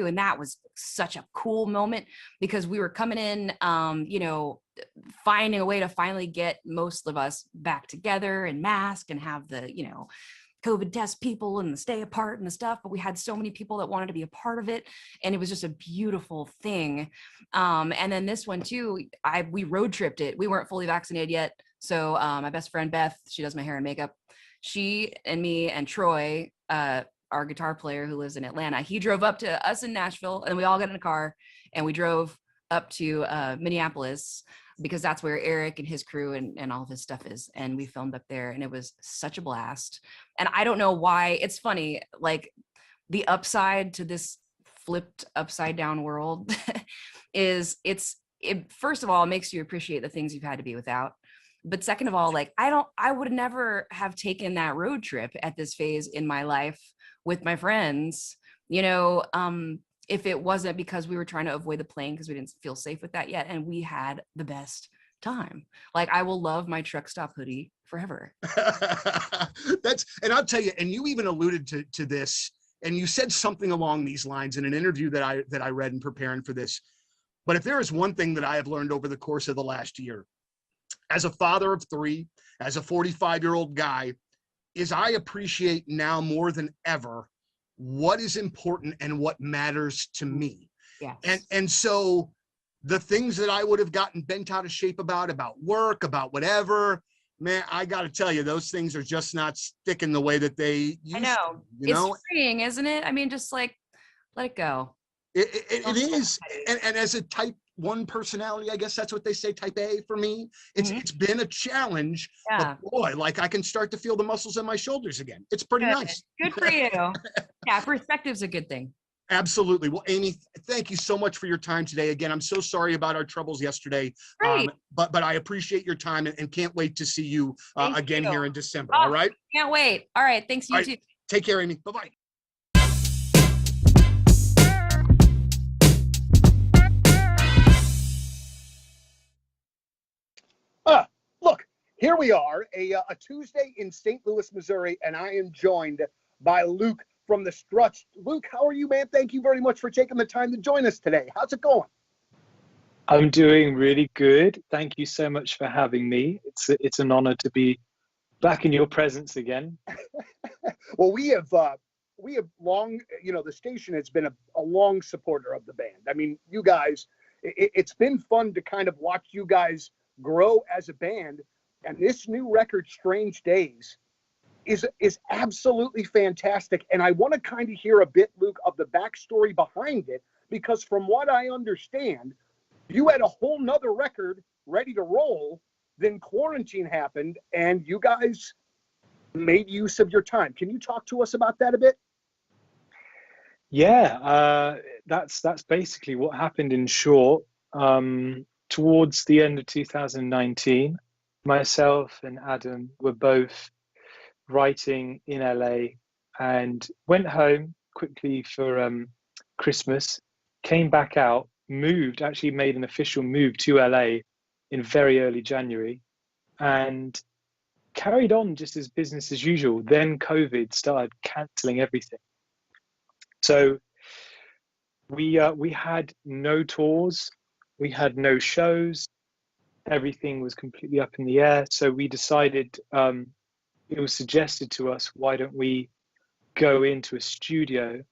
And that was such a cool moment because we were coming in, finding a way to finally get most of us back together and mask and have the, COVID test people and the stay apart and the stuff, but we had so many people that wanted to be a part of it. And it was just a beautiful thing. And then this one too, we road tripped it. We weren't fully vaccinated yet. So my best friend, Beth, she does my hair and makeup. She and me and Troy, our guitar player who lives in Atlanta, he drove up to us in Nashville and we all got in a car and we drove up to Minneapolis because that's where Eric and his crew and all of his stuff is. And we filmed up there and it was such a blast. And I don't know why. It's funny, like the upside to this flipped upside down world is it first of all, makes you appreciate the things you've had to be without. But second of all, like I would never have taken that road trip at this phase in my life with my friends, if it wasn't because we were trying to avoid the plane because we didn't feel safe with that yet. And we had the best time. Like I will love my truck stop hoodie forever. And I'll tell you, and you even alluded to this, and you said something along these lines in an interview that I read in preparing for this. But if there is one thing that I have learned over the course of the last year, as a father of 3, as a 45-year-old guy, is I appreciate now more than ever what is important and what matters to me. Yes. And so the things that I would have gotten bent out of shape about work, about whatever, man, I got to tell you, those things are just not sticking the way that they used to. It's freeing, isn't it? I mean, just like, let it go. It is. And as a type 1 personality, I guess that's what they say, type A for me. It's been a challenge, but boy, like I can start to feel the muscles in my shoulders again. It's pretty nice. Good for you. Yeah, perspective's a good thing. Absolutely. Well, Amy, thank you so much for your time today. Again, I'm so sorry about our troubles yesterday, but I appreciate your time and can't wait to see you again here in December. All right? Can't wait. All right. Thanks, you too. Take care, Amy. Bye-bye. Look, here we are, a Tuesday in St. Louis, Missouri, and I am joined by Luke from the Struts. Luke, how are you, man? Thank you very much for taking the time to join us today. How's it going? I'm doing really good. Thank you so much for having me. It's an honor to be back in your presence again. Well, we have long, the station has been a long supporter of the band. I mean, you guys, it's been fun to kind of watch you guys grow as a band, and this new record, Strange Days, is absolutely fantastic. And I want to kind of hear a bit, Luke, of the backstory behind it, because from what I understand, you had a whole nother record ready to roll, then quarantine happened, and you guys made use of your time. Can you talk to us about that a bit? Yeah, that's basically what happened in short. Towards the end of 2019, myself and Adam were both writing in LA and went home quickly for Christmas, came back out, actually made an official move to LA in very early January, and carried on just as business as usual. Then COVID started cancelling everything. So we had no tours. We had no shows. Everything was completely up in the air. So we decided, it was suggested to us, why don't we go into a studio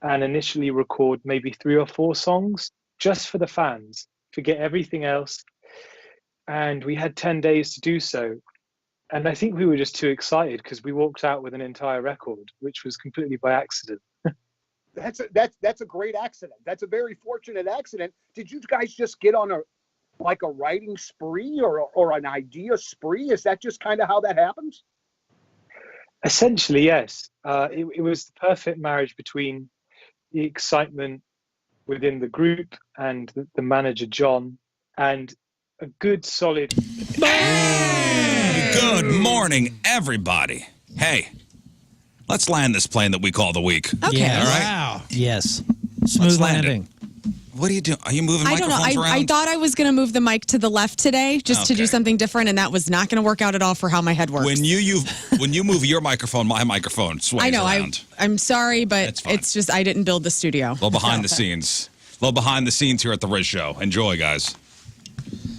and initially record maybe 3 or 4 songs just for the fans, forget everything else. And we had 10 days to do so. And I think we were just too excited because we walked out with an entire record, which was completely by accident. That's a great accident. That's a very fortunate accident. Did you guys just get on a writing spree or an idea spree? Is that just kind of how that happens? Essentially, yes. It was the perfect marriage between the excitement within the group and the manager, John, and a good solid... Good morning, everybody. Hey, let's land this plane that we call the week. Okay. Yeah, all right? Wow. Yes. Smooth landing. What are you doing? Are you moving I don't know. microphones around? I thought I was going to move the mic to the left today just to do Okay. something different, and that was not going to work out at all for how my head works. When you move your microphone, my microphone sways I know. around. I'm sorry, but That's fine. it's just I didn't build the studio. A little behind the scenes. A little behind the scenes here at the Riz Show. Enjoy, guys.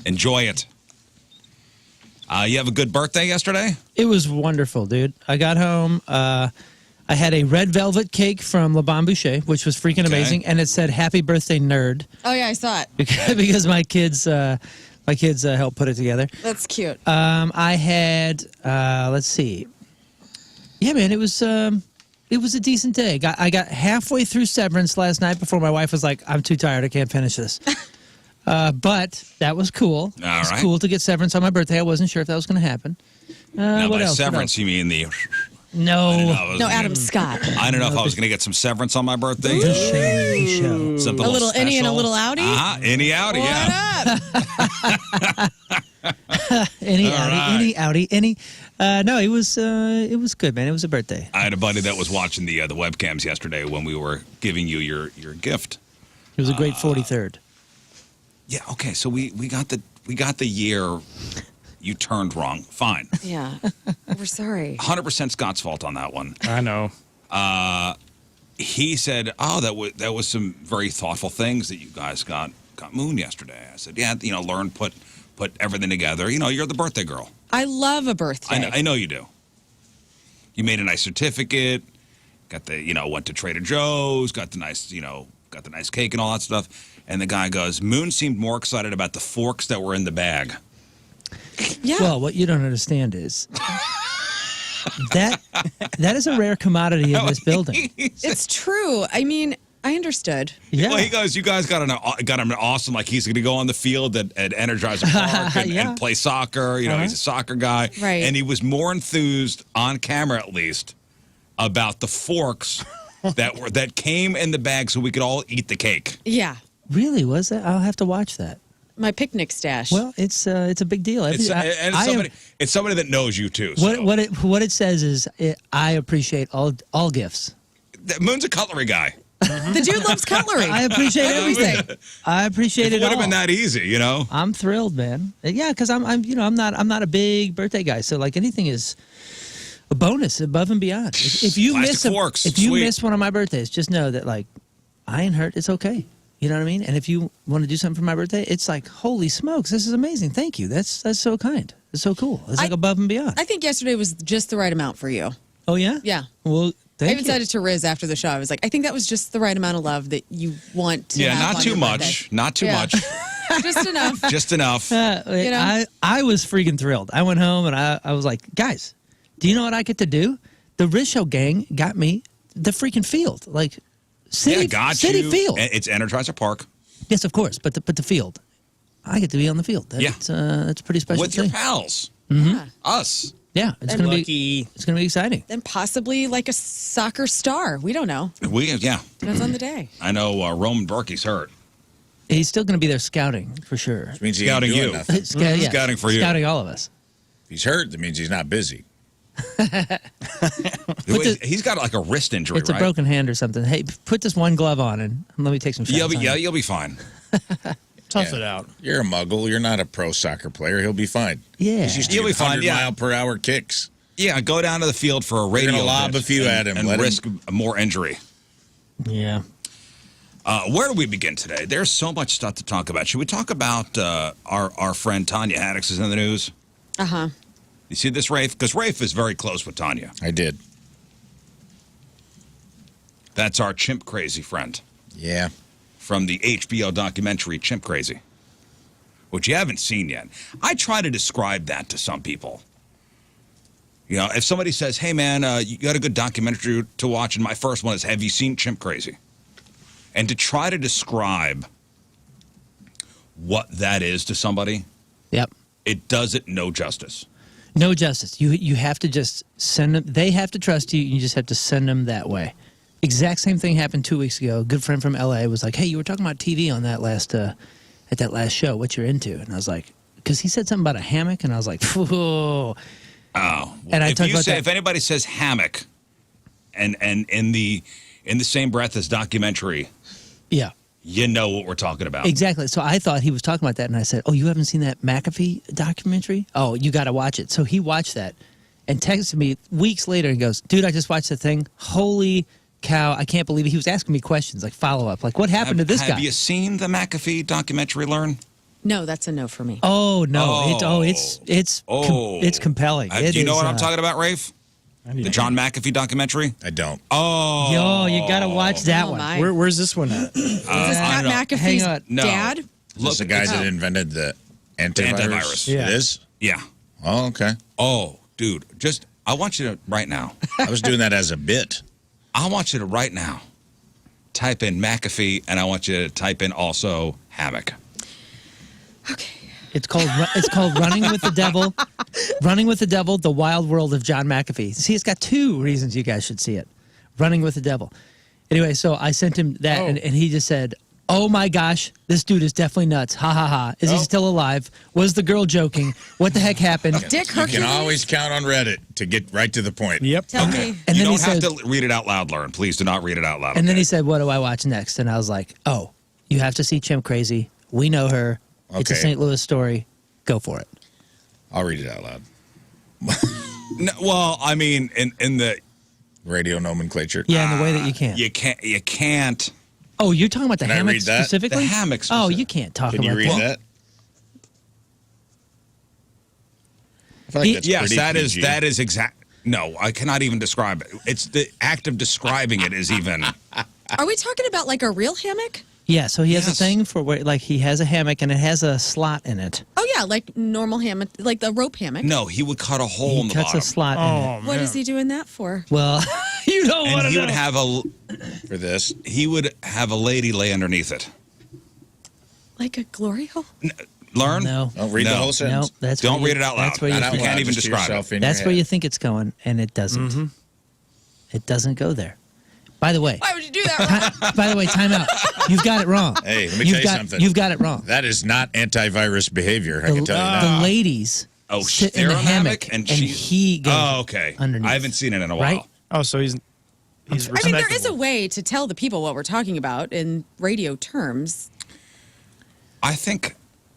Enjoy it. You have a good birthday yesterday? It was wonderful, dude. I got home. I had a red velvet cake from Le Bon Boucher, which was freaking amazing, and it said "Happy Birthday, Nerd" Oh yeah, I saw it. because my kids helped put it together. That's cute. I had let's see, yeah, man, it was a decent day. I got halfway through Severance last night before my wife was like, "I'm too tired. I can't finish this." But that was cool. It was right. cool to get Severance on my birthday. I wasn't sure if that was going to happen. Now, what by else? severance, you mean the... No. No, Adam Scott. I don't know if I was going to get some severance on my birthday. Show. Something A little innie and a special. little outie? Innie outie, yeah. What up? Any All outie, any outie, any. No, it was good, man. It was a birthday. I had a buddy that was watching the webcams yesterday when we were giving you your gift. It was a great 43rd. Yeah, okay, so we got the year you turned wrong. Fine. Yeah, we're sorry. 100% Scott's fault on that one. I know. He said, "Oh, that was some very thoughtful things that you guys got Moon yesterday." I said, "Yeah, learn put everything together. You're the birthday girl. I love a birthday. I know you do. You made a nice certificate, got the went to Trader Joe's, got the nice cake and all that stuff." And the guy goes, "Moon seemed more excited about the forks that were in the bag." Yeah. Well, what you don't understand is that is a rare commodity in this building. It's true. I mean, I understood. Yeah. Well, he goes, "You guys got him an awesome, like he's going to go on the field at Energizer Park and play soccer. He's a soccer guy." Right. And he was more enthused, on camera at least, about the forks that came in the bag so we could all eat the cake. Yeah. Really, was that? I'll have to watch that. My picnic stash. Well, it's a big deal. It's somebody that knows you too. So. What it says is I appreciate all gifts. Moon's a cutlery guy. the dude loves cutlery. I appreciate everything. I appreciate it It would all. have been that easy, I'm thrilled, man. Yeah, because I'm not a big birthday guy, so like anything is a bonus above and beyond. If you Plastic forks, if you sweet. miss one of my birthdays, just know that like I ain't hurt. It's okay. You know what I mean? And if you want to do something for my birthday, it's like, holy smokes, this is amazing. Thank you. That's so kind. It's so cool. It's like above and beyond. I think yesterday was just the right amount for you. Oh yeah? Yeah. Well, I thank even you. said it to Riz after the show. I was like, I think that was just the right amount of love that you want to have not on too your much. birthday. Not too Yeah. much. Just enough. Just enough. I was freaking thrilled. I went home and I was like, guys, do you know what I get to do? The Riz Show gang got me the freaking field. Like city field. It's Energizer Park. Yes, of course, but the field. I get to be on the field. That's a pretty special With thing. your pals. Yeah. Us. Yeah, it's gonna be exciting. Then possibly like a soccer star. We don't know. Mm-hmm. Depends on the day. I know Roman Berkey's hurt. He's still gonna be there scouting for sure. Which means he Scouting ain't doing you. nothing. Scouting for you. Scouting all of us. If he's hurt, that means he's not busy. He's got like a wrist injury, It's right? a broken hand or something. Hey, put this one glove on and let me take some shots. You'll be fine. Tough it out. You're a muggle. You're not a pro soccer player. He'll be fine. Yeah. He's used to He'll be fine, 100 mile per hour kicks. Yeah, go down to the field for a radio gonna lob hit a few at him, and let him- risk more injury. Yeah. Where do we begin today? There's so much stuff to talk about. Should we talk about our friend Tanya Haddix is in the news? Uh-huh. You see this, Rafe? Because Rafe is very close with Tanya. I did. That's our Chimp Crazy friend Yeah. from the HBO documentary Chimp Crazy, which you haven't seen yet. I try to describe that to some people. If somebody says, hey, man, you got a good documentary to watch, and my first one is, have you seen Chimp Crazy? And to try to describe what that is to somebody, Yep. it does it no justice. No justice. You have to just send them. They have to trust you. You just have to send them that way. Exact same thing happened 2 weeks ago. A good friend from LA was like, "Hey, you were talking about TV on that last at that last show. What you're into?" And I was like, because he said something about a hammock, and I was like, "Whoa." Oh, And I talked about that. if anybody says hammock, and in the same breath as documentary, Yeah. you know what we're talking about. Exactly. So I thought he was talking about that, and I said, "Oh, you haven't seen that McAfee documentary? Oh, you got to watch it." So he watched that and texted me weeks later and goes, "Dude, I just watched the thing. Holy cow, I can't believe it." He was asking me questions, like follow-up, like, what happened to this guy? Have you seen the McAfee documentary, Learn? No, that's a no for me. Oh, no. Oh. It's compelling. Do you know what I'm talking about, Rafe? The John McAfee documentary? I don't. Oh. Yo, you got to watch that Oh, one. my. Where's this one at? Is this I Pat don't know. McAfee's Hang on. No. dad? Is the guy that invented the antivirus? antivirus. Yeah. It is? Yeah. Oh, okay. Oh, dude, I want you to, right now, I was doing that as a bit. I want you to, right now, type in McAfee, and I want you to type in also hammock. Okay. It's called Running with the Devil. Running with the Devil, The Wild World of John McAfee. See, it's got 2 reasons you guys should see it. Running with the Devil. Anyway, so I sent him that, and he just said, "Oh my gosh, this dude is definitely nuts. Ha ha ha. Is he still alive? Was the girl joking? What the heck happened?" Dick You Hercules. can always count on Reddit to get right to the point. Yep. Tell me. And You then he don't have said, to read it out loud, Lauren. Please do not read it out loud. and then okay? he said, "What do I watch next?" And I was like, "Oh, you have to see Chimp Crazy. We know her. It's a Okay. St. Louis story. Go for it." I'll read it out loud. No, well, I mean, in the Radio nomenclature. Yeah, in the way that you can. you can't. Oh, you're talking about the Can I hammock read that? specifically? The hammock Oh, specific. you can't talk Can about you read that? I feel like that's Yes, pretty PG. that is exact. No, I cannot even describe it. It's the act of describing it is even. Are we talking about like a real hammock? Yeah, so he has a Yes. thing for where, like, he has a hammock and it has a slot in it. Oh yeah, like normal hammock, like the rope hammock. No, he would cut a hole He in the cuts bottom. a slot in it. What is he doing that for? Well, you don't want And to he know. would have For this. a lady lay underneath it. Like a glory hole? Learn? No. Don't read the No. whole No, sentence. that's Don't where you- read it out loud. That's where you, Not out You think, can't loud, even just to describe yourself it. in your that's where head. you think it's going, and it doesn't. It doesn't go there. By the way, Why would you do that? by the way, time out. You've got it wrong. Hey, let me You've tell you got, something. You've got it wrong. That is not antivirus behavior, I The, can tell you the that. ladies Oh, sit they're in the on hammock, and he goes Oh, okay. underneath. I haven't seen it in a while. Right? Oh, so he's I mean, there is a way to tell the people what we're talking about in radio terms. I think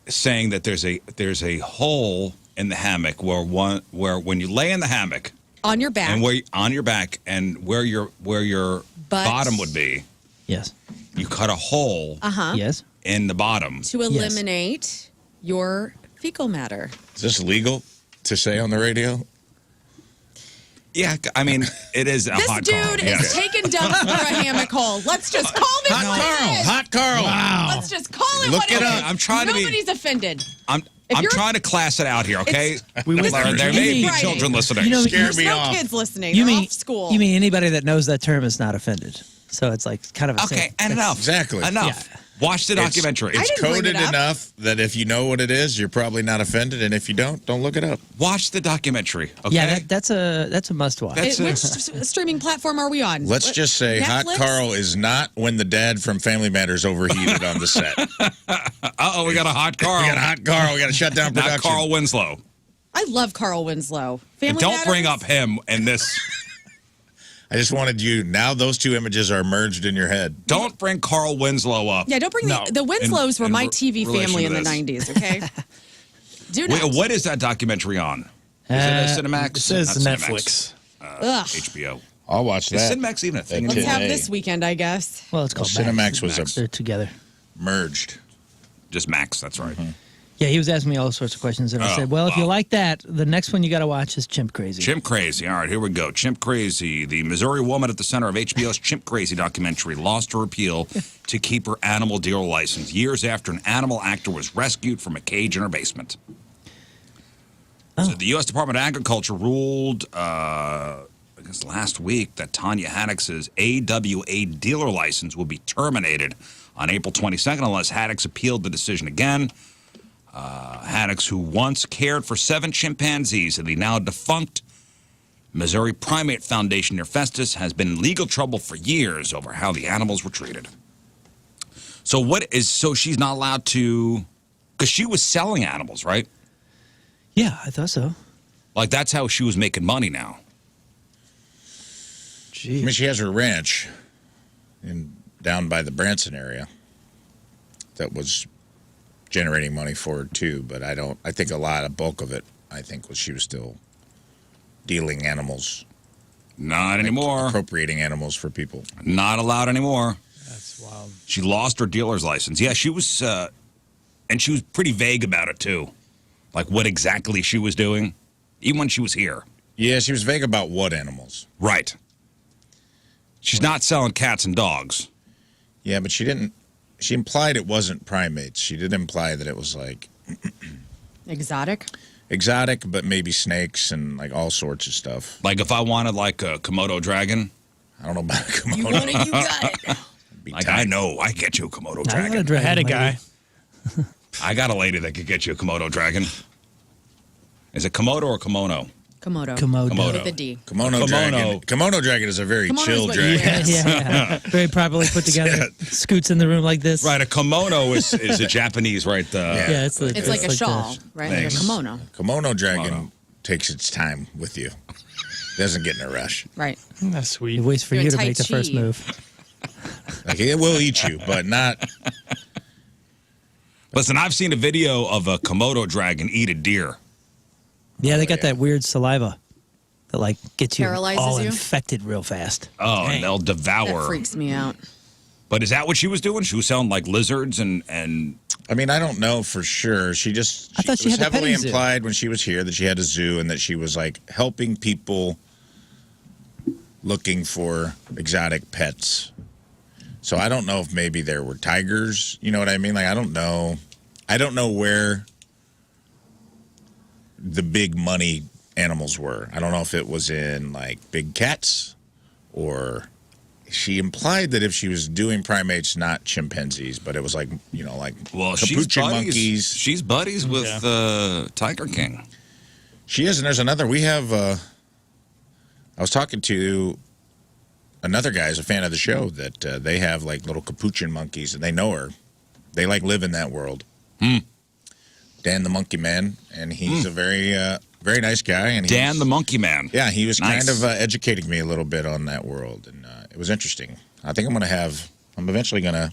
saying that there's a hole in the hammock where when you lay in the hammock On your back. and where on your back and where your But- bottom would be, Yes. you cut a hole Yes. in the bottom. to eliminate your fecal matter. Is this legal to say on the radio? Yeah, I mean, it is a This hot dude call. is Yes. taking dumps for a hammock hole. Let's just call this what it is. Hot Carl. Let's just call it Look what it it up. is. I'm trying to be- Nobody's offended. I'm If you're- trying to class it out here, okay? We went There may be Friday. children listening. You know, Scared There's me no off. kids listening. You They're mean off school. You mean anybody that knows that term is not offended? So it's like kind of a Okay, and enough. Exactly. Enough. Watch the documentary. I It's didn't bring coded it up. enough that if you know what it is, you're probably not offended, and if you don't look it up. Watch the documentary. Okay. Yeah, that's a must watch. That's Which streaming platform are we on? Let's What- just say Hot Netflix? Carl is not when the dad from Family Matters overheated on the set. Uh-oh, we got a hot Carl. We got a Hot Carl. We got to shut down Not production. Carl Winslow. I love Carl Winslow. Family And don't Matters? bring up him in this. I just wanted you. Now those two images are merged in your head. Don't bring Carl Winslow up. Yeah, don't bring the Winslows were in my re- TV relation family to in the this. 90s, okay? Do Wait, not. what is that documentary on? Is it a Cinemax? It says Not Netflix. Ugh. HBO. I'll watch Is that. Cinemax even a thing? That Let's kid- have Hey. this weekend, I guess. Well, it's called Cinemax Max. was Max. They're together. merged. Just Max, that's right. Yeah, he was asking me all sorts of questions, and I Oh, said, "Well, if you wow. like that, the next one you got to watch is Chimp Crazy." Chimp Crazy. All right, here we go. Chimp Crazy. The Missouri woman at the center of HBO's Chimp Crazy documentary lost her appeal to keep her animal dealer license years after an animal actor was rescued from a cage in her basement. So the U.S. Department of Agriculture ruled, I guess last week, that Tanya Haddock's AWA dealer license will be terminated on April 22nd unless Haddock's appealed the decision again. Haddock's, who once cared for 7 chimpanzees at the now defunct Missouri Primate Foundation near Festus, has been in legal trouble for years over how the animals were treated. So she's not allowed to, because she was selling animals, right? Yeah, I thought so. Like that's how she was making money now. I mean, she has her ranch down by the Branson area. that was generating money for her too. But I think a bulk of it, I think, was she was still dealing animals. Not anymore. Appropriating animals for people. Not allowed anymore. That's wild. She lost her dealer's license. Yeah, she was, and she was pretty vague about it too. Like what exactly she was doing, even when she was here. Yeah, she was vague about what animals. Right. She's not selling cats and dogs. Yeah, but she didn't. She implied it wasn't primates. She did imply that it was like Exotic? exotic, but maybe snakes and like all sorts of stuff. Like if I wanted like a Komodo dragon. I don't know about a Komodo. You want it, you got it. Be Like tight. I know I get you a Komodo I got a dragon. dragon I had a lady. guy. I got a lady that could get you a Komodo dragon. Is it Komodo or kimono? Komodo. Komodo. With a D. Kimono dragon. Kimono dragon is a very Kimono is chill what you dragon. wear. Yeah. Very properly put together. Scoots in the room like this. Right, a kimono is a Japanese, right? Yeah, it's It's like a shawl, right? Like a Thanks. kimono. Kimono dragon Kimono. takes its time with you. Doesn't get in a rush. Right. That's It sweet. waits for Doing you to Tai make the first Chi. move. Like it will eat you, but not. Listen, I've seen a video of a Komodo dragon eat a deer. Yeah, they got that weird saliva that like gets you Paralyzes all you? infected real fast. Oh, and they'll That devour. freaks me out. But is that what she was doing? She was selling like lizards and I mean, I don't know for sure. She just. I thought she was had the heavily petting zoo. implied when she was here that she had a zoo and that she was like helping people looking for exotic pets. So I don't know if maybe there were tigers. You know what I mean? Like I don't know. I don't know where the big money animals were. I don't know if it was in like big cats or she implied that if she was doing primates, not chimpanzees, but it was like, you know, like well, she's capuchin buddies. monkeys. She's buddies with Tiger King. She is, and there's another. We have. I was talking to another guy who's a fan of the show that they have like little capuchin monkeys, and they know her. They like live in that world. Dan the Monkey Man, and he's a very very nice guy. And Dan the Monkey Man. Yeah, he was Nice. kind of educating me a little bit on that world, and it was interesting. I think I'm eventually gonna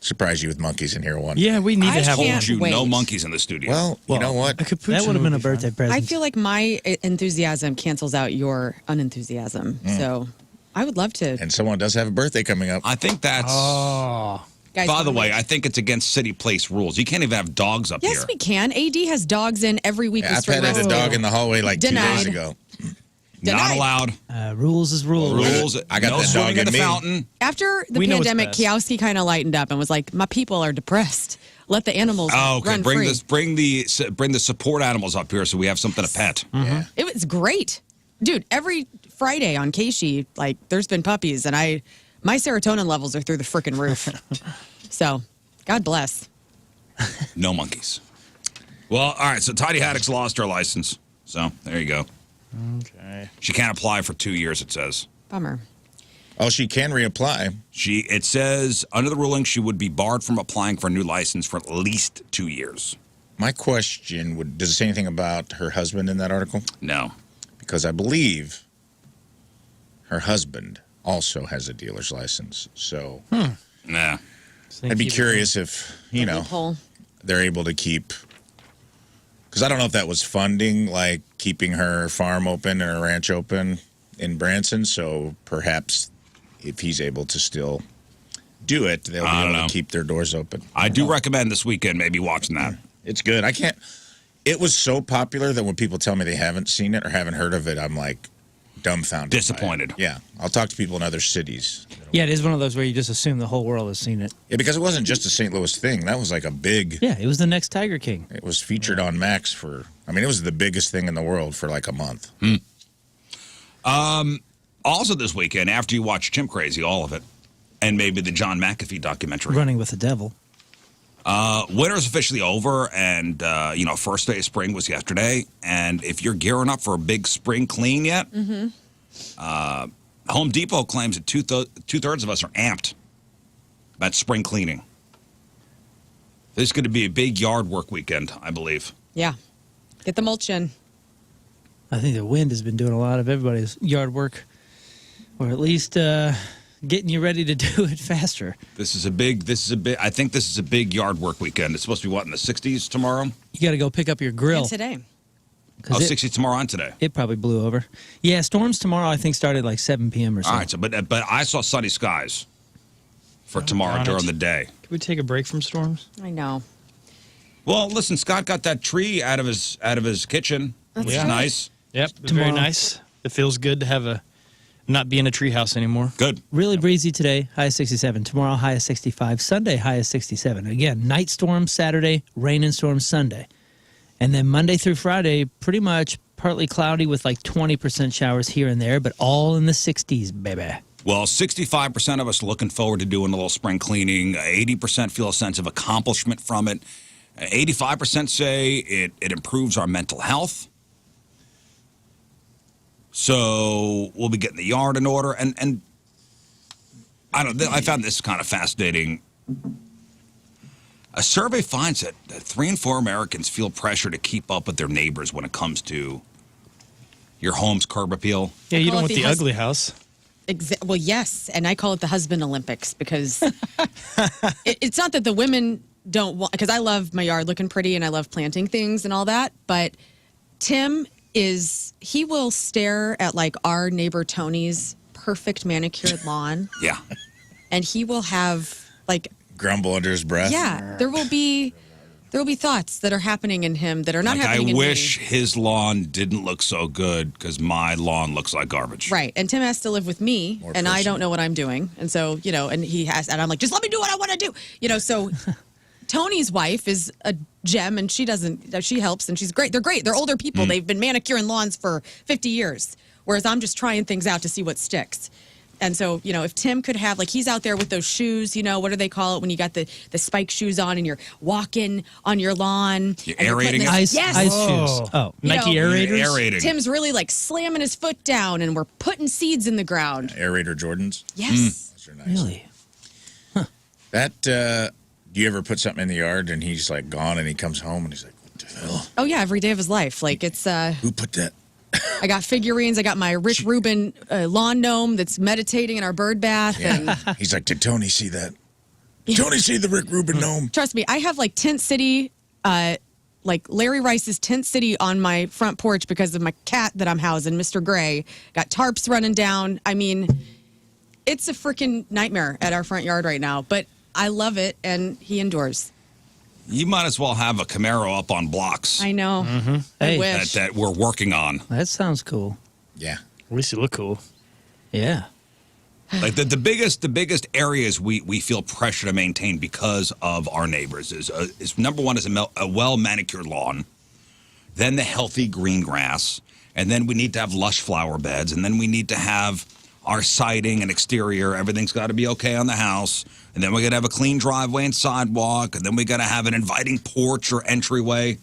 surprise you with monkeys in here one. Yeah, we need I to have can't one. Told you wait. no monkeys in the studio. Well, you know what? A capuchin That would have been a be fun. birthday present. I feel like my enthusiasm cancels out your unenthusiasm. So I would love to. And someone does have a birthday coming up. I think that's. Oh, Guys, By the wanna way, make- I think it's against city place rules. You can't even have dogs up Yes, here. we can. AD has dogs in every week. I with string petted a rights. dog in the hallway like 2 Denied. days ago. Not Denied. allowed. rules is rules. Rules. I got no that swimming dog in in the me. fountain. After the We know what's pandemic, best. Kowski kind of lightened up and was like, "My people are depressed. Let the animals Oh, okay. run Bring free." bring the support animals up here so we have something to pet. Yeah. It was great, dude. Every Friday on Keishi, like there's been puppies, and my serotonin levels are through the freaking roof. So, God bless. No monkeys. Well, all right. So Tidy Haddock's lost her license. So there you go. okay. She can't apply for 2 years. It says. Bummer. Oh, she can reapply. It says under the ruling she would be barred from applying for a new license for at least 2 years. My question does it say anything about her husband in that article? No. Because I believe her husband also has a dealer's license. So Nah. I'd be curious if, you know, Loophole. they're able to keep. Because I don't know if that was funding, like keeping her farm open and her ranch open in Branson. So perhaps if he's able to still do it, they'll I be don't able know. to keep their doors open. I do recommend this weekend maybe watching that. It's good. I can't. It was so popular that when people tell me they haven't seen it or haven't heard of it, I'm like dumbfounded. by it. Disappointed. Yeah. I'll talk to people in other cities. Yeah, it is one of those where you just assume the whole world has seen it. Yeah, because it wasn't just a St. Louis thing. That was like a big. Yeah, it was the next Tiger King. It was featured on Max for. I mean, it was the biggest thing in the world for like a month. Also this weekend, after you watch Chimp Crazy, all of it, and maybe the John McAfee documentary. Running with the Devil. Winter's officially over, and first day of spring was yesterday. And if you're gearing up for a big spring clean yet, Home Depot claims that two-thirds of us are amped about spring cleaning. This is going to be a big yard work weekend, I believe. Yeah. Get the mulch in. I think the wind has been doing a lot of everybody's yard work, or at least getting you ready to do it faster. I think this is a big yard work weekend. It's supposed to be what, in the 60s tomorrow? You got to go pick up your grill. And today. 60s tomorrow and today. It probably blew over. Yeah, storms tomorrow I think started like 7 p.m. or something. All right, so but I saw sunny skies for tomorrow during the day. Can we take a break from storms? I know. Well, listen, Scott got that tree out of his kitchen, which is nice. Yep, Tomorrow. very nice. It feels good to have not be in a treehouse anymore. Good. Really breezy today, high of 67. Tomorrow, high of 65. Sunday, high of 67. Again, night storms Saturday, rain and storms Sunday. And then Monday through Friday, pretty much partly cloudy with like 20% showers here and there, but all in the 60s, baby. Well, 65% of us looking forward to doing a little spring cleaning. 80% feel a sense of accomplishment from it. 85% say it improves our mental health. So we'll be getting the yard in order. And I found this kind of fascinating. A survey finds that 3 in 4 Americans feel pressure to keep up with their neighbors when it comes to your home's curb appeal. Yeah, you Call don't it want the the ugly house. Well, yes, and I call it the husband Olympics because it's not that the women don't want, because I love my yard looking pretty and I love planting things and all that, but Tim he will stare at like our neighbor Tony's perfect manicured lawn. Yeah. And he will have like, Grumble under his breath. yeah, there will be thoughts that are happening in him that are not Like, happening I in wish me. his lawn didn't look so good because my lawn looks like garbage. Right. And Tim has to live with me More and I personal. don't know what I'm doing. And so, and I'm like, just let me do what I want to do. So Tony's wife is a gem and she helps and she's great. They're great. They're older people. They've been manicuring lawns for 50 years. Whereas I'm just trying things out to see what sticks. And so, if Tim could have, like, he's out there with those shoes, what do they call it when you got the spike shoes on and you're walking on your lawn. You're and aerating putting it? this- Ice Yes. shoes. Oh, Nike aerators. Aerating. Tim's really like slamming his foot down and we're putting seeds in the ground. Aerator Jordans. Yes. Those are nice. really? That, do you ever put something in the yard and he's like gone and he comes home and he's like, what the hell? Oh, yeah. Every day of his life. Like it's, Who put that? I got figurines. I got my Rick Rubin lawn gnome that's meditating in our bird bath. And He's like, did Tony see that? Did Tony see the Rick Rubin gnome? trust me, I have like Tent City, like Larry Rice's Tent City on my front porch because of my cat that I'm housing, Mr. Gray. Got tarps running down. I mean, it's a freaking nightmare at our front yard right now, but I love it and he endures. You might as well have a Camaro up on blocks I know. I Hey. wish. that we're working on. That sounds cool. Yeah. At least you look cool. Yeah. Like the biggest areas we feel pressure to maintain because of our neighbors is number one is a well manicured lawn, then the healthy green grass, and then we need to have lush flower beds, and then we need to have our siding and exterior. Everything's got to be okay on the house, and then we got to have a clean driveway and sidewalk, and then we got to have an inviting porch or entryway.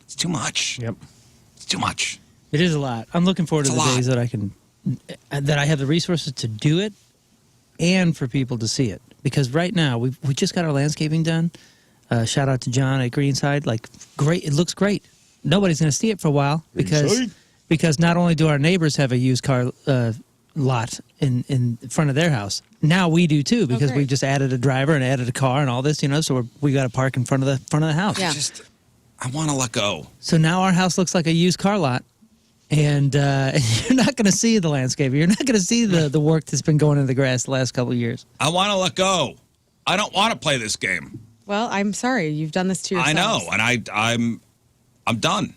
It's too much. Yep. It's too much. It is a lot. I'm looking forward to It's a the lot. days that I have the resources to do it and for people to see it. Because right now, we just got our landscaping done. Shout out to John at Greenside. Like, great. It looks great. Nobody's going to see it for a while because not only do our neighbors have a used car lot in front of their house, now we do too because great. we've just added a driver and added a car and all this, so we got to park in front of the house. Yeah. I want to let go. So now our house looks like a used car lot. And you're not going to see the landscape. You're not going to see the work that's been going into the grass the last couple of years. I want to let go. I don't want to play this game. Well, I'm sorry. You've done this to yourself. I know, and I'm done.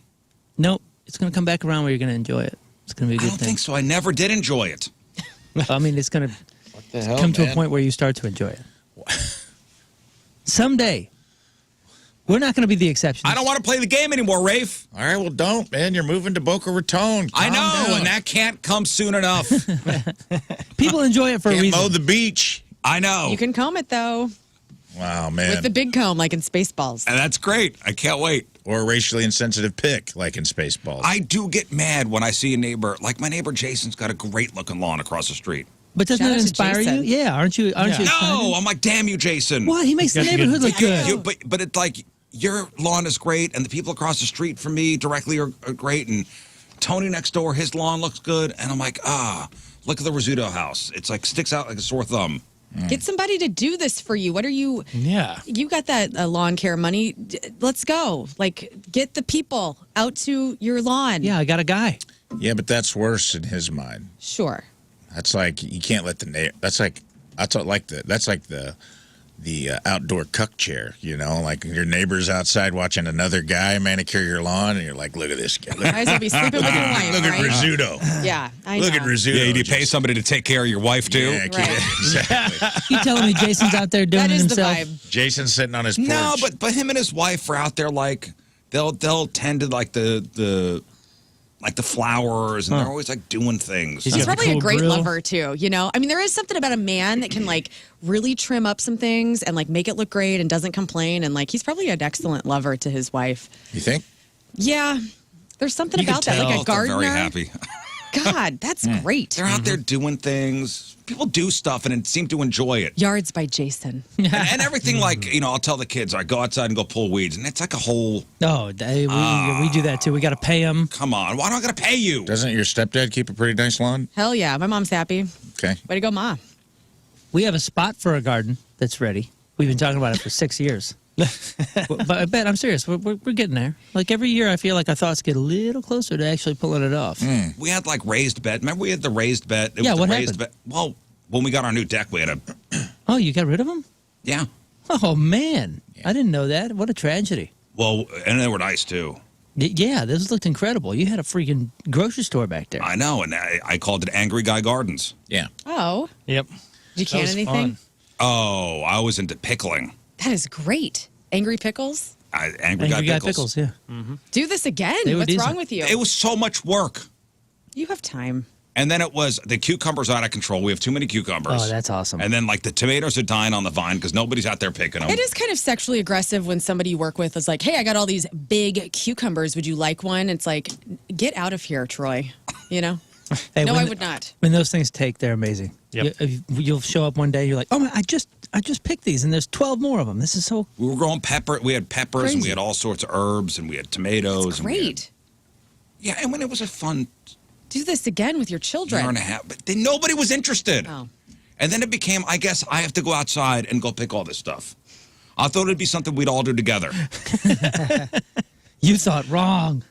Nope. It's going to come back around where you're going to enjoy it. It's going to be a I good don't thing. think so. I never did enjoy it. I mean, it's going to The hell, come to a man? point where you start to enjoy it. Someday. We're not going to be the exception. I don't want to play the game anymore, Rafe. All right, well, don't, man. You're moving to Boca Raton. I Calm know, down. and that can't come soon enough. People enjoy it for a Can't reason. mow the beach. I know. You can comb it, though, Wow, man. with the big comb, like in Spaceballs. And that's great. I can't wait. Or a racially insensitive pick, like in Spaceballs. I do get mad when I see a neighbor, like my neighbor Jason's got a great looking lawn across the street. But doesn't Shout that out to inspire you? Jason. Yeah, aren't you? Aren't you? No, excited? I'm like, damn you, Jason. What? He makes the Got to neighborhood look get- good. But it's like your lawn is great, and the people across the street from me directly are great, and Tony next door, his lawn looks good, and I'm like, Look at the Rizzuto house. It's like sticks out like a sore thumb. Get somebody to do this for you. What are you? Yeah. You got that lawn care money. Let's go. Like, get the people out to your lawn. Yeah, I got a guy. Yeah, but that's worse in his mind. Sure. That's like you can't let the that's like the outdoor cuck chair, you know, like your neighbor's outside watching another guy manicure your lawn, and you're like, look at this guy. Might as well be sleeping with your wife, Look at right? Rizzuto. Yeah, I know. Look at Rizzuto. Yeah, do you pay somebody to take care of your wife too? Yeah, Right. exactly. You telling me Jason's out there doing That it is the himself? vibe. Jason's sitting on his porch. No, but him and his wife are out there like they'll tend to like the flowers, and they're always like doing things. He's He's got the probably a cool great grill. lover too, you know? I mean, there is something about a man that can like really trim up some things and like make it look great and doesn't complain. And like, he's probably an excellent lover to his wife. You think? Yeah. There's something You can about that. Like tell a they're gardener. very happy. God, that's great. They're out there doing things. People do stuff and seem to enjoy it. Yards by Jason. And everything like, you know, I'll tell the kids, I go outside and go pull weeds. And it's like a whole, Oh, we do that too. We got to pay him. come on, why do I got to pay you? Doesn't your stepdad keep a pretty nice lawn? Hell yeah. My mom's happy. Okay. Way to go, Ma. We have a spot for a garden that's ready. We've been talking about it for 6 years. But I bet, I'm serious, we're getting there. Like every year, I feel like our thoughts get a little closer to actually pulling it off. We had like raised bed. Remember we had the raised bed? It Yeah, was the what raised happened? bed. Well, when we got our new deck, we had a, Oh, you got rid of them? yeah. Oh, man. I didn't know that. What a tragedy. Well, and they were nice too. Yeah, this looked incredible. You had a freaking grocery store back there. I know. And I called it Angry Guy Gardens. Yeah. Oh. Yep. Did you That can was anything? fun. Oh, I was into pickling. That is great. Angry Pickles? Angry Guy Pickles. Yeah. Do this again. They were What's wrong decent. with you? It was so much work. You have time. And then it was the cucumbers out of control. We have too many cucumbers. Oh, that's awesome. And then like the tomatoes are dying on the vine because nobody's out there picking them. It is kind of sexually aggressive when somebody you work with is like, hey, I got all these big cucumbers. Would you like one? It's like, get out of here, Troy. You know? Hey, No, when I the- would not. When those things take, they're amazing. Yep. You'll show up one day, you're like, oh, man, I just picked these, and there's 12 more of them. This is so We were growing pepper. We had peppers and we Crazy. had all sorts of herbs and we had tomatoes. It's and we had- great. yeah, and when it was a fun Do this again with your year children. and a half, but then nobody was interested. Oh. And then it became, I guess I have to go outside and go pick all this stuff. I thought it'd be something we'd all do together. You thought wrong.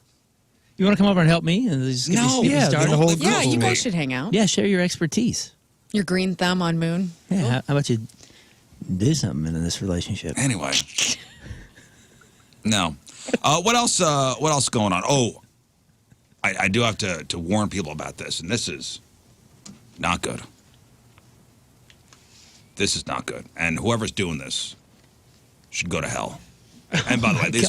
You want to come over and help me? And just get No. me Yeah, started? the whole Yeah, you Google. guys should hang out. Yeah, share your expertise. Your green thumb on moon. Yeah, how about you do something in this relationship? Anyway. No. What else going on? Oh, I do have to warn people about this, and this is not good. This is not good. And whoever's doing this should go to hell. And by the way, these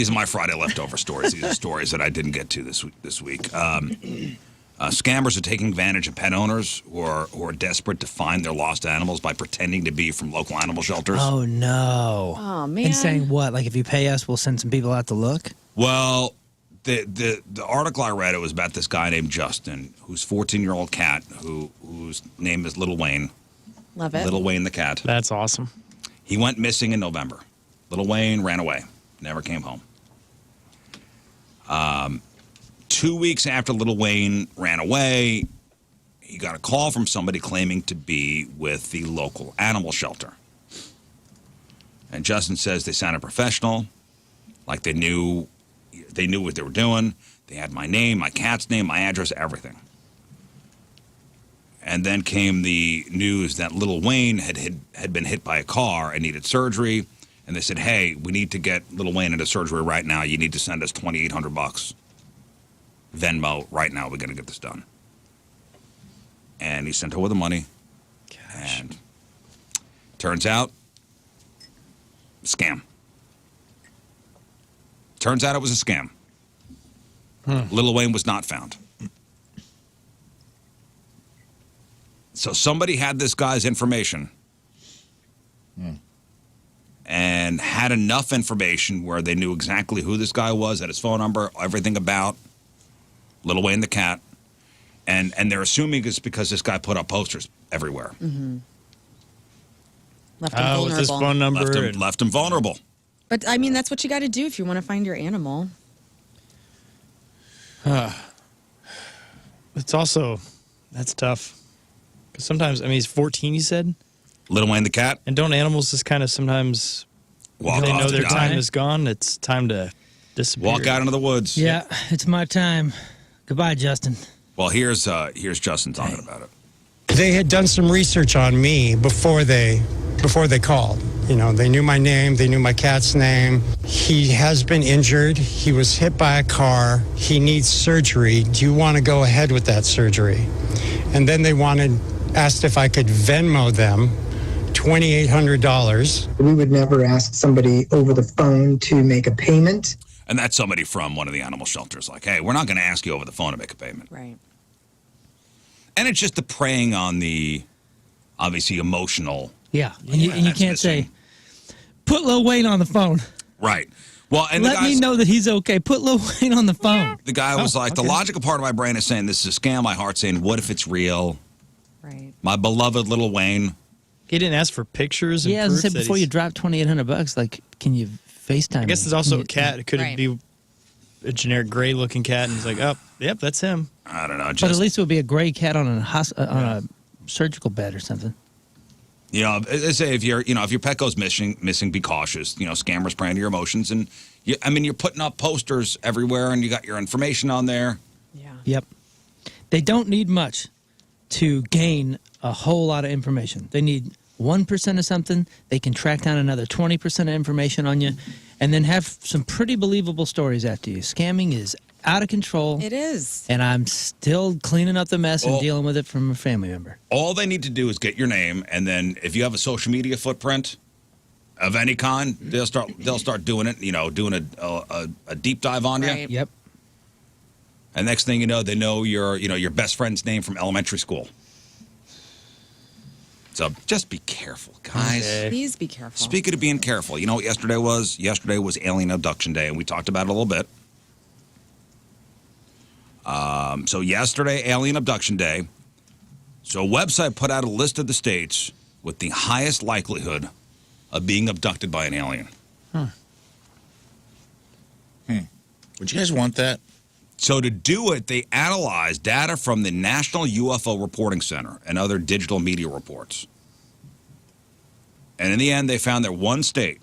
are my Friday leftover stories. These are stories that I didn't get to this week. Scammers are taking advantage of pet owners who are desperate to find their lost animals by pretending to be from local animal shelters. Oh, no. Oh, man. And saying what? Like, if you pay us, we'll send some people out to look? Well, the article I read, it was about this guy named Justin, whose 14-year-old cat, whose name is Little Wayne. Love it. Little Wayne the cat. That's awesome. He went missing in November. Little Wayne ran away. Never came home. 2 weeks after Little Wayne ran away, he got a call from somebody claiming to be with the local animal shelter. And Justin says they sounded professional, like they knew what they were doing. They had my name, my cat's name, my address, everything. And then came the news that Little Wayne had been hit by a car and needed surgery. And they said, hey, we need to get Little Wayne into surgery right now. You need to send us $2,800. Venmo right now. We're going to get this done. And he sent over the money. Gosh. And turns out, scam. Turns out it was a scam. Little Wayne was not found. So somebody had this guy's information and had enough information where they knew exactly who this guy was, had his phone number, everything about Little Wayne the cat. And they're assuming it's because this guy put up posters everywhere. Left him With his vulnerable. phone number. and- Left him vulnerable. But I mean, that's what you got to do if you want to find your animal. It's also, that's tough. Because sometimes, I mean, he's 14, you said? Little Wayne the cat. And don't animals just kind of sometimes, Walk they off know to their die. time is gone, it's time to disappear. Walk out into the woods. Yeah, it's my time. Goodbye, Justin. Well, here's Justin talking about it. They had done some research on me before they called. You know, they knew my name, they knew my cat's name. He has been injured. He was hit by a car. He needs surgery. Do you want to go ahead with that surgery? And then they asked if I could Venmo them $2,800. We would never ask somebody over the phone to make a payment. And that's somebody from one of the animal shelters. Like, hey, we're not going to ask you over the phone to make a payment. Right. And it's just the preying on the, obviously, emotional. Yeah, and you that's can't missing. say, put Lil Wayne on the phone. Right. Well, and Let me know that he's okay. Put Lil Wayne on the phone. The guy was like, the logical part of my brain is saying this is a scam. My heart's saying, what if it's real? Right. My beloved little Wayne. He didn't ask for pictures and Yeah, proof as I said that before, he's- you drop $2,800. Like, can you FaceTime? I guess there's also a cat. It could Right. be a generic gray-looking cat, and he's like, oh, yep, that's him. I don't know. But Just, at least it would be a gray cat on a surgical bed or something. you know, they say if your pet goes missing, be cautious. You know, scammers prey on your emotions, and you're putting up posters everywhere, and you got your information on there. Yeah. Yep. They don't need much to gain a whole lot of information. They need 1% of something. They can track down another 20% of information on you, and then have some pretty believable stories after you. Scamming is out of control. It is. And I'm still cleaning up the mess and Well- dealing with it from a family member. All they need to do is get your name, and then if you have a social media footprint of any kind, they'll start doing it. You know, doing a deep dive on you. Right. Yep. And next thing you know, they know your best friend's name from elementary school. So just be careful, guys. Okay. Please be careful. Speaking of being careful, you know what yesterday was? Yesterday was Alien Abduction Day, and we talked about it a little bit. So yesterday, Alien Abduction Day. So a website put out a list of the states with the highest likelihood of being abducted by an alien. Would you guys want that? So to do it, they analyzed data from the National UFO Reporting Center and other digital media reports. And in the end, they found that one state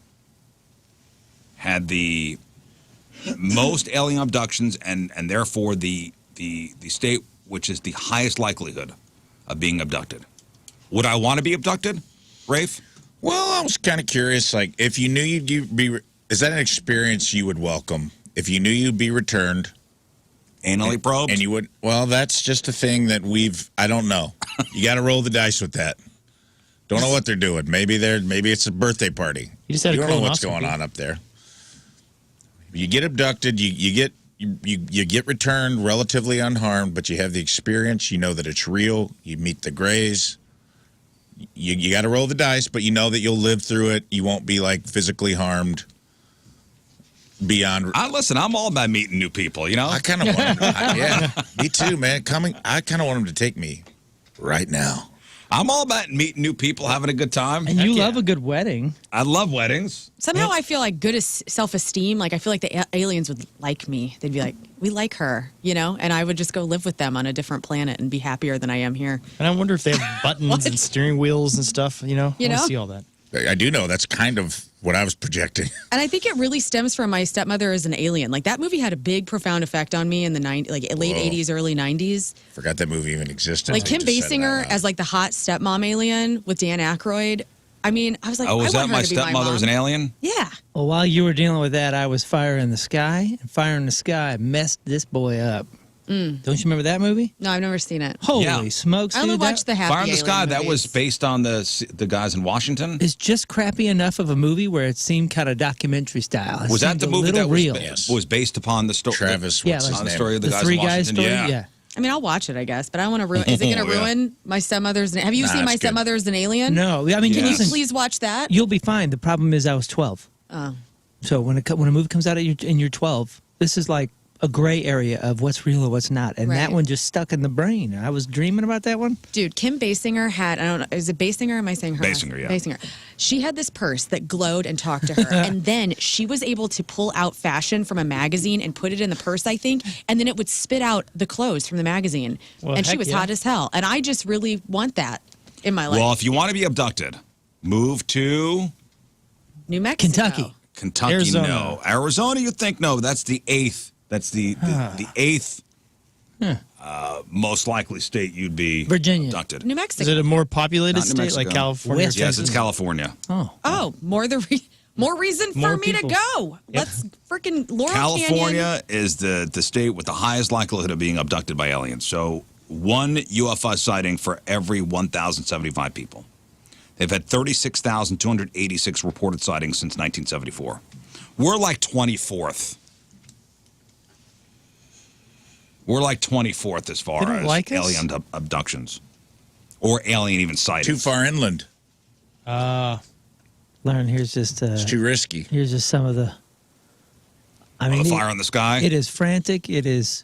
had the most alien abductions and therefore the state which is the highest likelihood of being abducted. Would I want to be abducted, Rafe? Well, I was kind of curious. Like, if you knew you'd be, is that an experience you would welcome? If you knew you'd be returned, Anally probed? and you would, well, that's just a thing that I don't know. You got to roll the dice with that. Don't know what they're doing. Maybe it's a birthday party. You just had a don't know what's colonoscopy. going on up there. You get abducted. You get returned relatively unharmed, but you have the experience. You know that it's real. You meet the Greys. You got to roll the dice, but you know that you'll live through it. You won't be like physically harmed beyond. Listen, I'm all about meeting new people, you know? I kind of want them. Yeah, me too, man. I kind of want them to take me right now. I'm all about meeting new people, having a good time. And you love a good wedding. I love weddings. Somehow I feel like good self-esteem. Like I feel like the aliens would like me. They'd be like, we like her, you know? And I would just go live with them on a different planet and be happier than I am here. And I wonder if they have buttons and steering wheels and stuff, you know? You I wanna know? see all that. I do know that's kind of what I was projecting. And I think it really stems from my stepmother as an alien. Like that movie had a big, profound effect on me in the late Whoa. 80s, early 90s. Forgot that movie even existed. Like I Kim just said it out Basinger loud. as like the hot stepmom alien with Dan Aykroyd. I mean, I was like, Oh, was I that want my her to be stepmother as an mom. alien? Yeah. Well, while you were dealing with that, I was Fire in the Sky. And Fire in the Sky messed this boy up. Don't you remember that movie? No, I've never seen it. Holy Yeah. smokes, I only dude. watched the Happy Fire in the Alien Sky, that was movies. based on the guys in Washington? It's just crappy enough of a movie where it seemed kind of documentary style. It Was that seemed the a movie little that was, real. was based upon the story? Travis, Yeah, what's like his on the name? story of the The guys three in guys Washington? story? Yeah. I mean, I'll watch it, I guess, but I don't want to ruin. Is it going to Yeah. ruin my stepmother's? Have you Nah, seen my it's good. stepmother as an alien? No, I mean, Can you listen, please watch that? you'll be fine. The problem is I was 12. Oh. So when a movie comes out and you're 12, this is like a gray area of what's real and what's not, and that Right. one just stuck in the brain. I was dreaming about that one. Dude, Kim Basinger had, I don't know, is it Basinger or am I saying her? Basinger, yeah. Basinger. She had this purse that glowed and talked to her. And then she was able to pull out fashion from a magazine and put it in the purse, I think. And then it would spit out the clothes from the magazine. Well, and she heck was yeah. hot as hell. And I just really want that in my life. Well, if you want to be abducted, move to New Mexico. Kentucky. Kentucky. Arizona. No. Arizona, you think no. That's the eighth. That's the eighth most likely state you'd be Virginia. abducted. New Is Mexico. it a more populated Not New state like Mexico. California? West or Yes, Texas? it's California. Oh, more reason for More me people. to go. Let's freaking Laurel Canyon. California is the state with the highest likelihood of being abducted by aliens. So one UFO sighting for every 1,075 people. They've had 36,286 reported sightings since 1974. We're like 24th. We're like 24th as far They don't as like us? alien abductions. Or alien even sightings. Too far inland. Lauren, here's just It's too risky. here's just some of the. I mean, the fire in the sky. it is frantic. It is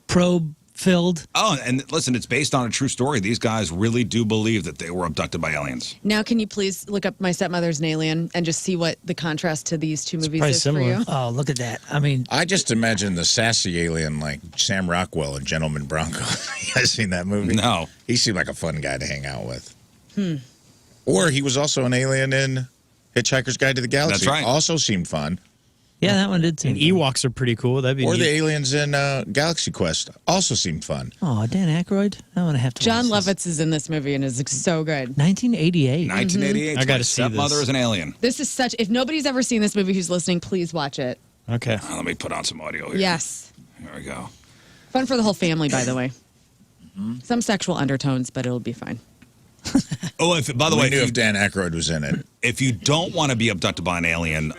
probe filled. Oh, and listen, it's based on a true story. These guys really do believe that they were abducted by aliens. Now, can you please look up My Stepmother's an Alien and just see what the contrast to these two movies probably is similar. for you? Oh, look at that! I mean, I just imagine the sassy alien like Sam Rockwell in Gentleman Bronco. You guys seen that movie? No. He seemed like a fun guy to hang out with. Or he was also an alien in Hitchhiker's Guide to the Galaxy. That's right. Also seemed fun. yeah, that one did seem. And Ewoks are pretty cool. That'd be Or neat. the aliens in Galaxy Quest also seemed fun. Oh, Dan Aykroyd. I'm gonna have to. John watch this. Lovitz is in this movie and is so good. 1988. 1988. I gotta My see this. stepmother is an alien. This is such, if nobody's ever seen this movie who's listening, please watch it. Okay. Let me put on some audio here. Yes. There we go. Fun for the whole family, by the way. Some sexual undertones, but it'll be fine. Oh, by the We way, knew if Dan Aykroyd was in it. if you don't want to be abducted by an alien,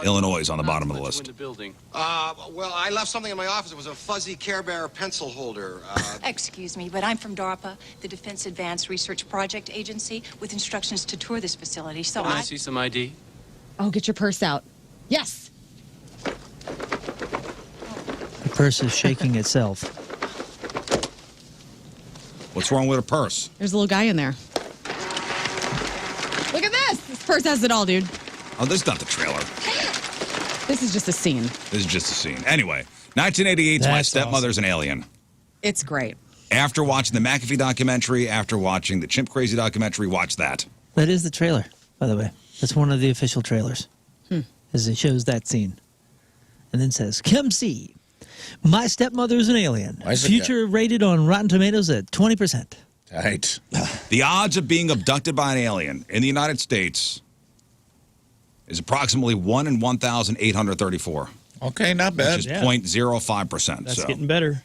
Illinois is on the bottom of the list. Well, I left something in my office. It was a fuzzy Care Bear pencil holder. Excuse me, but I'm from DARPA, the Defense Advanced Research Project Agency, with instructions to tour this facility. So Can I see some ID? Oh, get your purse out. Yes. The purse is shaking itself. What's wrong with a purse? There's a little guy in there. Look at this. This purse has it all, dude. Oh, this is not the trailer. This is just a scene. This is just a scene. Anyway, 1988's My That's Stepmother's an Alien. It's great. After watching the McAfee documentary, after watching the Chimp Crazy documentary, watch that. That is the trailer, by the way. That's one of the official trailers. As it shows that scene. And then says, come see. My Stepmother's an Alien. Why is it Future rated on Rotten Tomatoes at 20%. Right. The odds of being abducted by an alien in the United States is approximately 1 in 1,834, Okay, not bad. which is Yeah. 0.05%. That's so. getting better.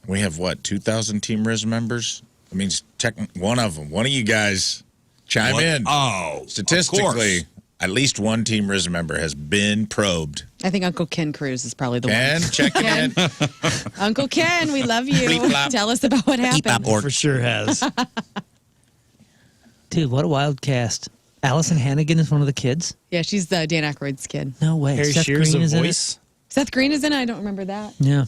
We have what, 2,000 Team Riz members? I mean, one of them, one of you guys chime What? in. Oh, Statistically, of course. at least one Team Riz member has been probed. I think Uncle Ken Cruz is probably the Ken, one. check it in. Uncle Ken, we love you. Bleep, blop. Tell us about what happened. For sure has. Dude, what a wild cast. Allison Hannigan is one of the kids? Yeah, she's Dan Aykroyd's kid. No way. Harry Seth Shearer's Green a is in it? voice. Seth Green is in it? I don't remember that. Yeah.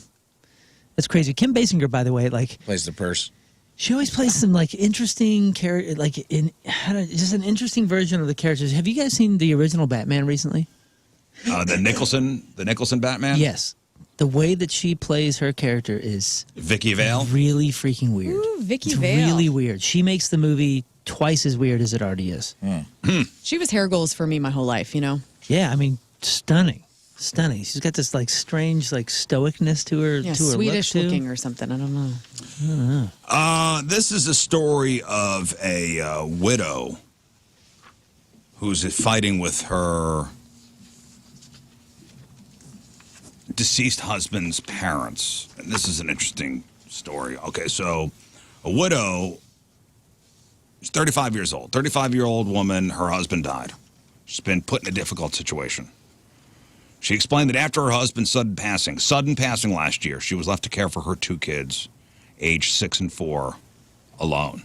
That's crazy. Kim Basinger, by the way, like, Plays the purse. she always plays some, like, interesting character, like, just an interesting version of the characters. Have you guys seen the original Batman recently? The Nicholson Batman? Yes. The way that she plays her character is Vicky Vale? really freaking weird. Ooh, Vicky It's Vale. really weird. She makes the movie twice as weird as it already is. She was hair goals for me my whole life, you know? Yeah, I mean, stunning. Stunning. She's got this, like, strange, like, stoicness to her. Yeah, to her Swedish look, too. looking or something. I don't know. This is a story of a widow who's fighting with her deceased husband's parents. And this is an interesting story. Okay, so a widow is 35 years old. 35-year-old woman, her husband died. She's been put in a difficult situation. She explained that after her husband's sudden passing last year, she was left to care for her two kids, aged 6 and 4, alone.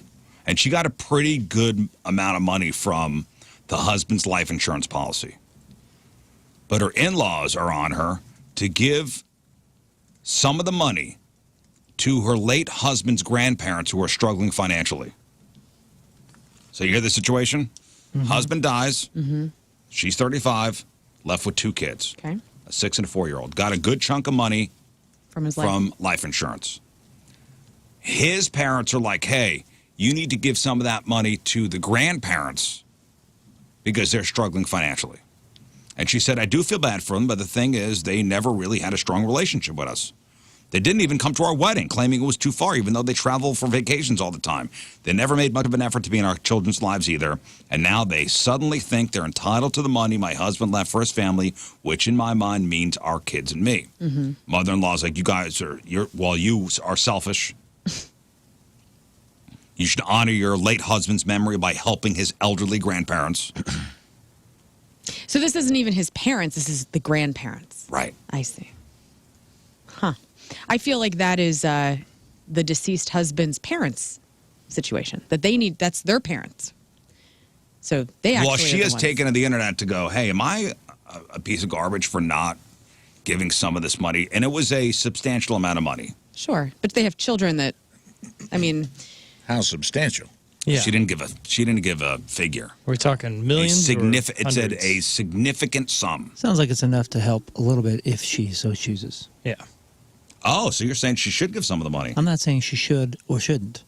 And she got a pretty good amount of money from the husband's life insurance policy. But her in-laws are on her to give some of the money to her late husband's grandparents who are struggling financially. So you hear the situation? Husband dies. She's 35, left with 2 kids. Okay. A 6 and a 4-year-old. Got a good chunk of money From his from life insurance. His parents are like, hey, you need to give some of that money to the grandparents because they're struggling financially. And she said, I do feel bad for them, but the thing is, they never really had a strong relationship with us. They didn't even come to our wedding, claiming it was too far, even though they travel for vacations all the time. They never made much of an effort to be in our children's lives either. And now they suddenly think they're entitled to the money my husband left for his family, which in my mind means our kids and me. Mother-in-law's like, you guys are, you are selfish. You should honor your late husband's memory by helping his elderly grandparents. So this isn't even his parents. This is the grandparents. Right. I see. Huh. I feel like that is the deceased husband's parents' situation. That they need, that's their parents. So they actually Well, she are the has ones. taken to the internet to go, hey, am I a piece of garbage for not giving some of this money? And it was a substantial amount of money. Sure. But they have children that, I mean. How substantial? Yeah. She didn't give a figure. We're talking millions. It said a significant sum. Sounds like it's enough to help a little bit if she so chooses. Yeah. Oh, so you're saying she should give some of the money? I'm not saying she should or shouldn't.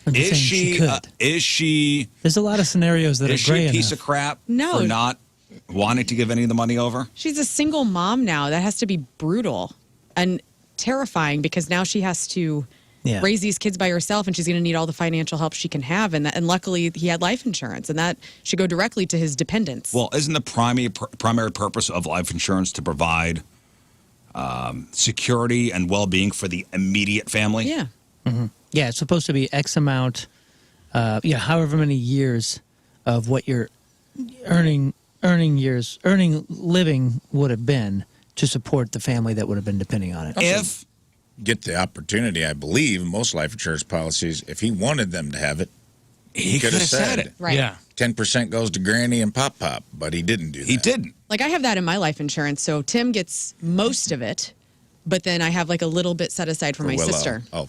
I'm just Is saying she could. Is she? There's a lot of scenarios that Is are she gray a piece enough. of crap No. for not wanting to give any of the money over? She's a single mom now. That has to be brutal and terrifying because now she has to raise these kids by herself, and she's going to need all the financial help she can have. And luckily, he had life insurance, and that should go directly to his dependents. Well, isn't the primary purpose of life insurance to provide security and well-being for the immediate family? Yeah. Yeah, it's supposed to be X amount, however many years of what your living would have been to support the family that would have been depending on it. If get the opportunity, I believe, most life insurance policies, if he wanted them to have it, he could have said it. Right. Yeah. 10% goes to Granny and Pop, but he didn't do that. He didn't. Like I have that in my life insurance, so Tim gets most of it, but then I have like a little bit set aside for my Willow. sister, Oh,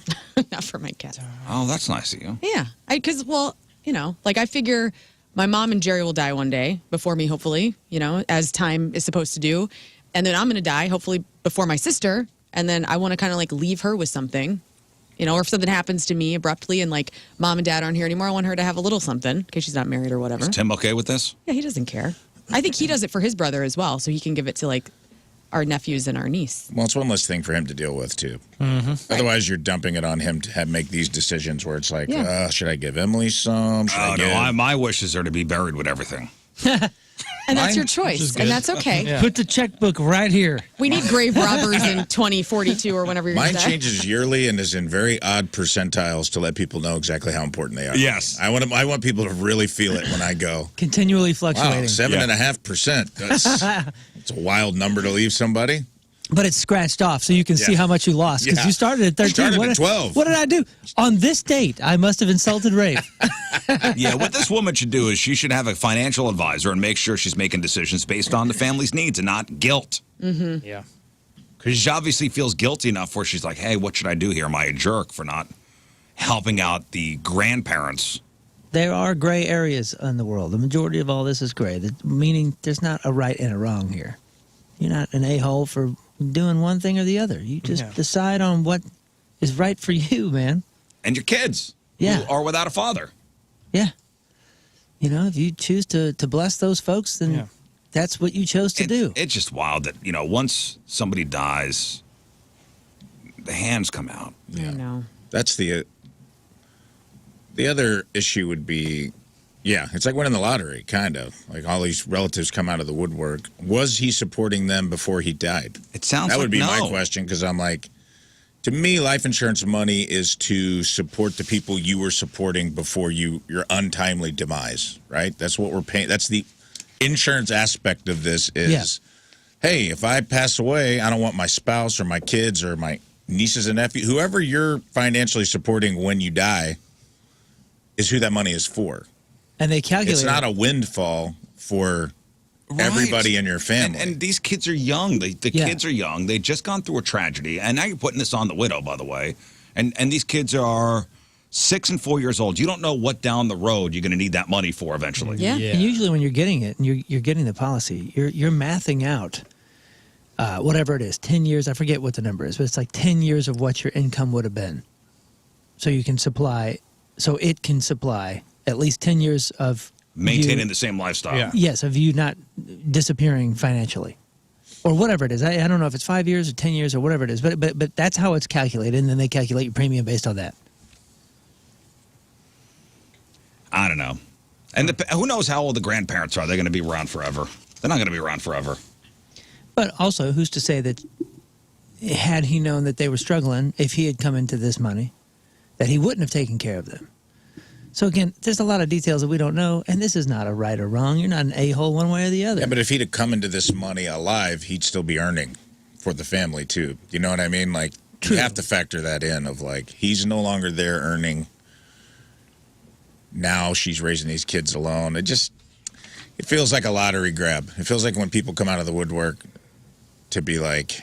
not for my cat. Oh, that's nice of you. Yeah, because like I figure my mom and Jerry will die one day before me, hopefully, as time is supposed to do, and then I'm going to die hopefully before my sister, and then I want to kind of like leave her with something. Or if something happens to me abruptly and like mom and dad aren't here anymore, I want her to have a little something in case she's not married or whatever. Is Tim okay with this? Yeah, he doesn't care. I think he does it for his brother as well, so he can give it to like our nephews and our niece. well, it's one less thing for him to deal with, too. Otherwise, you're dumping it on him to make these decisions where it's like, Yeah. should I give Emily some? Should I give... My wishes are to be buried with everything. And that's Mine- your Which choice, is and good. that's okay. Yeah. Put the checkbook right here. We need grave robbers in 2042 or whenever you're Mine going to die. changes yearly and is in very odd percentile to let people know exactly how important they are. Yes. I want people to really feel it when I go. Continually Wow, fluctuating. 7.5%. That's a wild number to leave somebody. But it's scratched off so you can see Yeah. how much you lost. Because Yeah. you started at 13. Started what at did- 12. What did I do? On this date, I must have insulted Rafe. Yeah, what this woman should do is she should have a financial advisor and make sure she's making decisions based on the family's needs and not guilt. Yeah. Because she obviously feels guilty enough where she's like, hey, what should I do here? Am I a jerk for not helping out the grandparents? There are gray areas in the world. The majority of all this is gray, meaning there's not a right and a wrong here. You're not an a-hole for doing one thing or the other. You just decide on what is right for you, man. And your kids Yeah. who are without a father. Yeah. If you choose to bless those folks, then that's what you chose to do. It's just wild that, once somebody dies, the hands come out. I know. That's the other issue would be, it's like winning the lottery, kind of. Like all these relatives come out of the woodwork. Was he supporting them before he died? It sounds that like would be no. my question, because I'm like, to me, life insurance money is to support the people you were supporting before your untimely demise, right? That's what we're paying. That's the insurance aspect of this is, hey, if I pass away, I don't want my spouse or my kids or my nieces and nephews, whoever you're financially supporting when you die, is who that money is for. And they calculate It's not a windfall for everybody in your family. And these kids are young. The kids are young. They just gone through a tragedy. And now you're putting this on the widow, by the way. And these kids are 6 and 4 years old. You don't know what down the road you're going to need that money for eventually. Yeah. And usually when you're getting it and you're getting the policy, you're mathing out whatever it is, 10 years. I forget what the number is, but it's like 10 years of what your income would have been. So it can supply at least 10 years of maintaining the same lifestyle. Yeah. Yes, of you not disappearing financially. Or whatever it is. I don't know if it's 5 years or 10 years or whatever it is, but that's how it's calculated, and then they calculate your premium based on that. I don't know. And who knows how old the grandparents are? They're going to be around forever. They're not going to be around forever. But also, who's to say that had he known that they were struggling, if he had come into this money, that he wouldn't have taken care of them? So again, there's a lot of details that we don't know, and this is not a right or wrong. You're not an a-hole one way or the other. Yeah, but if he'd have come into this money alive, he'd still be earning for the family, too. You know what I mean? Like, True. You have to factor that in of, like, he's no longer there earning. Now she's raising these kids alone. It feels like a lottery grab. It feels like when people come out of the woodwork to be like,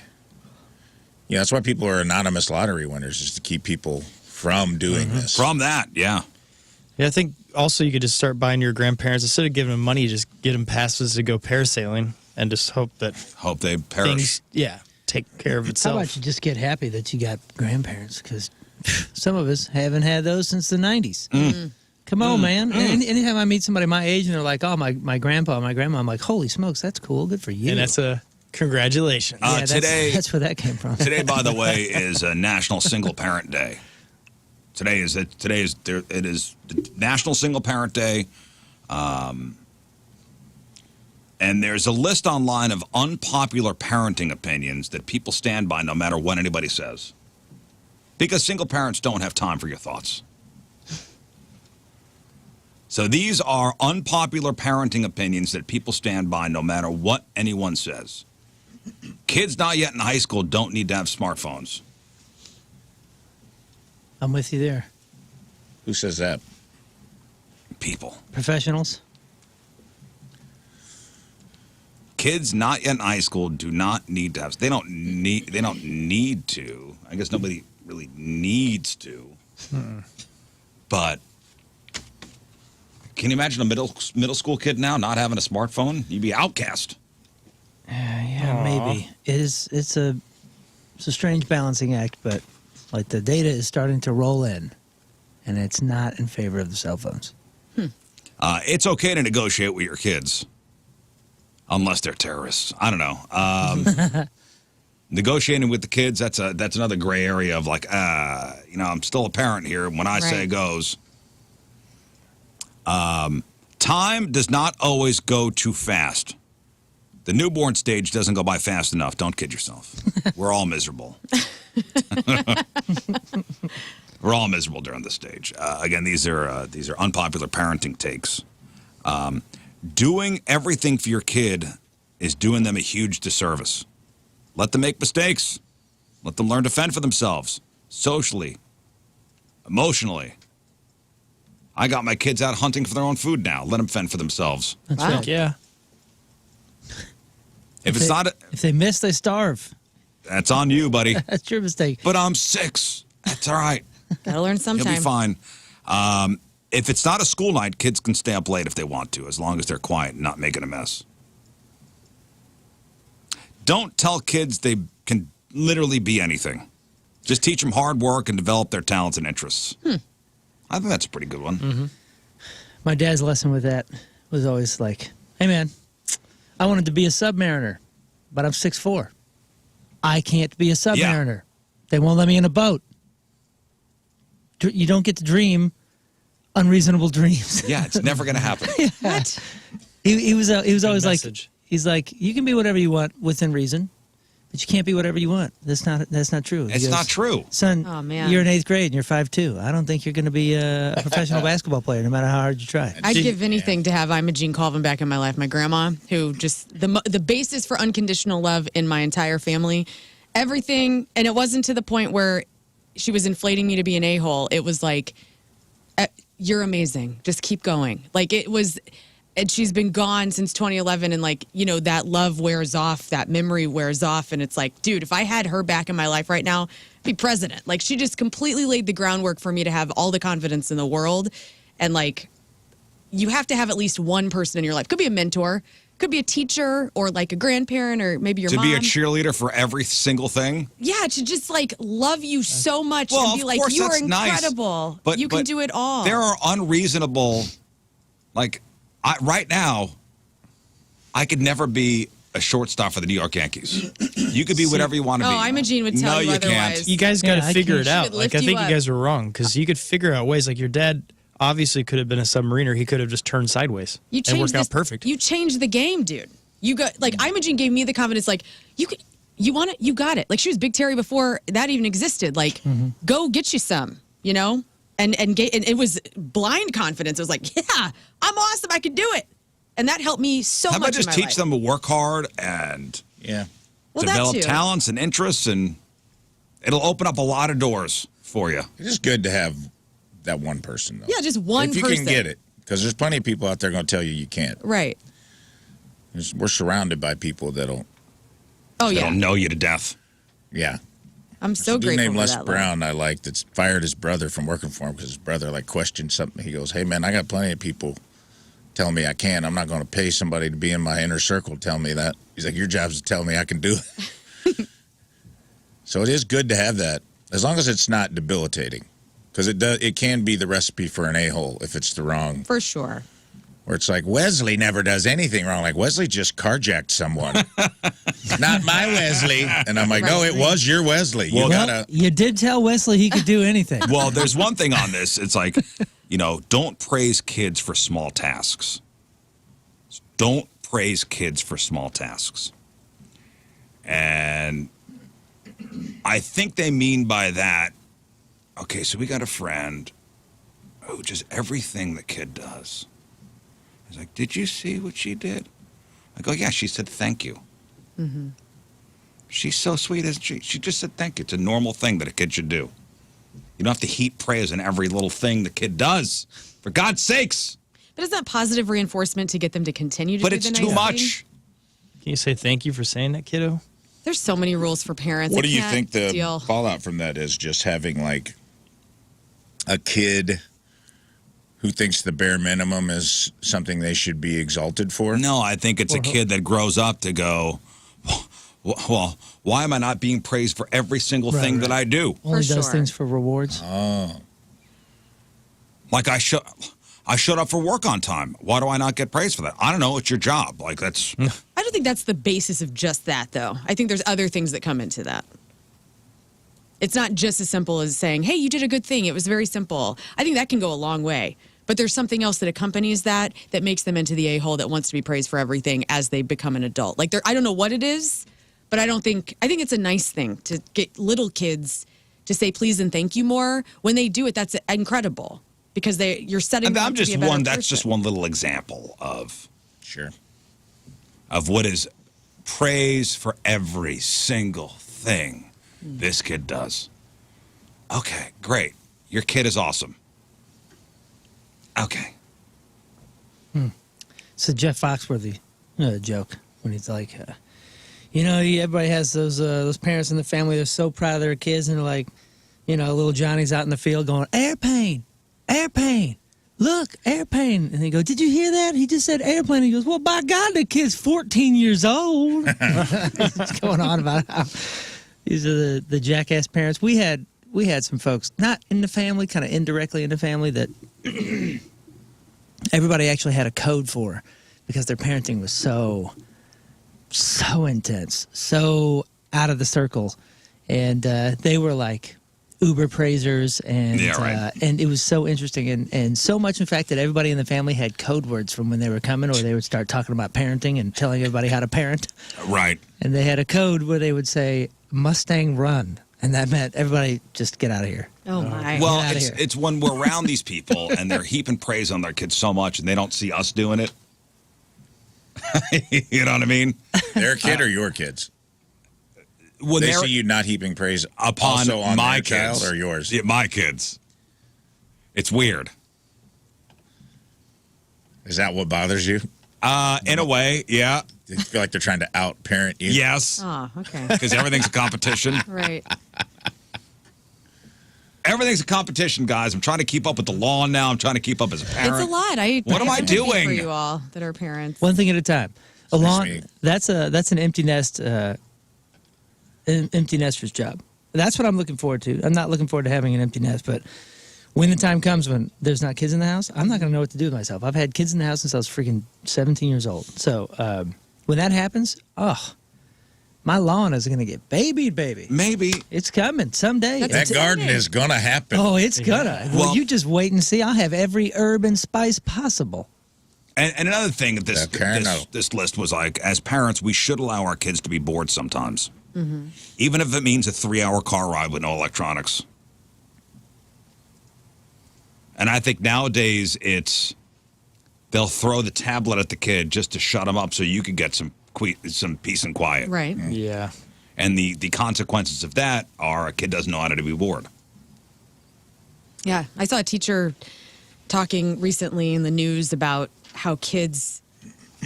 that's why people are anonymous lottery winners, is to keep people from doing this. From that, yeah. Yeah, I think also you could just start buying your grandparents, instead of giving them money, just get them passes to go parasailing and just hope they perish. Things, take care of itself. How about you just get happy that you got grandparents? Because some of us haven't had those since the 90s. Come on, man. Anytime I meet somebody my age and they're like, oh, my grandpa, my grandma, I'm like, holy smokes, that's cool. Good for you. And that's a congratulations. That's where that came from. Today, by the way, is a National Single Parent Day. It is National Single Parent Day. And there's a list online of unpopular parenting opinions that people stand by no matter what anybody says. Because single parents don't have time for your thoughts. So these are unpopular parenting opinions that people stand by no matter what anyone says. Kids not yet in high school don't need to have smartphones. I'm with you there. Who says that? People. Professionals. Kids not yet in high school do not need to have. They don't need to. I guess nobody really needs to. But can you imagine a middle school kid now not having a smartphone? You'd be outcast. Yeah, maybe. It's a strange balancing act, but like the data is starting to roll in, and it's not in favor of the cell phones. It's okay to negotiate with your kids, unless they're terrorists. I don't know. Negotiating with the kids, that's another gray area of like, I'm still a parent here. When I say goes. Time does not always go too fast. The newborn stage doesn't go by fast enough. Don't kid yourself. We're all miserable. We're all miserable during this stage. Again, these are unpopular parenting takes. Doing everything for your kid is doing them a huge disservice. Let them make mistakes. Let them learn to fend for themselves, socially, emotionally. I got my kids out hunting for their own food now. Let them fend for themselves. That's right. Yeah. If they miss, they starve. That's on you, buddy. That's your mistake. But I'm 6. That's all right. Gotta learn sometime. You'll be fine. If it's not a school night, kids can stay up late if they want to, as long as they're quiet and not making a mess. Don't tell kids they can literally be anything. Just teach them hard work and develop their talents and interests. I think that's a pretty good one. My dad's lesson with that was always like, hey, man, I wanted to be a submariner, but I'm 6'4". I can't be a submariner. They won't let me in a boat. You don't get to dream unreasonable dreams. Yeah, it's never going to happen. What? He was always like, message. he's like, you can be whatever you want within reason, but you can't be whatever you want. That's not true. He It's goes, not true. Son, Oh, man. you're in 8th grade and you're 5'2". I don't think you're going to be a professional basketball player no matter how hard you try. I'd give anything to have Imogene Colvin back in my life. My grandma, who just the basis for unconditional love in my entire family, everything, and it wasn't to the point where she was inflating me to be an a-hole. It was like, you're amazing. Just keep going. Like it was and she's been gone since 2011, and like, you know, that love wears off, that memory wears off, and it's like, dude, if I had her back in my life right now, I'd be president. Like, she just completely laid the groundwork for me to have all the confidence in the world. And like, you have to have at least one person in your life. Could be a mentor, could be a teacher, or like a grandparent, or maybe your mom. To be a cheerleader for every single thing? Yeah, to just like love you so much Well, and be of like, course, you are that's nice, incredible. but- You can but do it all. There are unreasonable, like, right now, I could never be a shortstop for the New York Yankees. You could be whatever you want to be. Imogene would tell no, you otherwise. Can't. You guys got to I figure can't- it She out. would Like, lift I you think you up. guys were wrong because you could figure out ways. Like, your dad obviously could have been a submariner. He could have just turned sideways You and changed worked this, out perfect. You changed the game, dude. You got like Imogen gave me the confidence. Like you want it, you got it. Like she was Big Terry before that even existed. Like go get you some, you know. And it was blind confidence. It was like, yeah, I'm awesome. I can do it. And that helped me so How much. about just in my teach life. them to work hard and Yeah. Well, that develop too. talents and interests, and it'll open up a lot of doors for you. It's just good to have that one person, though. Yeah, just one if you person. can get it. Because there's plenty of people out there going to tell you can't. Right. We're surrounded by people that'll, Oh It'll yeah. know you to death. yeah. I'm so There's a dude grateful named for Les that. Brown I like that's fired his brother from working for him because his brother like questioned something. He goes, hey, man, I got plenty of people telling me I can't. I'm not going to pay somebody to be in my inner circle to tell me that. He's like, your job's to tell me I can do it. So it is good to have that, as long as it's not debilitating. Because it can be the recipe for an a-hole if it's the wrong. For sure. Where it's like, Wesley never does anything wrong. Like, Wesley just carjacked someone. Not my Wesley. And I'm like, no, it was your Wesley. You Well, gotta. You did tell Wesley he could do anything. Well, there's one thing on this. It's like, don't praise kids for small tasks. Don't praise kids for small tasks. And I think they mean by that, okay, so we got a friend who just everything the kid does. He's like, did you see what she did? I go, yeah, she said thank you. Mm-hmm. She's so sweet, isn't she? She just said thank you. It's a normal thing that a kid should do. You don't have to heap praise in every little thing the kid does. For God's sakes. But is that positive reinforcement to get them to continue to But do it's the nice too thing? much. Can you say thank you for saying that, kiddo? There's so many rules for parents. What I do you can't think the deal. fallout from that is? Just having like a kid who thinks the bare minimum is something they should be exalted for? No, I think it's a kid that grows up to go, well, why am I not being praised for every single thing that I do? Only For does sure. things for rewards. Oh. Like I showed up for work on time. Why do I not get praised for that? I don't know. It's your job. Like that's. I don't think that's the basis of just that, though. I think there's other things that come into that. It's not just as simple as saying, hey, you did a good thing. It was very simple. I think that can go a long way. But there's something else that accompanies that makes them into the a-hole that wants to be praised for everything as they become an adult. Like, I don't know what it is, but I think it's a nice thing to get little kids to say please and thank you more. When they do it, that's incredible because you're setting them up to be a better That's person. just one little example of Sure. of what is praise for every single thing this kid does. Okay, great. Your kid is awesome. Okay. So Jeff Foxworthy, joke when he's like, everybody has those parents in the family. They're so proud of their kids, and they're like, little Johnny's out in the field going, airplane, look, airplane. And they go, did you hear that? He just said airplane. He goes, well, by God, the kid's 14 years old. He's going on about how these are the jackass parents. We had some folks, not in the family, kind of indirectly in the family, that everybody actually had a code for because their parenting was so intense, so out of the circle. And they were like uber praisers, and and it was so interesting, and so much in fact that everybody in the family had code words from when they were coming, or they would start talking about parenting and telling everybody how to parent. Right. And they had a code where they would say Mustang run, and that meant everybody just get out of here. Oh my. Well, Get outta here. it's when we're around these people and they're heaping praise on their kids so much and they don't see us doing it. You know what I mean? Their kid or your kids? When They they're see you not heaping praise upon also on my their kids child or yours? Yeah, my kids. It's weird. Is that what bothers you? In a way, yeah. Do you feel like they're trying to out-parent you? Yes. Oh, okay. Because everything's a competition. Right. Everything's a competition, guys. I'm trying to keep up with the law now. I'm trying to keep up as a parent. It's a lot. What am I empathy doing? for you all that are parents? One thing at a time. me. That's an empty nest, empty nester's job. That's what I'm looking forward to. I'm not looking forward to having an empty nest, but when the time comes when there's not kids in the house, I'm not going to know what to do with myself. I've had kids in the house since I was freaking 17 years old. So when that happens, my lawn is going to get babied, baby. Maybe. It's coming someday. That garden is going to happen. Oh, it's gonna. Well, you just wait and see. I'll have every herb and spice possible. And another thing, this Okay, this list was like, as parents, we should allow our kids to be bored sometimes. Mm-hmm. Even if it means a 3-hour car ride with no electronics. And I think nowadays they'll throw the tablet at the kid just to shut him up so you can get some peace and quiet. Right. Yeah. And the consequences of that are a kid doesn't know how to be bored. Yeah. I saw a teacher talking recently in the news about how kids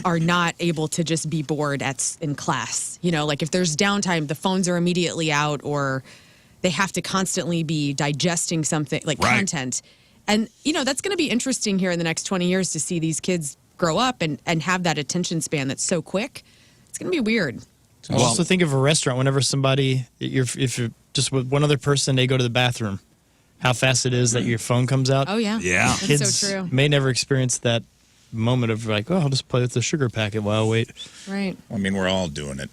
are not able to just be bored in class. You know, like if there's downtime, the phones are immediately out, or they have to constantly be digesting something like content. And, you know, that's going to be interesting here in the next 20 years to see these kids grow up and have that attention span that's so quick. It's going to be weird. Also think of a restaurant. Whenever somebody, if you're just with one other person, they go to the bathroom, how fast it is that your phone comes out. Oh, yeah. Yeah. That's Kids so true. may never experience that moment of like, oh, I'll just play with the sugar packet while I wait. Right. I mean, we're all doing it.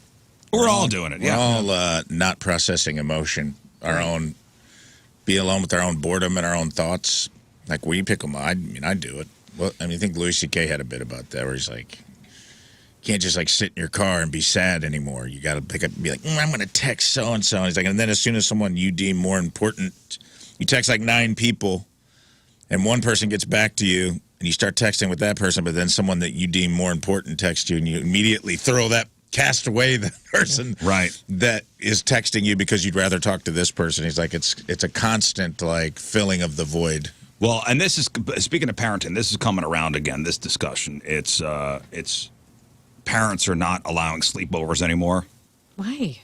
We're all doing it, yeah. We're all not processing emotion, be alone with our own boredom and our own thoughts. Like, we pick them. I mean, I do it. Well, I mean, I think Louis C.K. had a bit about that where he's like, you can't just like sit in your car and be sad anymore. You got to pick up and be like, I'm going to text so-and-so. And he's like, and then as soon as someone you deem more important, you text like 9 people and one person gets back to you and you start texting with that person, but then someone that you deem more important texts you and you immediately cast away the person that is texting you because you'd rather talk to this person. He's like, it's a constant like filling of the void. Well, and this is, speaking of parenting, this is coming around again, this discussion. It's parents are not allowing sleepovers anymore. Why?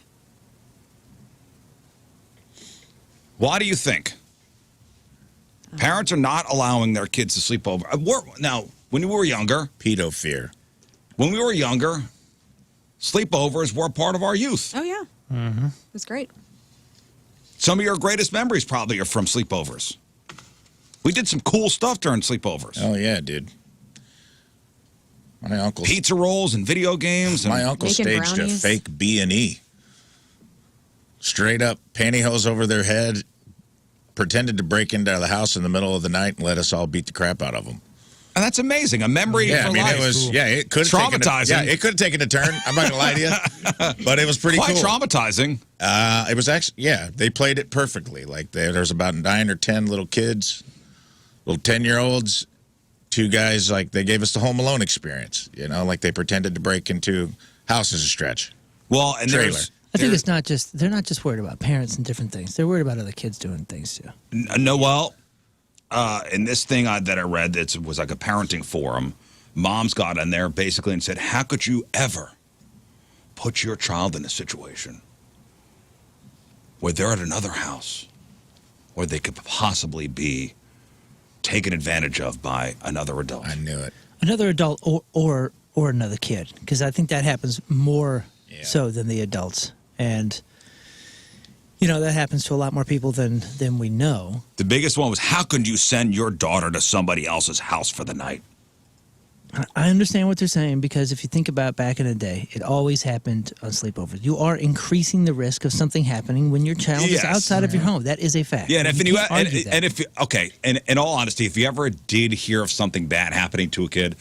Why do you think? Parents are not allowing their kids to sleep over. Now, when we were younger. Pedo fear. When we were younger, sleepovers were a part of our youth. Oh, yeah. Mm-hmm. It was great. Some of your greatest memories probably are from sleepovers. We did some cool stuff during sleepovers. Oh, yeah, dude. My uncle. Pizza rolls and video games. My uncle staged a fake B&E. Straight up pantyhose over their head, pretended to break into the house in the middle of the night and let us all beat the crap out of them. And that's amazing. A memory for life. It was, it could have traumatizing. It could have taken a turn. I'm not going to lie to you. But it was pretty Quite cool. Traumatizing. It was actually, they played it perfectly. Like, there's about 9 or 10 little kids, little 10-year-olds, 2 guys, like, they gave us the Home Alone experience. You know, like, they pretended to break into houses a stretch. Well, and trailer. I think it's not just, they're not just worried about parents and different things. They're worried about other kids doing things too. No, well, in this thing that I read, that was like a parenting forum, moms got in there basically and said, how could you ever put your child in a situation where they're at another house where they could possibly be taken advantage of by another adult? I knew it. Another adult or another kid, because I think that happens more so than the adults. And, you know, that happens to a lot more people than we know. The biggest one was, how could you send your daughter to somebody else's house for the night? I understand what they're saying, because if you think about back in the day, it always happened on sleepovers. You are increasing the risk of something happening when your child is outside of your home. That is a fact. Yeah, and if in all honesty, if you ever did hear of something bad happening to a kid,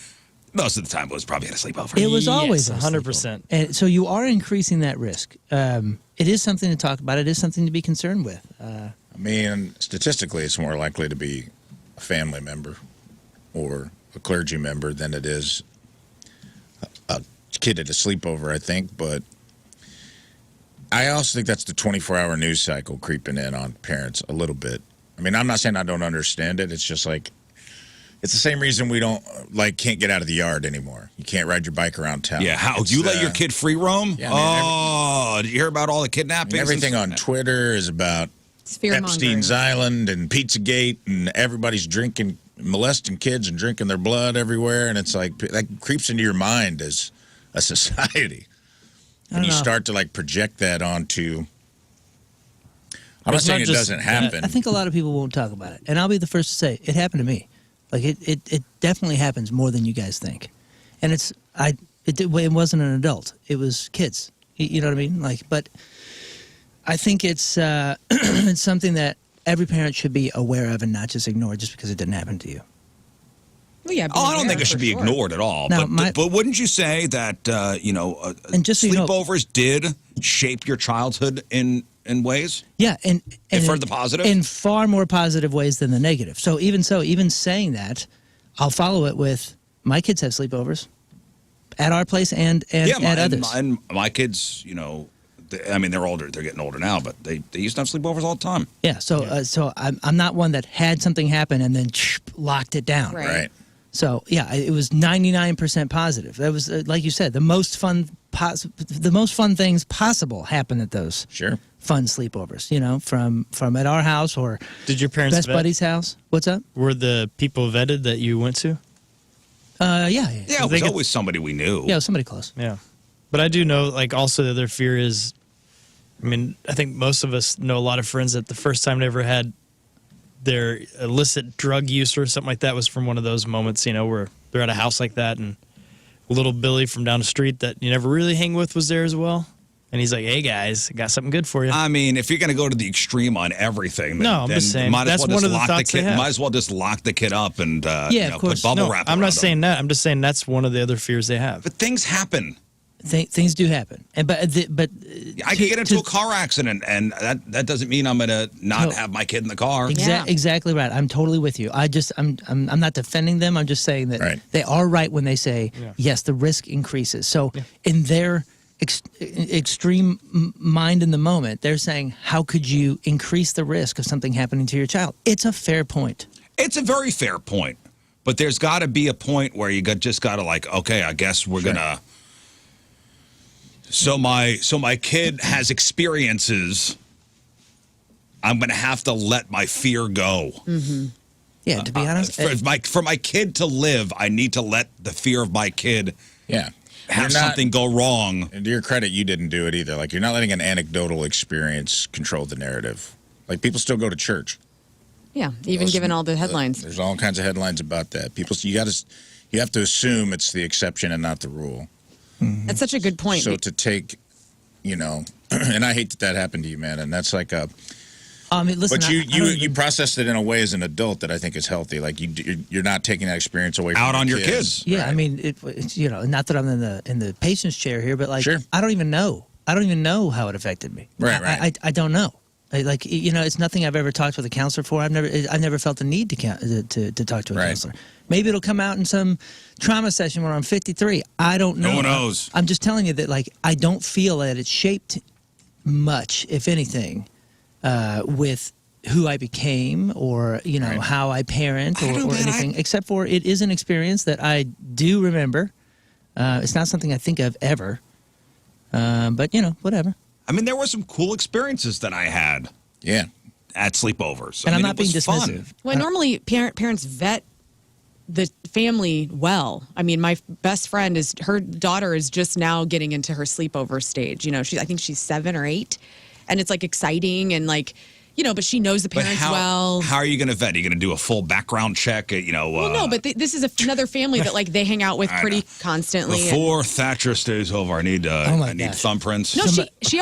most of the time it was probably at a sleepover. It was always 100%. And so you are increasing that risk. It is something to talk about. It is something to be concerned with. I mean, statistically, it's more likely to be a family member or a clergy member than it is a kid at a sleepover, I think. But I also think that's the 24-hour news cycle creeping in on parents a little bit. I mean, I'm not saying I don't understand it. It's just like, It's the same reason we don't can't get out of the yard anymore. You can't ride your bike around town. Yeah, how you let your kid free roam? Yeah, I mean, did you hear about all the kidnappings? Everything on Twitter is about Epstein's Island and Pizzagate, and everybody's drinking, molesting kids and drinking their blood everywhere, and it's like that creeps into your mind as a society, and you start to project that onto. I'm not saying it doesn't happen. I think a lot of people won't talk about it, and I'll be the first to say it happened to me. It definitely happens more than you guys think, and it wasn't an adult; it was kids. You know what I mean? But I think it's it's something that every parent should be aware of and not just ignore just because it didn't happen to you. Well, yeah. I don't think it should be ignored at all. Now, but wouldn't you say that and just so sleepovers did shape your childhood in ways? Yeah, and for the positive? In far more positive ways than the negative. So, even saying that, I'll follow it with my kids have sleepovers at our place and at others. And my kids, they're older. They're getting older now, but they used to have sleepovers all the time. Yeah, so I'm not one that had something happen and then locked it down. Right. So, yeah, it was 99% positive. That was, like you said, the most fun things possible happened at those fun sleepovers, from at our house or did your parents best buddy's house. What's up? Were the people vetted that you went to? Yeah, it was always somebody we knew. Yeah, somebody close. Yeah. But I do know, also the other fear is, I think most of us know a lot of friends that the first time they ever had their illicit drug use or something like that was from one of those moments, where they're at a house like that and little Billy from down the street that you never really hang with was there as well. And he's like, hey, guys, I got something good for you. If you're going to go to the extreme on everything, I'm just saying. That's one of the thoughts they have. Might as well just lock the kid up and put bubble wrap I'm around not saying that. I'm just saying that's one of the other fears they have. But things happen. Things do happen, but I could get into a car accident, and that doesn't mean I'm gonna not have my kid in the car. Exactly right. I'm totally with you. I'm not defending them. I'm just saying that they are right when they say yes, the risk increases. So in their extreme mind in the moment, they're saying, how could you increase the risk of something happening to your child? It's a fair point. It's a very fair point, but there's got to be a point where you just got to okay, I guess we're gonna. So my kid has experiences. I'm going to have to let my fear go. Mm-hmm. Yeah, to be honest, for my kid to live, I need to let the fear of my kid have something go wrong. And to your credit, you didn't do it either. You're not letting an anecdotal experience control the narrative. People still go to church. Yeah, even given all the headlines. There's all kinds of headlines about that. You have to assume it's the exception and not the rule. That's such a good point. So to take, and I hate that happened to you, man. And that's listen. But you processed it in a way as an adult that I think is healthy. You're not taking that experience away from your kids. Yeah, right. It's not that I'm in the patient's chair here, but I don't even know. I don't even know how it affected me. Right. I don't know. It's nothing I've ever talked with a counselor for. I've never felt the need to talk to a counselor. Maybe it'll come out in some trauma session when I'm 53. I don't know. No one knows. I'm just telling you that I don't feel that it's shaped much, if anything, with who I became or how I parent or anything, except for it is an experience that I do remember. It's not something I think of ever, but whatever. There were some cool experiences that I had. Yeah. At sleepovers. And I'm not being Fun. dismissive. Well, normally parents vet the family well. My best friend her daughter is just now getting into her sleepover stage. I think she's 7 or 8, and it's exciting and but she knows the parents well. How are you going to vet? Are you going to do a full background check? Well, no, but this is another family that they hang out with pretty constantly. Before Thatcher stays over, I need thumbprints. No, she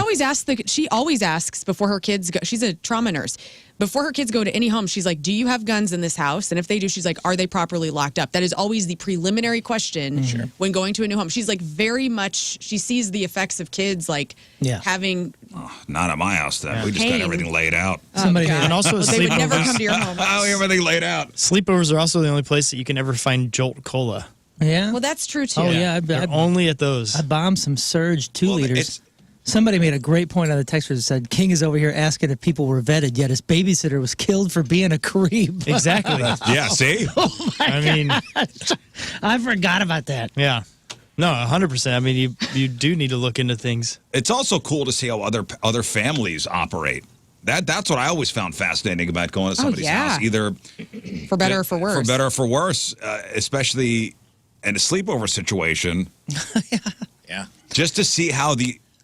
always asks before her kids go. She's a trauma nurse. Before her kids go to any home, she's like, do you have guns in this house? And if they do, she's like, are they properly locked up? That is always the preliminary question when going to a new home. She's very much, she sees the effects of kids having. Oh, not at my house then. We just got everything laid out. And also they would never come to your home. Everything laid out. Sleepovers are also the only place that you can ever find Jolt Cola. Yeah. Well, that's true too. Oh yeah, They're only at those. I bombed some Surge 2 liters. Somebody made a great point on the text that said King is over here asking if people were vetted, yet his babysitter was killed for being a creep. Exactly. Yeah, see? I mean, I forgot about that. yeah. No, 100%. I mean, you do need to look into things. It's also cool to see how other families operate. That's what I always found fascinating about going to somebody's yeah. house, either For better or for worse. for better or for worse, especially in a sleepover situation. Yeah. Just to see how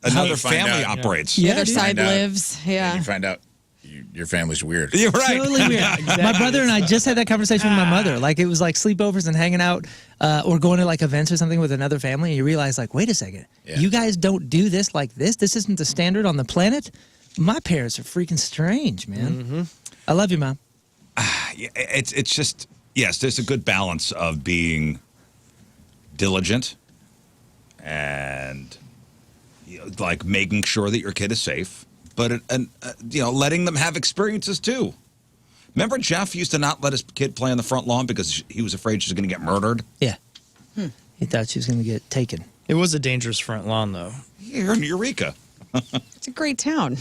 another you find family out, operates. The other dude. side Find out. lives. Yeah. You find out your family's weird. You're right. Totally weird. My brother and I just had that conversation with my mother. Like, it was like sleepovers and hanging out or going to like events or something with another family. And you realize, like, wait a second. Yeah. You guys don't do this like this? This isn't the standard on the planet? My parents are freaking strange, man. I love you, Mom. It's just, yes, there's a good balance of being diligent and like making sure that your kid is safe, but letting them have experiences too. Remember Jeff used to not let his kid play on the front lawn because he was afraid she was going to get murdered? Yeah. He thought she was going to get taken. It was a dangerous front lawn, though. You're in Eureka. It's a great town.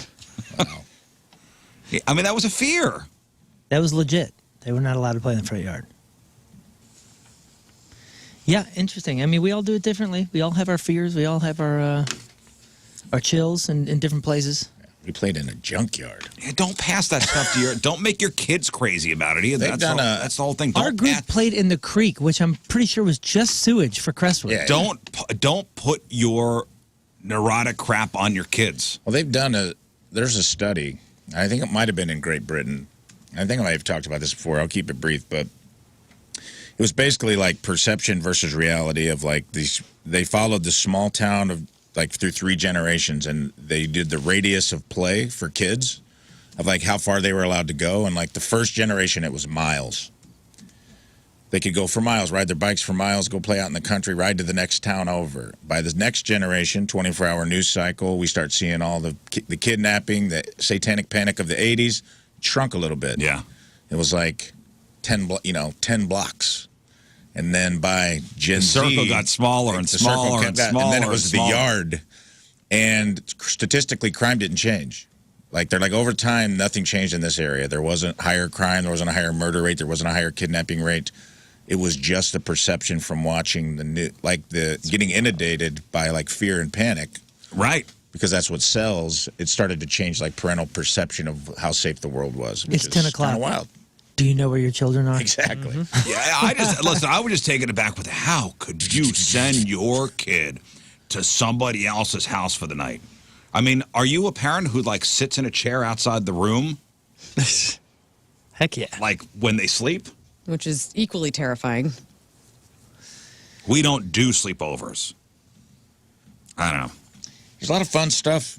I mean, that was a fear. That was legit. They were not allowed to play in the front yard. Yeah, interesting. I mean, we all do it differently. We all have our fears. We all have our chills in different places. We played in a junkyard. Yeah, don't pass that stuff to don't make your kids crazy about it either. That's the whole thing. Our group played in the creek, which I'm pretty sure was just sewage for Crestwood. Yeah. Don't put your neurotic crap on your kids. Well, there's a study. I think it might have been in Great Britain. I think I might have talked about this before. I'll keep it brief, but it was basically like perception versus reality of like these. They followed the small town of like through 3 generations, and they did the radius of play for kids of like how far they were allowed to go. And like the first generation, it was miles. They could go for miles, ride their bikes for miles, go play out in the country, ride to the next town over. By the next generation, 24-hour news cycle, we start seeing all the kidnapping, the satanic panic of the 80s shrunk a little bit. Yeah. It was like 10 blocks. And then by Gen Z, circle got smaller and smaller and smaller. And then it was the yard. And statistically, crime didn't change. Like, they're like, over time, nothing changed in this area. There wasn't higher crime. There wasn't a higher murder rate. There wasn't a higher kidnapping rate. It was just the perception from watching getting inundated by like fear and panic. Right. Because that's what sells. It started to change like parental perception of how safe the world was. It's 10 o'clock. Kind of wild. Do you know where your children are? Exactly. Yeah, I would just take it back with how could you send your kid to somebody else's house for the night? I mean, are you a parent who like sits in a chair outside the room? Heck yeah. Like when they sleep? Which is equally terrifying. We don't do sleepovers. I don't know. There's a lot of fun stuff.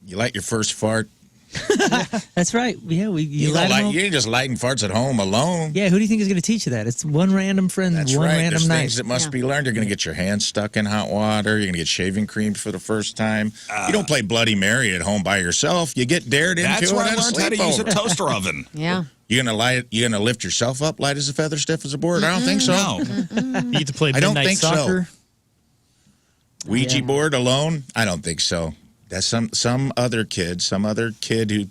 You light your first fart. That's right. Yeah, You ain't just lighting farts at home alone. Yeah, who do you think is going to teach you that? It's one random friend, That's one right. random There's night. things that must be learned. You're going to get your hands stuck in hot water. You're going to get shaving cream for the first time. You don't play Bloody Mary at home by yourself. You get dared into it. That's where I at a learned how to use a sleepover. toaster oven. Yeah. You're gonna lift yourself up light as a feather, stiff as a board? I don't think so. No. You get to play I don't midnight think so. soccer. Ouija board alone? I don't think so. That's some other kid who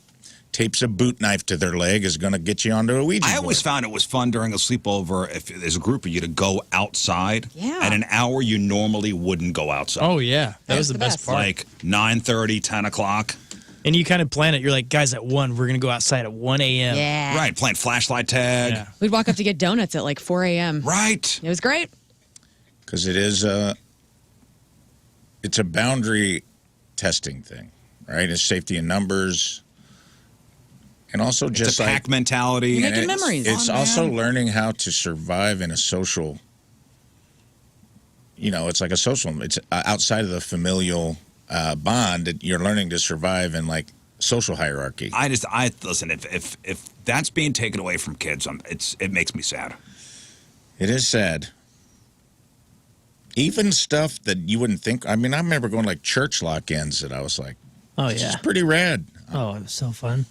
tapes a boot knife to their leg is going to get you onto a Ouija board. I always found it was fun during a sleepover if there's a group of you to go outside. Yeah. At an hour you normally wouldn't go outside. Oh, yeah. That was the the best best. part. Like 9:30, 10 o'clock. And you kind of plan it. You're like, guys, at 1, we're going to go outside at 1 a.m. Yeah. Right, playing flashlight tag. Yeah. We'd walk up to get donuts at like 4 a.m. Right. It was great. Because it's a boundary testing thing, right? It's safety in numbers. And also It's just a pack mentality. You're and making memories. It's Oh, also man. learning how to survive in a social, it's like a social, it's outside of the familial bond. You're learning to survive in like social hierarchy. I listen, if that's being taken away from kids, it makes me sad. It is sad. Even stuff that you wouldn't think. I mean, I remember going like church lock-ins that I was like, Oh, this yeah. is pretty rad. Oh, it was so fun.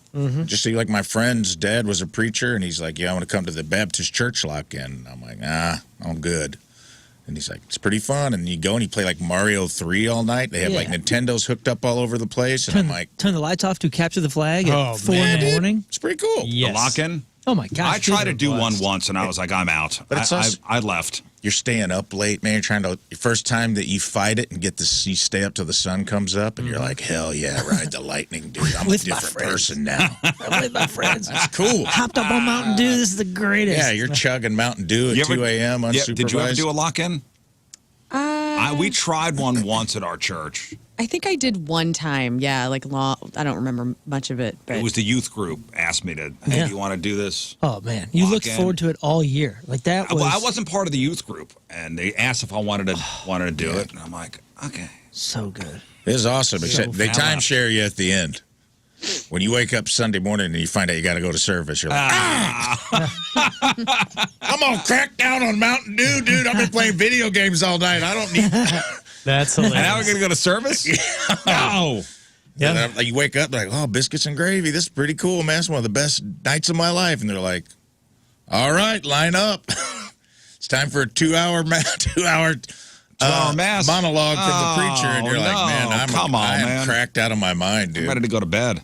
Just see, like my friend's dad was a preacher, and he's like, "Yeah, I want to come to the Baptist church lock-in." I'm like, "I'm good." And he's like, it's pretty fun. And you go and you play like Mario 3 all night. They have like Nintendos hooked up all over the place. And I'm like, turn the lights off to capture the flag at 4 man, in the dude, morning. it's pretty cool. The lock-in? Oh my gosh. I tried to do one once, and I was like, I'm out. But it's I left. You're staying up late, man. You're trying to, first time that you fight it and you stay up till the sun comes up, and you're like, hell yeah, ride the lightning, dude. I'm a different person now. I'm with my friends. That's cool. Hopped up on Mountain Dew. This is the greatest. Yeah, you're chugging Mountain Dew at 2 a.m. unsupervised. Did you ever do a lock-in? We tried one once at our church. I think I did one time. Yeah, like long. I don't remember much of it. But It was the youth group asked me to, hey, do you want to do this? Oh, man. You looked forward to it all year. Like that was... Well, I wasn't part of the youth group, and they asked if I wanted to do it, and I'm like, okay. So good. It is awesome, except they timeshare you at the end. When you wake up Sunday morning and you find out you got to go to service, you're like, I'm going to crack down on Mountain Dew, dude. I've been playing video games all night. I don't need... That's hilarious. And now we're going to go to service? No. Yeah. And you wake up like, oh, biscuits and gravy. This is pretty cool, man. It's one of the best nights of my life. And they're like, all right, line up. It's time for a 2-hour mass monologue from the preacher. And you're like, man, I'm cracked out of my mind, dude. I'm ready to go to bed.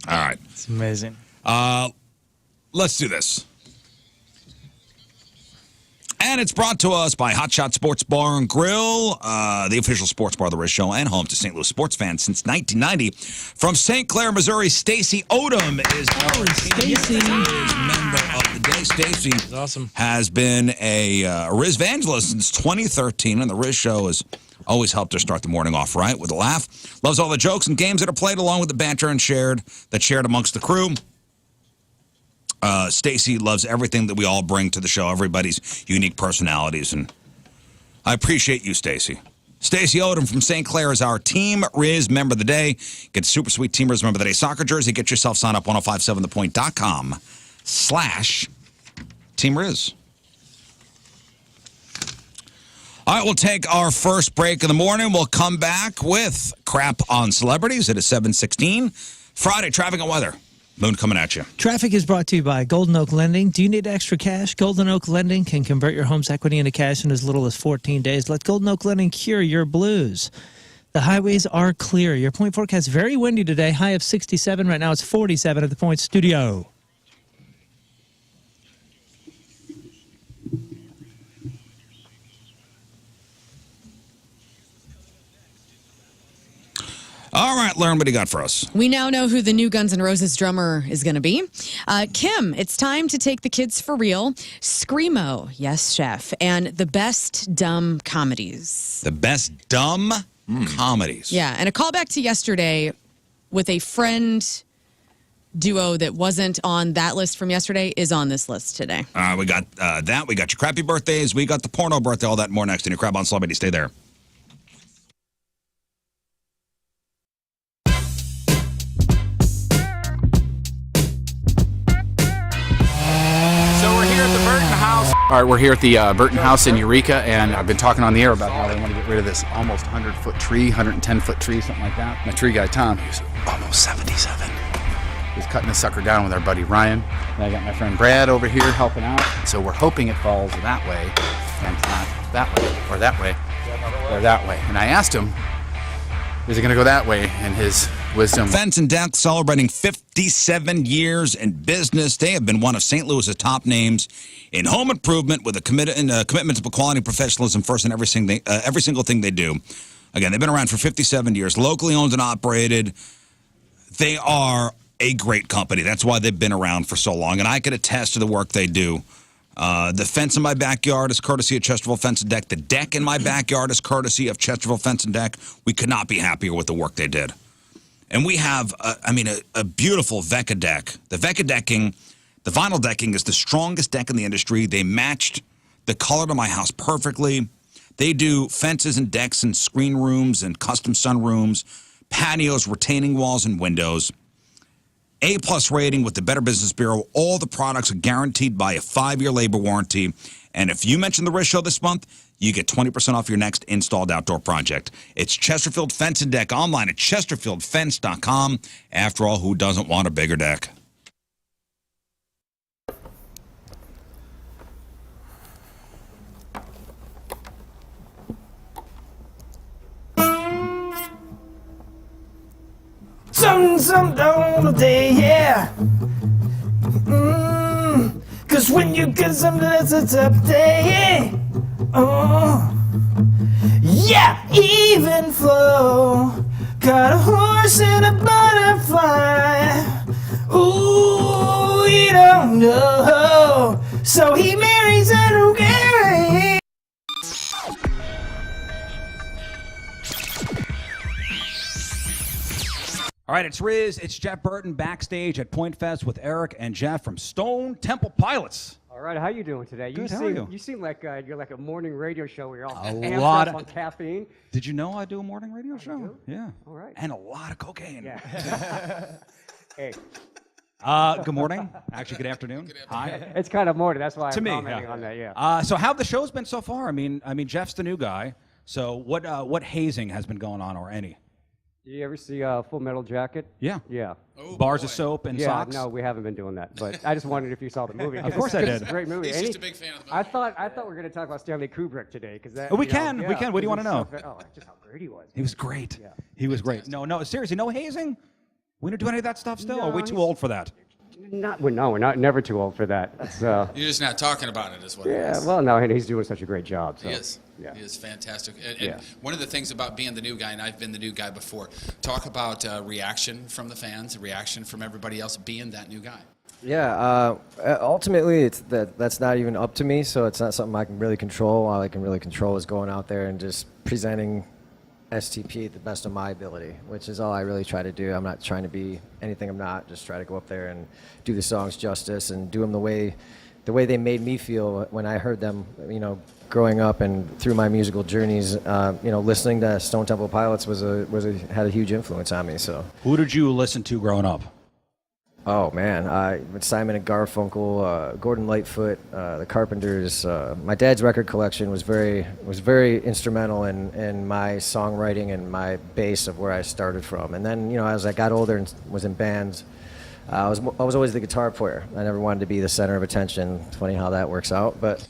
All right. It's amazing. Let's do this. And it's brought to us by Hot Shot Sports Bar and Grill, the official sports bar of the Riz Show and home to St. Louis sports fans since 1990. From St. Clair, Missouri, Stacy Odom is our member of the day. Stacy awesome. Has been a Riz evangelist since 2013, and the Riz Show has always helped her start the morning off right with a laugh. Loves all the jokes and games that are played along with the banter and shared amongst the crew. Stacy loves everything that we all bring to the show, everybody's unique personalities, and I appreciate you, Stacy. Stacy Odom from St. Clair is our Team Riz member of the day. Get super sweet Team Riz member of the day soccer jersey. Get yourself signed up 1057thepoint.com/Team Riz. All right, we'll take our first break in the morning. We'll come back with crap on celebrities. It is 7:16. Friday, traffic and weather. Moon coming at you. Traffic is brought to you by Golden Oak Lending. Do you need extra cash? Golden Oak Lending can convert your home's equity into cash in as little as 14 days. Let Golden Oak Lending cure your blues. The highways are clear. Your point forecast very windy today. High of 67. Right now it's 47 at the Point Studio. All right, Lauren, what do you got for us? we now know who the new Guns N' Roses drummer is going to be. Kim, it's time to take the kids for real. Screamo, yes, chef, and the best dumb comedies. The best dumb comedies. Yeah, and a callback to yesterday with a friend duo that wasn't on that list from yesterday is on this list today. We got that. We got your crappy birthdays. We got the porno birthday. All that and more next in your Crab on Celebrity. Stay there. All right, we're here at the Burton House in Eureka, and I've been talking on the air about how they want to get rid of this almost 100-foot tree, 110-foot tree, something like that. My tree guy, Tom, he's almost 77. He's cutting the sucker down with our buddy Ryan. And I got my friend Brad over here helping out. So we're hoping it falls that way, and not that way, or that way, or that way. And I asked him, is it going to go that way? And his wisdom. Fence and Deck celebrating 57 years in business. They have been one of St. Louis's top names in home improvement with a commitment to quality and professionalism first in every single thing they do. Again, they've been around for 57 years, locally owned and operated. They are a great company. That's why they've been around for so long, and I can attest to the work they do. The fence in my backyard is courtesy of Chesterfield Fence and Deck. The deck in my backyard is courtesy of Chesterfield Fence and Deck. We could not be happier with the work they did. And we have, a beautiful Vecca deck. The Vecca decking, the vinyl decking is the strongest deck in the industry. They matched the color to my house perfectly. They do fences and decks and screen rooms and custom sunrooms, patios, retaining walls, and windows. A-plus rating with the Better Business Bureau. All the products are guaranteed by a 5-year labor warranty. And if you mention the Riz Show this month, you get 20% off your next installed outdoor project. It's Chesterfield Fence and Deck online at chesterfieldfence.com. After all, who doesn't want a bigger deck? some all day, yeah. Cause when you get some, that's a tough day. Oh, yeah, even flow. Got a horse and a butterfly. Ooh, you don't know. So he marries a Gary. All right, it's Riz, it's Jeff Burton backstage at Point Fest with Eric and Jeff from Stone Temple Pilots. All right, how you doing today? Good, how are you? You seem like you're like a morning radio show where you're all A amped lot up of- on caffeine. Did you know I do a morning radio show? do? Yeah. All right. And a lot of cocaine. Yeah. Hey, Good morning. Actually, good afternoon. Hi. it's kind of morning. That's why To I'm me, commenting yeah. on that. Yeah. So how have the shows been so far? I mean, Jeff's the new guy. So what hazing has been going on, or any? Do you ever see Full Metal Jacket? Yeah. Yeah. Bars of soap and Yeah. socks? No, we haven't been doing that. But I just wondered if you saw the movie. Of course I did. It's a great movie. He's And just a big fan of the movie. I thought we were going to talk about Stanley Kubrick today because that. We you know, can. We yeah, can. What do you want to know? Oh, just how great he was. He was great. Yeah. He was great. No, seriously, no hazing? We don't do any of that stuff still? No, Or are we too he's- old for that? We're not never too old for that. That's, You're just not talking about it, is what it yeah. is. Well, no, and he's doing such a great job. So. He is. Yeah. He is fantastic. And Yeah. one of the things about being the new guy, and I've been the new guy before, talk about reaction from the fans, reaction from everybody else being that new guy. Yeah, ultimately, that's not even up to me, so it's not something I can really control. All I can really control is going out there and just presenting STP at the best of my ability, which is all I really try to do. I'm not trying to be anything I'm not. Just try to go up there and do the songs justice and do them the way they made me feel when I heard them, growing up and through my musical journeys. Listening to Stone Temple Pilots had a huge influence on me. So. Who did you listen to growing up? Oh man, Simon and Garfunkel, Gordon Lightfoot, the Carpenters. My dad's record collection was very instrumental in my songwriting and my base of where I started from. And then as I got older and was in bands, I was always the guitar player. I never wanted to be the center of attention. It's funny how that works out, but.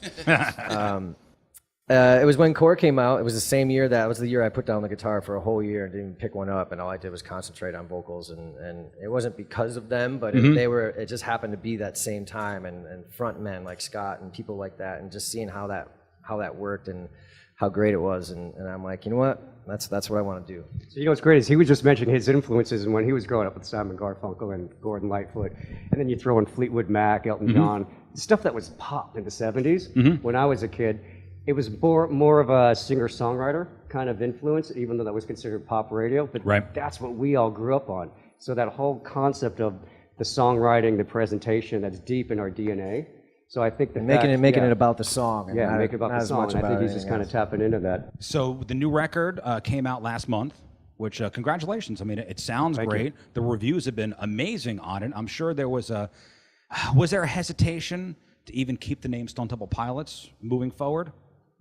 It was when Core came out. It was the same year that was the year I put down the guitar for a whole year and didn't pick one up, and all I did was concentrate on vocals. And it wasn't because of them, but it just happened to be that same time, and front men like Scott and people like that, and just seeing how that worked and how great it was. And I'm like, you know what? That's what I want to do. So what's great is he was just mentioning his influences and when he was growing up with Simon Garfunkel and Gordon Lightfoot, and then you throw in Fleetwood Mac, Elton John, stuff that was pop in the 70s. When I was a kid, it was more of a singer-songwriter kind of influence, even though that was considered pop radio. But that's what we all grew up on. So that whole concept of the songwriting, the presentation, that's deep in our DNA. So I think making it about the song. And make it about the song. And I think he's just kind of tapping into that. So the new record came out last month, which congratulations. I mean, it sounds great. The reviews have been amazing on it. I'm sure there was there a hesitation to even keep the name Stone Temple Pilots moving forward?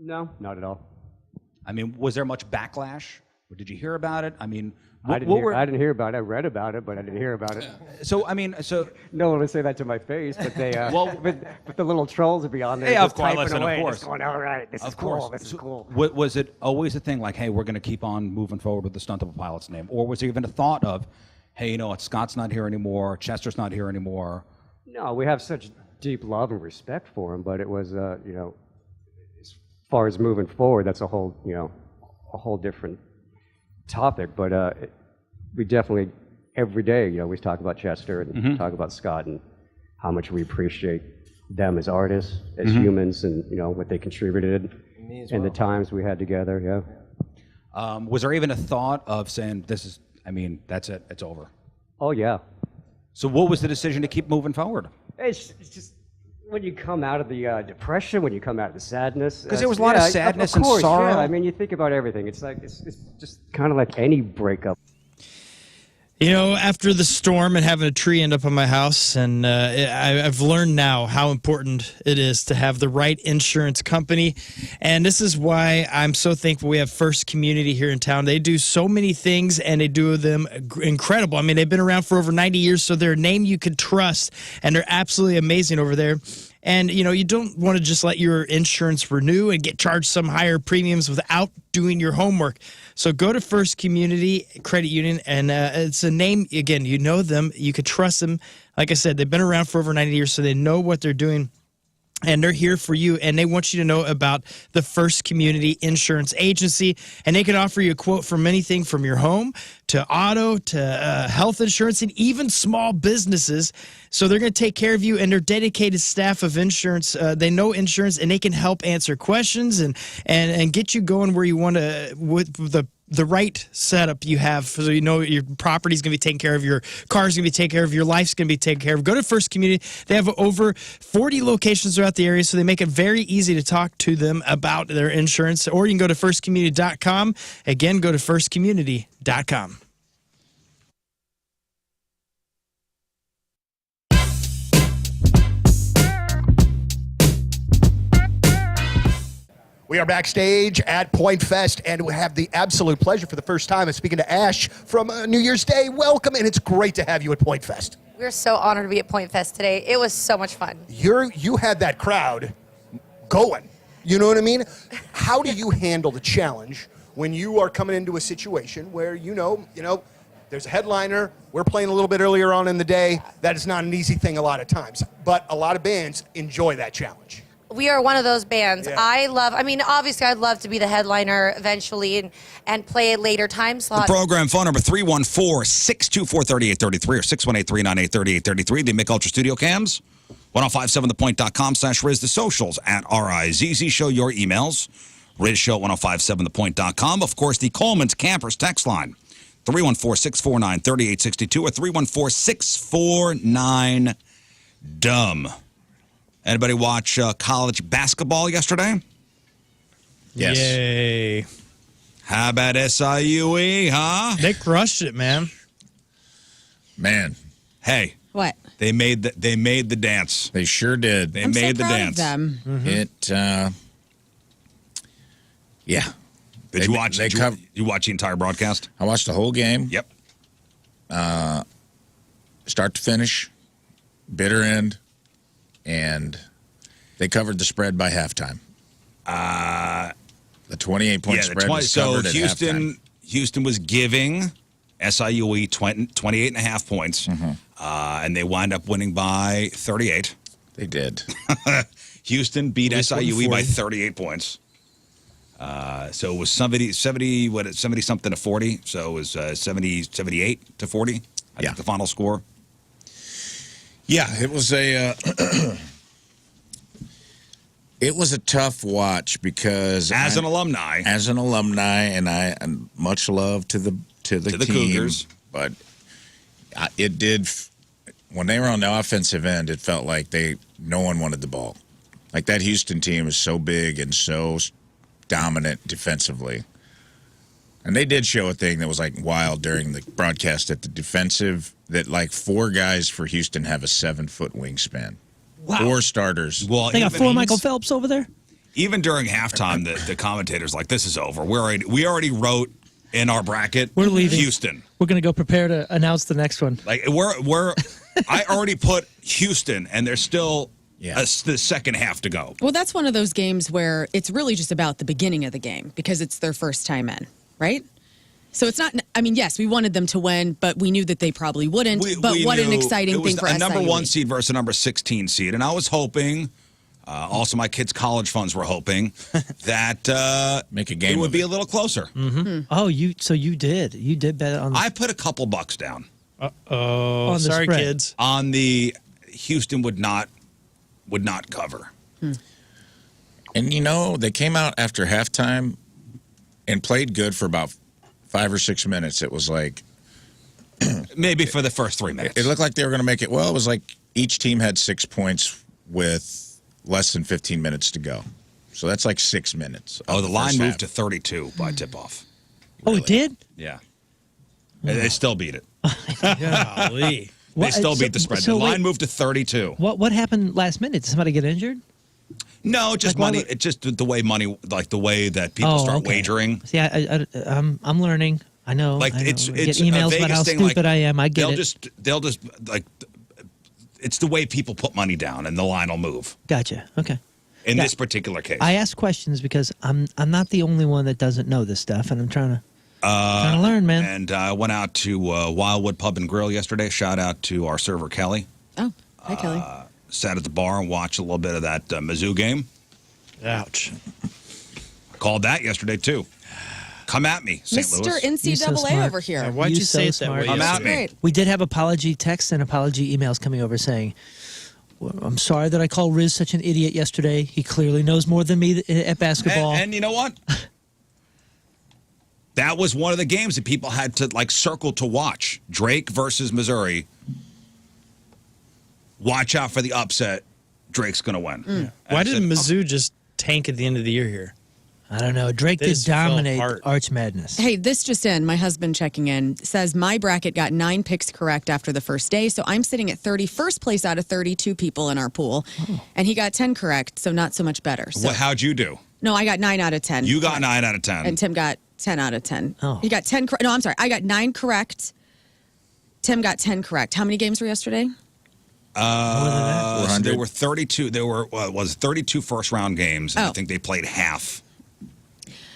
No, not at all. I mean, was there much backlash? Or did you hear about it? I mean, I didn't hear about it. I read about it, but I didn't hear about it. So no one would say that to my face, but they but the little trolls would be on there. Yeah, just of course, typing away, of course. just going, all right, this is cool. This is cool. Was it always a thing like, hey, we're going to keep on moving forward with the Stone Temple Pilots name, or was there even a thought of, hey, Scott's not here anymore, Chester's not here anymore? No, we have such deep love and respect for him, but it was as far as moving forward, that's a whole different topic. But we definitely every day, we talk about Chester and talk about Scott and how much we appreciate them as artists, as humans, and what they contributed and the times we had together. Yeah. Was there even a thought of saying that's it, it's over? Oh yeah. So what was the decision to keep moving forward? It's just when you come out of the depression, when you come out of the sadness. Because there was a lot of sadness and sorrow. Yeah. I mean, you think about everything. It's like it's just kind of like any breakup. After the storm and having a tree end up on my house, and I've learned now how important it is to have the right insurance company. And this is why I'm so thankful we have First Community here in town. They do so many things, and they do them incredible. I mean, they've been around for over 90 years, so they're a name you could trust, and they're absolutely amazing over there. And, you don't want to just let your insurance renew and get charged some higher premiums without doing your homework. So go to First Community Credit Union, and it's a name, again, you know them. You could trust them. Like I said, they've been around for over 90 years, so they know what they're doing. And they're here for you, and they want you to know about the First Community Insurance Agency. And they can offer you a quote from anything from your home to auto to health insurance and even small businesses. So they're going to take care of you, and they're dedicated staff of insurance. They know insurance, and they can help answer questions and get you going where you want to with the right setup you have, so your property's going to be taken care of, your car's going to be taken care of, your life's going to be taken care of. Go to First Community. They have over 40 locations throughout the area, so they make it very easy to talk to them about their insurance. Or you can go to firstcommunity.com. Again, go to firstcommunity.com. We are backstage at Point Fest, and we have the absolute pleasure for the first time of speaking to Ash from New Year's Day. Welcome, and it's great to have you at Point Fest. We're so honored to be at Point Fest today. It was so much fun. You had that crowd going. You know what I mean? How do you handle the challenge when you are coming into a situation where there's a headliner, we're playing a little bit earlier on in the day. That is not an easy thing a lot of times, but a lot of bands enjoy that challenge. We are one of those bands. Yeah. Obviously I'd love to be the headliner eventually and play a later time slot. The program phone number 314-624-3833 or 618-398-3833. The Mick Ultra Studio Cams, 1057thepoint.com/Riz. The socials at RIZZ Show. Your emails, RizShow1057thepoint.com. Of course, the Coleman's Campers text line, 314-649-3862 or 314-649-DUMB. Anybody watch college basketball yesterday? Yes. Yay. How about SIUE, huh? They crushed it, man. Man. Hey. What? They made the dance. They sure did. They I'm made so the proud dance. Of them. Mm-hmm. Yeah. Did you watch the entire broadcast? I watched the whole game. Yep. Start to finish, bitter end, and they covered the spread by halftime. The 28-point spread was covered at halftime. Houston was giving SIUE 28.5 points, and they wound up winning by 38. They did. Houston beat SIUE by 38 points. So it was 70-something to 40. So it was 78 to 40. I think the final score. Yeah, it was a tough watch because as an alumni, and much love to the team, Cougars, but it did when they were on the offensive end. It felt like no one wanted the ball. Like that Houston team is so big and so dominant defensively. And they did show a thing that was like wild during the broadcast at the defensive, that like 4 guys for Houston have a 7-foot wingspan. Wow. 4 starters. Well, they got 4 Michael Phelps over there? Even during halftime, the commentators like, this is over. We already wrote in our bracket, we're leaving Houston. We're going to go prepare to announce the next one. Like I already put Houston, and there's still the second half to go. Well, that's one of those games where it's really just about the beginning of the game because it's their first time in, right? So it's not, yes, we wanted them to win, but we knew that they probably wouldn't. But what an exciting thing for us. A number 1 seed versus a number 16 seed. And I was hoping, also my kids' college funds were hoping, that make a game it would be a little closer. Mm-hmm. Oh, you did. You did bet on I put a couple bucks down. Uh-oh. Sorry, spread. kids. On the Houston would not cover. And they came out after halftime and played good for about 5 or 6 minutes. It was like maybe for the first 3 minutes. It looked like they were going to make it. Well, it was like each team had 6 points with less than 15 minutes to go. So that's like 6 minutes. Oh, the line moved to 32 by tip-off. Oh, it did? Yeah. They still beat it. Golly. They still beat the spread. The line moved to 32. What happened last minute? Did somebody get injured? No, just money. It's just the way money, like the way that people start wagering. See, I'm learning. I know. Like I it's get emails about how stupid I am. I get They'll just like it's the way people put money down, and the line will move. Gotcha. Okay. In Yeah. this particular case, I ask questions because I'm not the only one that doesn't know this stuff, and I'm trying to learn, man. And I went out to Wildwood Pub and Grill yesterday. Shout out to our server Kelly. Oh, hi Kelly. Sat at the bar and watched a little bit of that Mizzou game. Ouch. Called that yesterday too. Come at me, St. Mr. Louis. You're so NCAA smart. over here. Yeah, why'd you say it that way? Come at yesterday? me. We did have apology texts and apology emails coming over saying, well, I'm sorry that I called Riz such an idiot yesterday. He clearly knows more than me at basketball. And you know what? That was one of the games that people had to circle to watch. Drake versus Missouri. Watch out for the upset. Drake's going to win. Yeah. Why did Mizzou just tank at the end of the year here? I don't know. Drake They did just fell dominate apart. Arch Madness. Hey, this just in. My husband checking in says my bracket got 9 picks correct after the first day, so I'm sitting at 31st place out of 32 people in our pool, and he got 10 correct, so not so much better. So, How'd you do? no, I got 9 out of 10. You got 9 out of 10. and Tim got 10 out of 10. Oh. He got 10 correct. No, I'm sorry. I got 9 correct. Tim got 10 correct. How many games were yesterday? So there were 32. There was 32 first round games, and I Oh. think they played half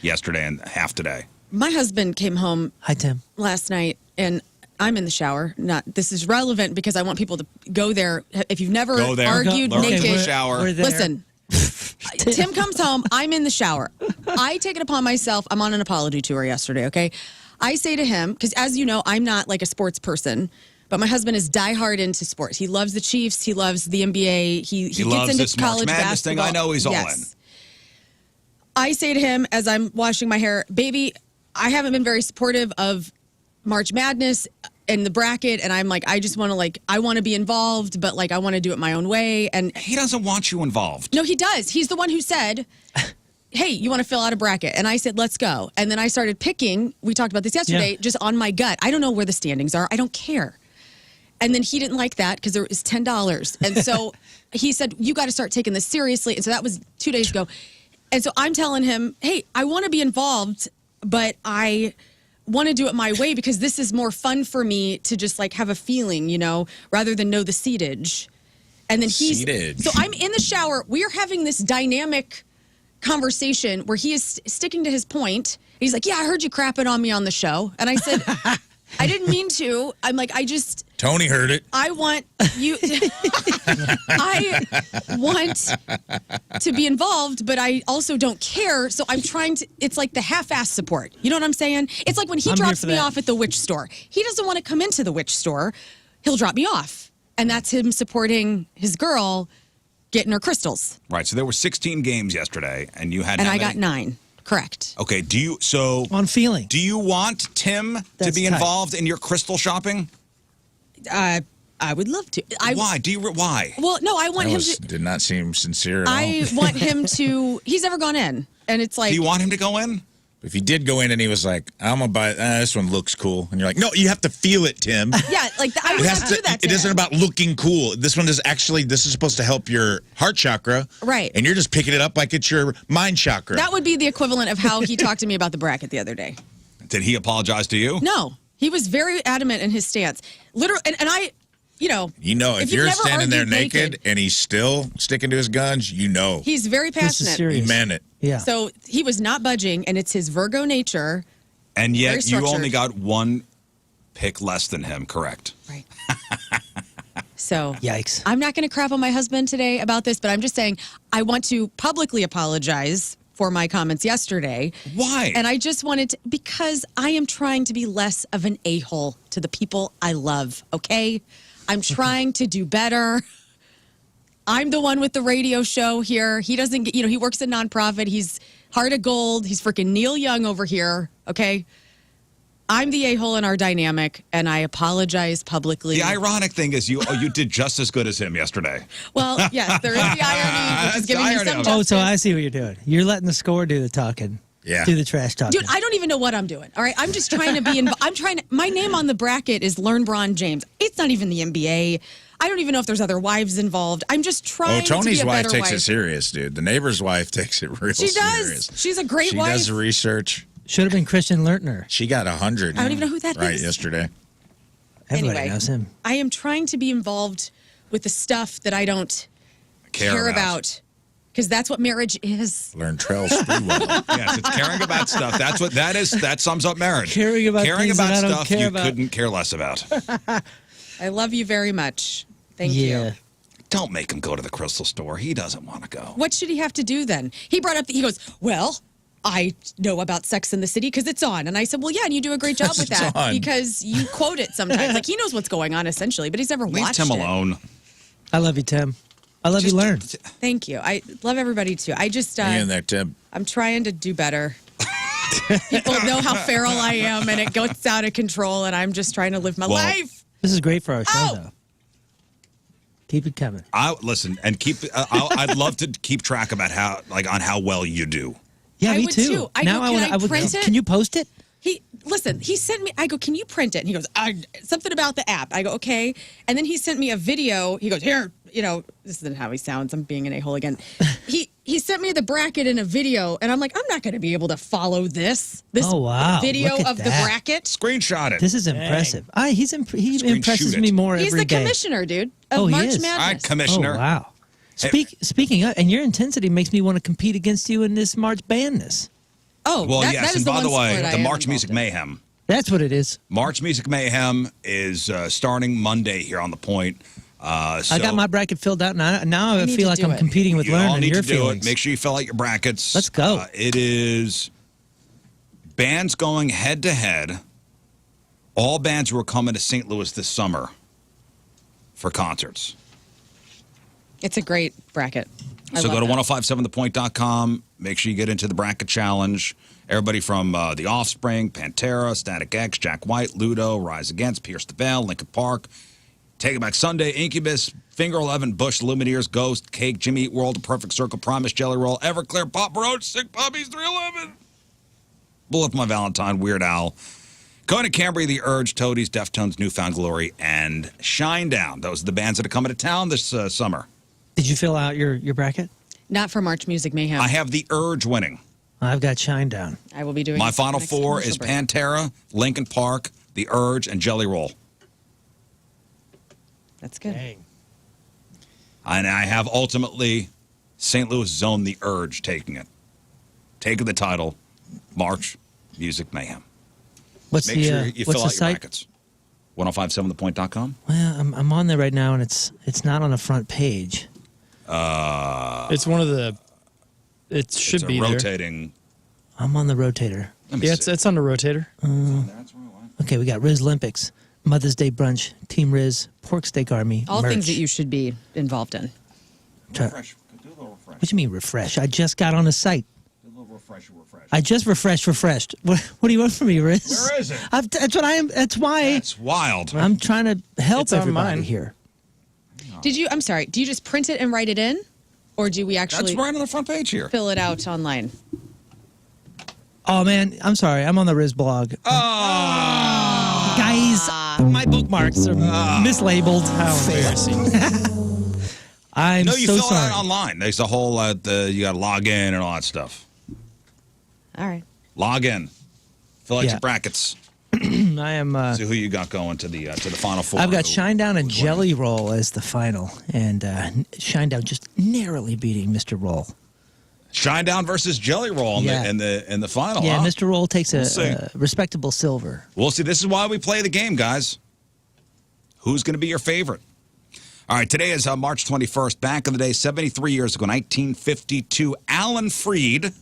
yesterday and half today. My husband came home Hi, Tim. last night, and I'm in the shower. This is relevant because I want people to go there. If you've never Go there. argued Learn to naked, shower. We're there. listen. Tim comes home. I'm in the shower. I take it upon myself. I'm on an apology tour yesterday. Okay, I say to him because, as you know, I'm not like a sports person. But my husband is diehard into sports. He loves the Chiefs. He loves the NBA. He gets loves into this March college Madness basketball. thing. I know he's all Yes. in. I say to him as I'm washing my hair, baby, I haven't been very supportive of March Madness and the bracket. And I'm like, I just want to I want to be involved, but I want to do it my own way. And He doesn't want you involved. no, he does. He's the one who said, hey, you want to fill out a bracket? And I said, let's go. And then I started picking. We talked about this yesterday, just on my gut. I don't know where the standings are. I don't care. And then he didn't like that because there was $10. And so he said, you got to start taking this seriously. And so that was 2 days ago. And so I'm telling him, hey, I want to be involved, but I want to do it my way because this is more fun for me to just have a feeling, rather than know the seatage. And then Seatage. So I'm in the shower. We are having this dynamic conversation where he is sticking to his point. He's like, yeah, I heard you crapping on me on the show. And I said, I didn't mean to. I'm like, Tony heard it. I want you. I want to be involved, but I also don't care. So I'm trying to. It's like the half-ass support. You know what I'm saying? It's like when he I'm here drops for me that. off at the witch store. He doesn't want to come into the witch store. He'll drop me off, and that's him supporting his girl, getting her crystals. Right. So there were 16 games yesterday, and you had. And how I got many? 9. Correct. Okay. On feeling. Do you want Tim to That's be tight. involved in your crystal shopping? I would love to. Why? Why? Well, no, I want him to. Did not seem sincere at I all. want him to. He's never gone in, and it's like. Do you want him to go in? If he did go in and he was like, I'm going to buy this one looks cool. And you're like, no, you have to feel it, Tim. Yeah, I would not do that to It isn't him. about looking cool. This one is this is supposed to help your heart chakra. Right. And you're just picking it up like it's your mind chakra. That would be the equivalent of how he talked to me about the bracket the other day. Did he apologize to you? No, he was very adamant in his stance. Literally, and I, if you've you're never standing there argued naked and he's still sticking to his guns, he's very This is passionate. serious. he meant it. Yeah. So he was not budging, and it's his Virgo nature. And Very yet you structured. only got 1 pick less than him, correct? Right. So Yikes. I'm not going to crap on my husband today about this, but I'm just saying I want to publicly apologize for my comments yesterday. Why? And I just wanted to, because I am trying to be less of an a-hole to the people I love, okay? I'm trying to do better. I'm the one with the radio show here. He doesn't get, he works a nonprofit. He's Heart of Gold. He's freaking Neil Young over here, okay? I'm the a-hole in our dynamic, and I apologize publicly. The ironic thing is you did just as good as him yesterday. Well, yes, there is the irony, which is giving you some Oh, justice. so I see what you're doing. You're letting the score do the talking. Yeah. Do the trash talking. Dude, I don't even know what I'm doing. All right, I'm just trying to be. My name on the bracket is LearnBron James. It's not even the NBA. I don't even know if there's other wives involved. I'm just trying to be Tony's a wife better takes wife. it serious, dude. The neighbor's wife takes it real She serious. does. She's a great She wife. does the research. Should have been Christian Lertner. She got 100. I don't even know who that right is. yesterday. Everybody Anyway, knows him. I am trying to be involved with the stuff that I don't care about. Because that's what marriage is. Learn trails pretty well. Yes, it's caring about stuff. That's what that is. That sums up marriage. Caring about things that I don't stuff care you about. couldn't care less about. I love you very much. Thank you. Don't make him go to the crystal store. He doesn't want to go. What should he have to do then? He brought up, he goes, well, I know about Sex in the City because it's on. And I said, well, yeah, and you do a great job with that because you quote it sometimes. Like, he knows what's going on, essentially, but he's never watched it. Leave Tim alone. I love you, Tim. I love you, Learn. Thank you. I love everybody, too. I just, and there, Tim. I'm trying to do better. People know how feral I am, and it goes out of control, and I'm just trying to live my life. This is great for our show, though. Keep it coming. Listen, and keep. I'd love to keep track about how well you do. Yeah, I me would too. Now I would print it? Can you post it? He sent me, I go, can you print it? And he goes, something about the app. I go, okay. And then he sent me a video. He goes, here, this isn't how he sounds. I'm being an a-hole again. He sent me the bracket in a video, and I'm like, I'm not going to be able to follow this video of the bracket. Screenshot it. This is impressive. He impresses me more every day. He's the commissioner, dude, of March Madness. All right, commissioner. Oh, wow. Speaking of, and your intensity makes me want to compete against you in this March Madness. Oh, well, that yes. is And by the way, sport the March Music Mayhem. That's what it is. March Music Mayhem is starting Monday here on the Point. I got my bracket filled out, and now I feel like I'm competing with Learn and your feelings. Make sure you fill out your brackets. Let's go. It is bands going head to head. All bands who are coming to St. Louis this summer for concerts. It's a great bracket. So go to 1057thepoint.com. Make sure you get into the bracket challenge. Everybody from The Offspring, Pantera, Static X, Jack White, Ludo, Rise Against, Pierce the Veil, Linkin Park, Take It Back Sunday, Incubus, Finger 11, Bush, Lumineers, Ghost, Cake, Jimmy Eat World, Perfect Circle, Promise, Jelly Roll, Everclear, Pop Roach, Sick Puppies, 311. Bullet for My Valentine, Weird Al, Conan Cambria, The Urge, Toadies, Deftones, Newfound Glory, and Shinedown. Those are the bands that are coming to town this summer. Did you fill out your bracket? Not for March Music Mayhem. I have The Urge winning. I've got Shinedown. I will be doing my final four is Pantera, Linkin Park, The Urge, and Jelly Roll. That's good. Dang. And I have ultimately St. Louis Zone The Urge taking it. Taking the title, March Music Mayhem. What's Make the sure you fill what's the out your site? brackets. 1057thepoint.com. Well, I'm on there right now, and it's not on the front page. It's one of the. It should It's a be rotating. I'm on the rotator. Yeah, it's on the rotator. Okay, we got Riz Olympics, Mother's Day Brunch, Team Riz, Pork Steak Army, All merch. things that you should be involved in. Refresh. Do a little refresh. What do you mean refresh? I just got on the site. Do a little refresh. I just refreshed. What do you want from me, Riz? Where is it? That's what I am. That's why. That's wild. I'm trying to help It's on everybody mine. here. I'm sorry, do you just print it and write it in? Or do we actually That's right on the front page here. fill it out online? Oh man, I'm sorry. I'm on the Riz blog. Guys, my bookmarks are mislabeled. How embarrassing. I'm No, you so fill sorry. it out online. There's a whole you got to log in and all that stuff. All right. Log in. Fill out Yeah. your brackets. I am. See who you got going to the final four. I've got Who- Shinedown and Jelly Roll as the final, and Shinedown just narrowly beating Mr. Roll. Shinedown versus Jelly Roll in, Yeah. in the final. Yeah, huh? Mr. Roll takes We'll see. a respectable silver. We'll see. This is why we play the game, guys. Who's going to be your favorite? All right, today is March 21st. Back in the day, 73 years ago, 1952, Alan Freed.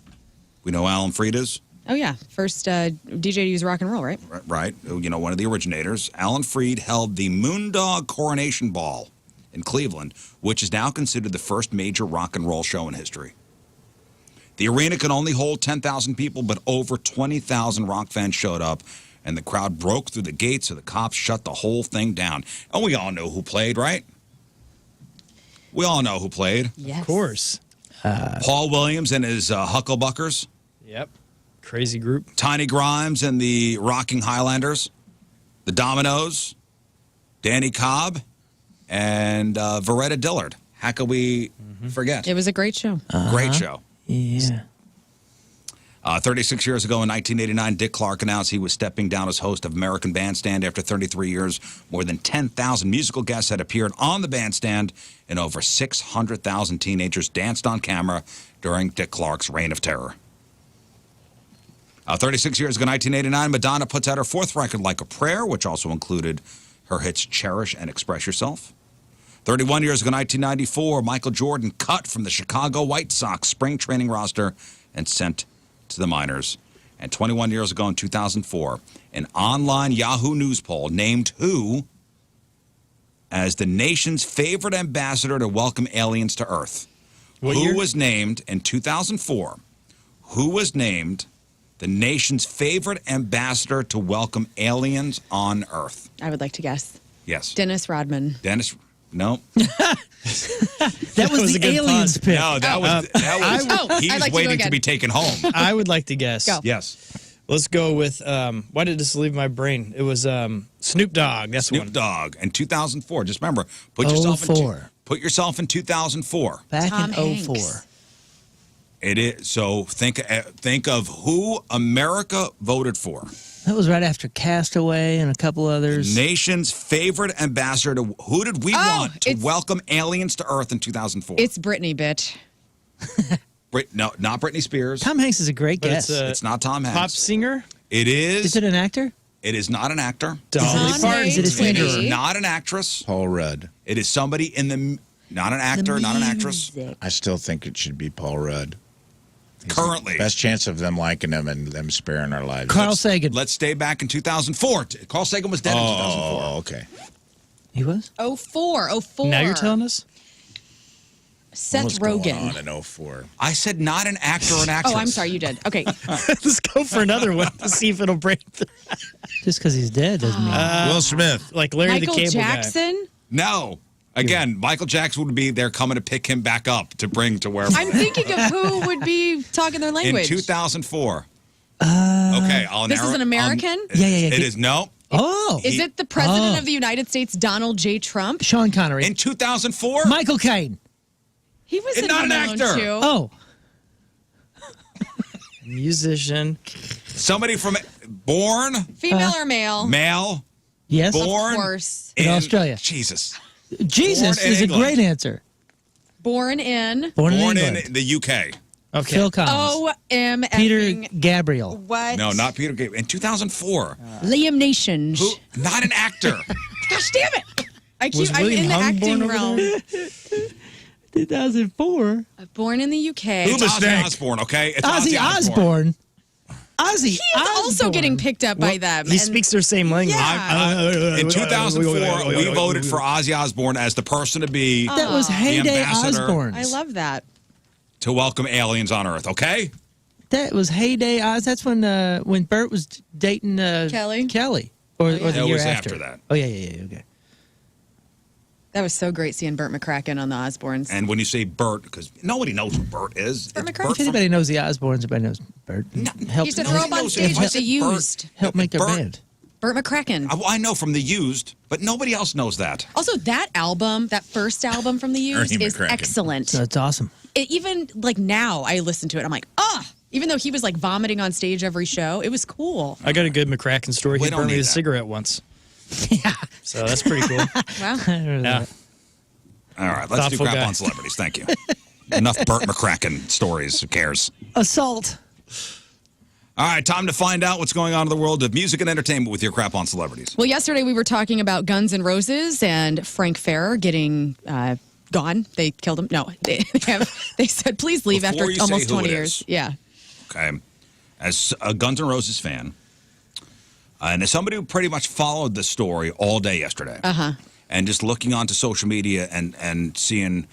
We know who Alan Freed is? Oh, yeah. First DJ to use rock and roll, right? Right. You know, one of the originators. Alan Freed held the Moondog Coronation Ball in Cleveland, which is now considered the first major rock and roll show in history. The arena could only hold 10,000 people, but over 20,000 rock fans showed up, and the crowd broke through the gates, so the cops shut the whole thing down. And we all know who played, right? We all know who played. Yes. Of course. Paul Williams and his Hucklebuckers. Yep. Crazy group. Tiny Grimes and the Rocking Highlanders. The Dominoes. Danny Cobb. And Veretta Dillard. How could we forget? It was a great show. Great show. Yeah. 36 years ago in 1989, Dick Clark announced he was stepping down as host of American Bandstand after 33 years. More than 10,000 musical guests had appeared on the bandstand, and over 600,000 teenagers danced on camera during Dick Clark's reign of terror. 36 years ago, 1989, Madonna puts out her fourth record, Like a Prayer, which also included her hits Cherish and Express Yourself. 31 years ago, 1994, Michael Jordan cut from the Chicago White Sox spring training roster and sent to the minors. And 21 years ago in 2004, an online Yahoo News poll named who as the nation's favorite ambassador to welcome aliens to Earth. Who was named in 2004? Who was named the nation's favorite ambassador to welcome aliens on Earth? I would like to guess. Yes. Dennis Rodman. Dennis, no. That was the aliens pick. No, that was he's I'd like to go waiting to again. be taken home. I would like to guess. Go. Yes. Let's go with, why did this leave my brain? It was Snoop Dogg. That's the one. Snoop Dogg in 2004. Just remember, put yourself in 2004. Back Tom in Hanks. 04. It is so think of who America voted for. That was right after Castaway and a couple others. Nation's favorite ambassador to who did we want to welcome aliens to Earth in 2004? It's Britney, bitch. No, not Britney Spears. Tom Hanks is a great But guess. It's not Tom Hanks. Pop singer? It is. Is it an actor? It is not an actor. Dolly Parton. Is it a It singer? is not an actress. Paul Rudd. It is somebody in the. Not an actor, not an actress. I still think it should be Paul Rudd. He's Currently. the best chance of them liking him and them sparing our lives. Carl Sagan. Let's stay back in 2004. Carl Sagan was dead in 2004. Oh, okay. He was? 04. Now you're telling us? Seth What was going Rogen. on in 04? I said not an actor or an actress. Oh, I'm sorry, you did. Okay. Let's go for another one to see if it'll break. Just because he's dead doesn't mean. Will Smith. Like Larry Michael the Cable Jackson? No. Again, Michael Jackson would be there coming to pick him back up to bring to wherever. I'm thinking of who would be talking their in language. 2004. Okay, I'll This narrow is an American? Yeah. It is no. Oh. Is it the President of the United States, Donald J. Trump? Sean Connery. In 2004? Michael Caine. He was And in not Home an Alone actor. 2. Oh. Musician. Somebody from Born, Female or male? male, Yes. born Of course. In Australia. Jesus. Jesus Born in is England. a great answer. Born in Born Born in in England. the UK. Okay. Phil Collins. O.M. Peter Gabriel. What? No, not Peter Gabriel. In 2004. Liam Neeson. Who? Not an actor. Gosh damn it! Was I'm William in the Hung acting born over realm. there? 2004. Born in the UK. It's Ozzy Osbourne, okay? It's Ozzy Osbourne. Ozzy. He is also getting picked up by them. He speaks their same language. Yeah. In 2004, we voted for Ozzy Osbourne as the person to be That was the Heyday ambassador Osbourne. I love that. to welcome aliens on Earth, okay? That was Heyday Oz. That's when Bert was dating Kelly? Or Yeah. the It year was after. after that. Oh, yeah. Okay. That was so great seeing Burt McCracken on the Osbournes. And when you say Bert, because nobody knows who Bert is. Burt It's McCracken. If anybody knows the Osbournes, everybody knows Bert. Help, Used to no throw one up on knows stage if I with the said Used. help make their Bert. band. Burt McCracken. I know from the Used, but nobody else knows that. Also, that album, that first album from the Used, Ernie is McCracken. excellent. So it's awesome. Even like now, I listen to it. I'm like, even though he was like vomiting on stage every show, it was cool. I got a good McCracken story. We He don't burned me need a that. cigarette once. Yeah. So that's pretty cool. Wow. Yeah. All right, let's Thoughtful do crap guy. on celebrities. Thank you. Enough Burt McCracken stories. Who cares? Assault. All right, time to find out what's going on in the world of music and entertainment with your crap on celebrities. Well, yesterday we were talking about Guns N' Roses and Frank Ferrer getting gone. They killed him. No, they said, please leave Before after you say almost who 20 it years. is. Yeah. Okay. As a Guns N' Roses fan, and as somebody who pretty much followed the story all day yesterday, and just looking onto social media and seeing,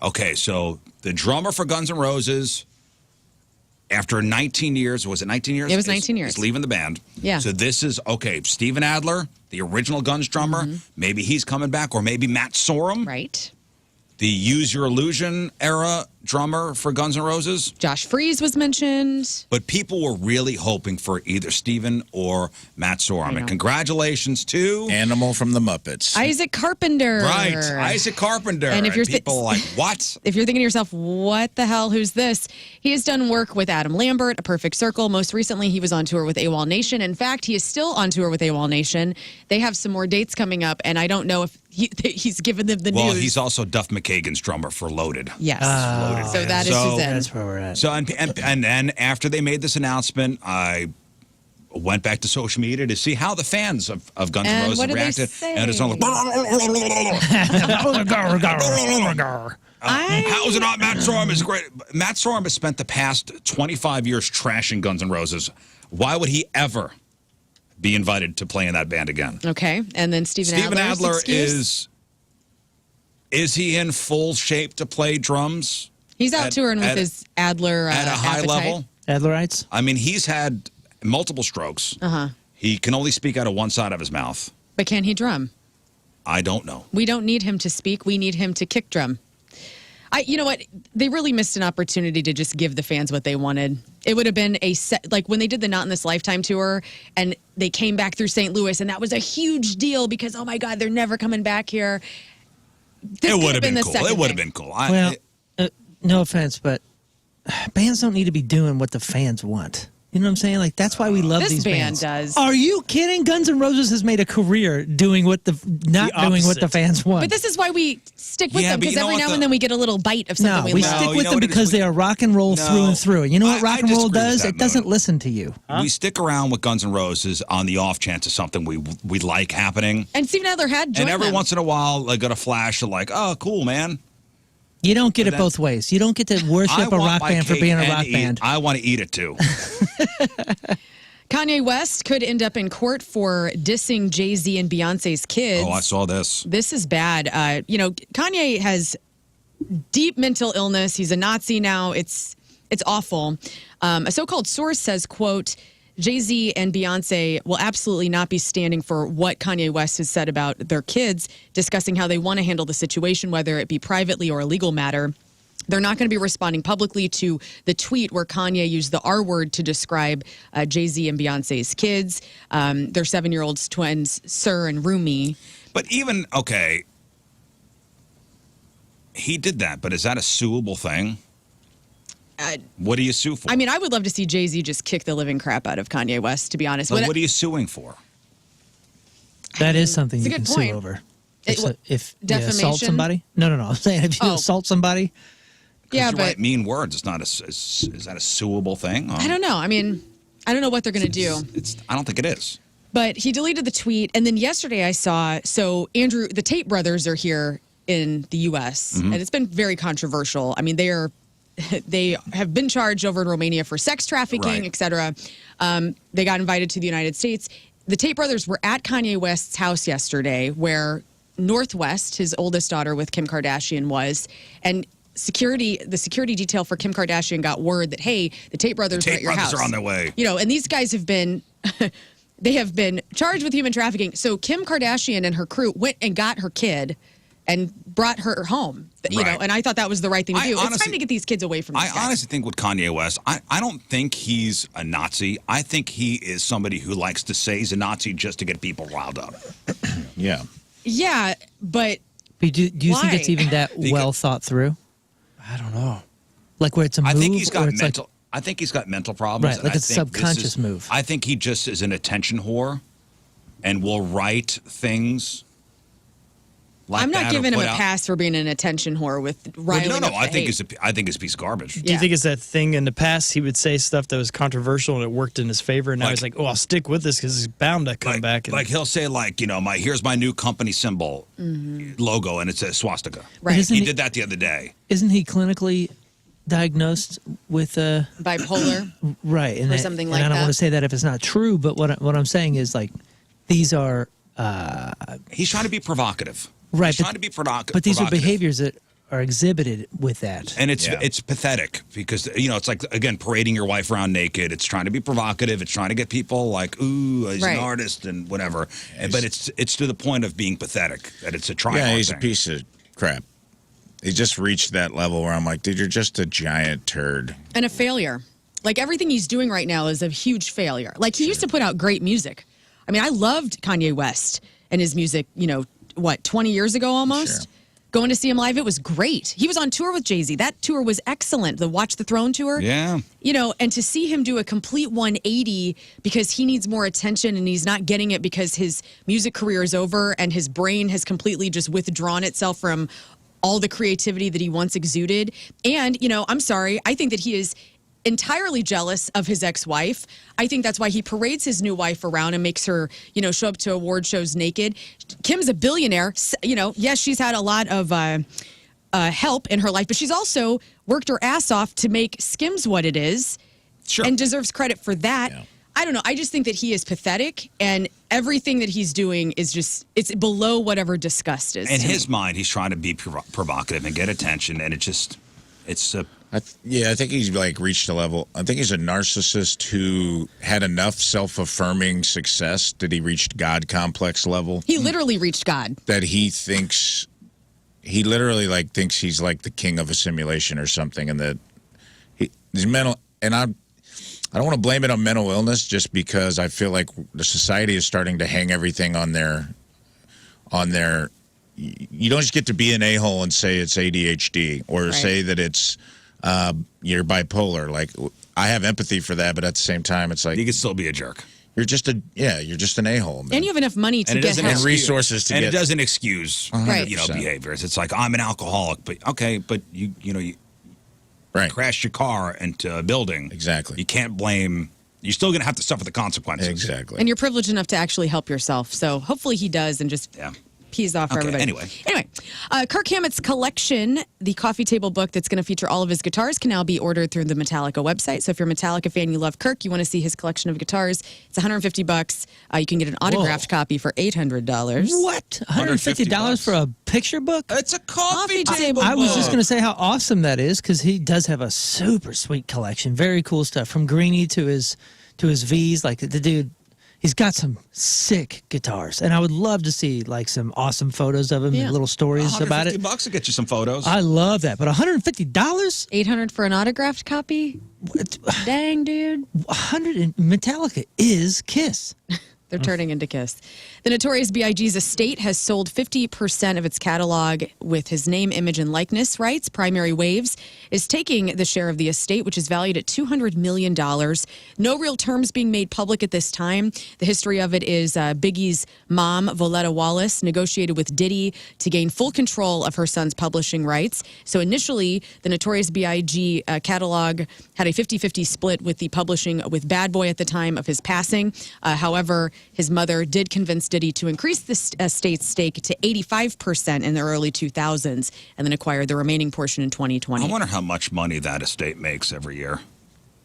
okay, so the drummer for Guns N' Roses, after 19 years, was it 19 years? It was 19 years. Is leaving the band. Yeah. So this is, okay, Steven Adler, the original Guns drummer, maybe he's coming back, or maybe Matt Sorum. Right. The Use Your Illusion era drummer for Guns N' Roses. Josh Freese was mentioned. But people were really hoping for either Steven or Matt Sorum. And congratulations to Animal from the Muppets. Isaac Carpenter. Right, Isaac Carpenter. And if you're people are like, what? If you're thinking to yourself, what the hell, who's this? He has done work with Adam Lambert, A Perfect Circle. Most recently, he was on tour with AWOL Nation. In fact, he is still on tour with AWOL Nation. They have some more dates coming up, and I don't know if he's given them the news. Well, he's also Duff McKagan's drummer for Loaded. Yes. Loaded. So that is who's in. That's where we're at. So, and then after they made this announcement, I went back to social media to see how the fans of Guns N' Roses what did they reacted. say? And it's all like, how is it not? Matt Sorum is great. Matt Sorum has spent the past 25 years trashing Guns N' Roses. Why would he ever be invited to play in that band again? Okay. And then Steven Adler is he in full shape to play drums? He's out touring with his Adler at a high appetite. level. Adlerites? I mean, he's had multiple strokes. Uh-huh. He can only speak out of one side of his mouth. But can he drum? I don't know. We don't need him to speak. We need him to kick drum. You know what? They really missed an opportunity to just give the fans what they wanted. It would have been a set, like when they did the Not in This Lifetime tour and they came back through St. Louis, and that was a huge deal because, oh my God, they're never coming back here. It would have been cool. It would have been cool. No offense, but bands don't need to be doing what the fans want. You know what I'm saying? Like, that's why we love This these band bands. does. Are you kidding? Guns N' Roses has made a career doing what not doing what the fans want. But this is why we stick with Yeah, them, but because you know every what now the- and then we get a little bite of something No, we we love. stick with them because they are rock and roll through and through. You know what rock and roll disagree with does? that, It doesn't listen to you. We stick around with Guns N' Roses on the off chance of something we like happening. And Steven Adler had joined And every them. once in a while, I got a flash of like, oh, cool, man. You don't get But it both ways. You don't get to worship a want rock my band for cake being a and rock eat- band. I want to eat it too. Kanye West could end up in court for dissing Jay-Z and Beyonce's kids. Oh, I saw this. This is bad. Kanye has deep mental illness. He's a Nazi now. It's awful. A so-called source says, quote, Jay-Z and Beyonce will absolutely not be standing for what Kanye West has said about their kids, discussing how they want to handle the situation, whether it be privately or a legal matter. They're not going to be responding publicly to the tweet where Kanye used the R word to describe Jay-Z and Beyonce's kids. Their 7-year-olds twins, Sir and Rumi. But even, okay, he did that, but is that a suable thing? What do you sue for? I mean, I would love to see Jay-Z just kick the living crap out of Kanye West, to be honest. But what are you suing for? That is something It's a you can good sue point. over. It- If you defamation? assault somebody? No. I'm saying if you Oh. assault somebody. Yeah, you but write mean words. It's not is that a suable thing? I don't know. I mean, I don't know what they're going to do. I don't think it is. But he deleted the tweet. And then yesterday I saw, so Andrew, the Tate brothers are here in the U.S. Mm-hmm. And it's been very controversial. I mean, they have been charged over in Romania for sex trafficking, Right. et cetera. They got invited to the United States. The Tate brothers were at Kanye West's house yesterday, where Northwest, his oldest daughter with Kim Kardashian, was. And the security detail for Kim Kardashian got word that, hey, the Tate brothers are at your house. Brothers are on their way. You know, and these guys have been, they have been charged with human trafficking. So Kim Kardashian and her crew went and got her kid and brought her home. You know, Right. and I thought that was the right thing to I do. It's honestly- time to get these kids away from these I guys. honestly think with Kanye West, I don't think he's a Nazi. I think he is somebody who likes to say he's a Nazi just to get people riled up. Yeah. Yeah, but Do you think it's Why? even that well thought through? I don't know. Like where it's a move? I think he's got or it's mental. I think he's got mental problems. Right, and like I it's a think this subconscious move. I think he just is an attention whore, and will write things. Like I'm not that or giving him put a out- pass for being an attention whore with Well, riling no, up I the think hate. I think it's a piece of garbage. Do you think it's that thing in the past he would say stuff that was controversial and it worked in his favor, and now he's like, oh, I'll stick with this because he's bound to come back. And Like he'll say, like, you know, here's my new company symbol logo, and it's a swastika. Right. Isn't He he- did that the other day. Isn't he clinically diagnosed with bipolar? Right. And Or that- something and like I don't that. want to say that if it's not true, but what I'm saying is like these are He's trying to be provocative. right. He's trying to be provocative. But these are behaviors that are exhibited with that. And it's pathetic because, you know, it's like, again, parading your wife around naked. It's trying to be provocative. It's trying to get people like, ooh, he's Right. an artist and whatever. But it's to the point of being pathetic, that it's a try Yeah, hard he's a thing. piece of crap. He just reached that level where I'm like, dude, you're just a giant turd. And a failure. Like everything he's doing right now is a huge failure. Like he used to put out great music. I mean, I loved Kanye West and his music, 20 years ago almost? Sure. Going to see him live, it was great. He was on tour with Jay-Z. That tour was excellent. The Watch the Throne tour. Yeah. And to see him do a complete 180 because he needs more attention and he's not getting it because his music career is over and his brain has completely just withdrawn itself from all the creativity that he once exuded. And, I'm sorry, I think that he is entirely jealous of his ex-wife. I think that's why he parades his new wife around and makes her, show up to award shows naked. Kim's a billionaire. Yes, she's had a lot of help in her life, but she's also worked her ass off to make Skims what it is. Sure. And deserves credit for that. Yeah. I don't know. I just think that he is pathetic, and everything that he's doing is it's below whatever disgust is. In his mind, he's trying to be provocative and get attention, and I think he's reached a level. I think he's a narcissist who had enough self-affirming success that he reached God complex level. He literally reached God. That he literally thinks he's like the king of a simulation or something, and that he's mental. And I don't want to blame it on mental illness, just because I feel like the society is starting to hang everything on their. You don't just get to be an a-hole and say it's ADHD or say that it's you're bipolar. Like, I have empathy for that, but at the same time, it's like you can still be a jerk. You're just an a-hole, man. And you have enough money to get help. And resources to get. And it doesn't excuse behaviors. It's like, I'm an alcoholic, but you crashed your car into a building. Exactly. You can't blame. You're still going to have to suffer the consequences. Exactly. And you're privileged enough to actually help yourself. So hopefully he does and just pees off for everybody. Anyway, Kirk Hammett's collection, the coffee table book that's going to feature all of his guitars, can now be ordered through the Metallica website. So if you're a Metallica fan, you love Kirk, you want to see his collection of guitars, it's $150. You can get an autographed copy for $800. What? $150 for a picture book? It's a coffee table I was just going to say how awesome that is, because he does have a super sweet collection. Very cool stuff, from Greenie to his V's. Like, the dude, he's got some sick guitars, and I would love to see some awesome photos of him and little stories about it. $150 to get you some photos. I love that, but $150? $800 for an autographed copy? Dang, dude. Metallica is Kiss. They're turning into Kiss. The Notorious B.I.G.'s estate has sold 50% of its catalog with his name, image, and likeness rights. Primary Waves is taking the share of the estate, which is valued at $200 million. No real terms being made public at this time. The history of it is Biggie's mom, Voletta Wallace, negotiated with Diddy to gain full control of her son's publishing rights. So initially, the Notorious B.I.G. Catalog had a 50-50 split with the publishing with Bad Boy at the time of his passing. However, his mother did convince Diddy to increase the estate's stake to 85% in the early 2000s and then acquired the remaining portion in 2020. I wonder how much money that estate makes every year.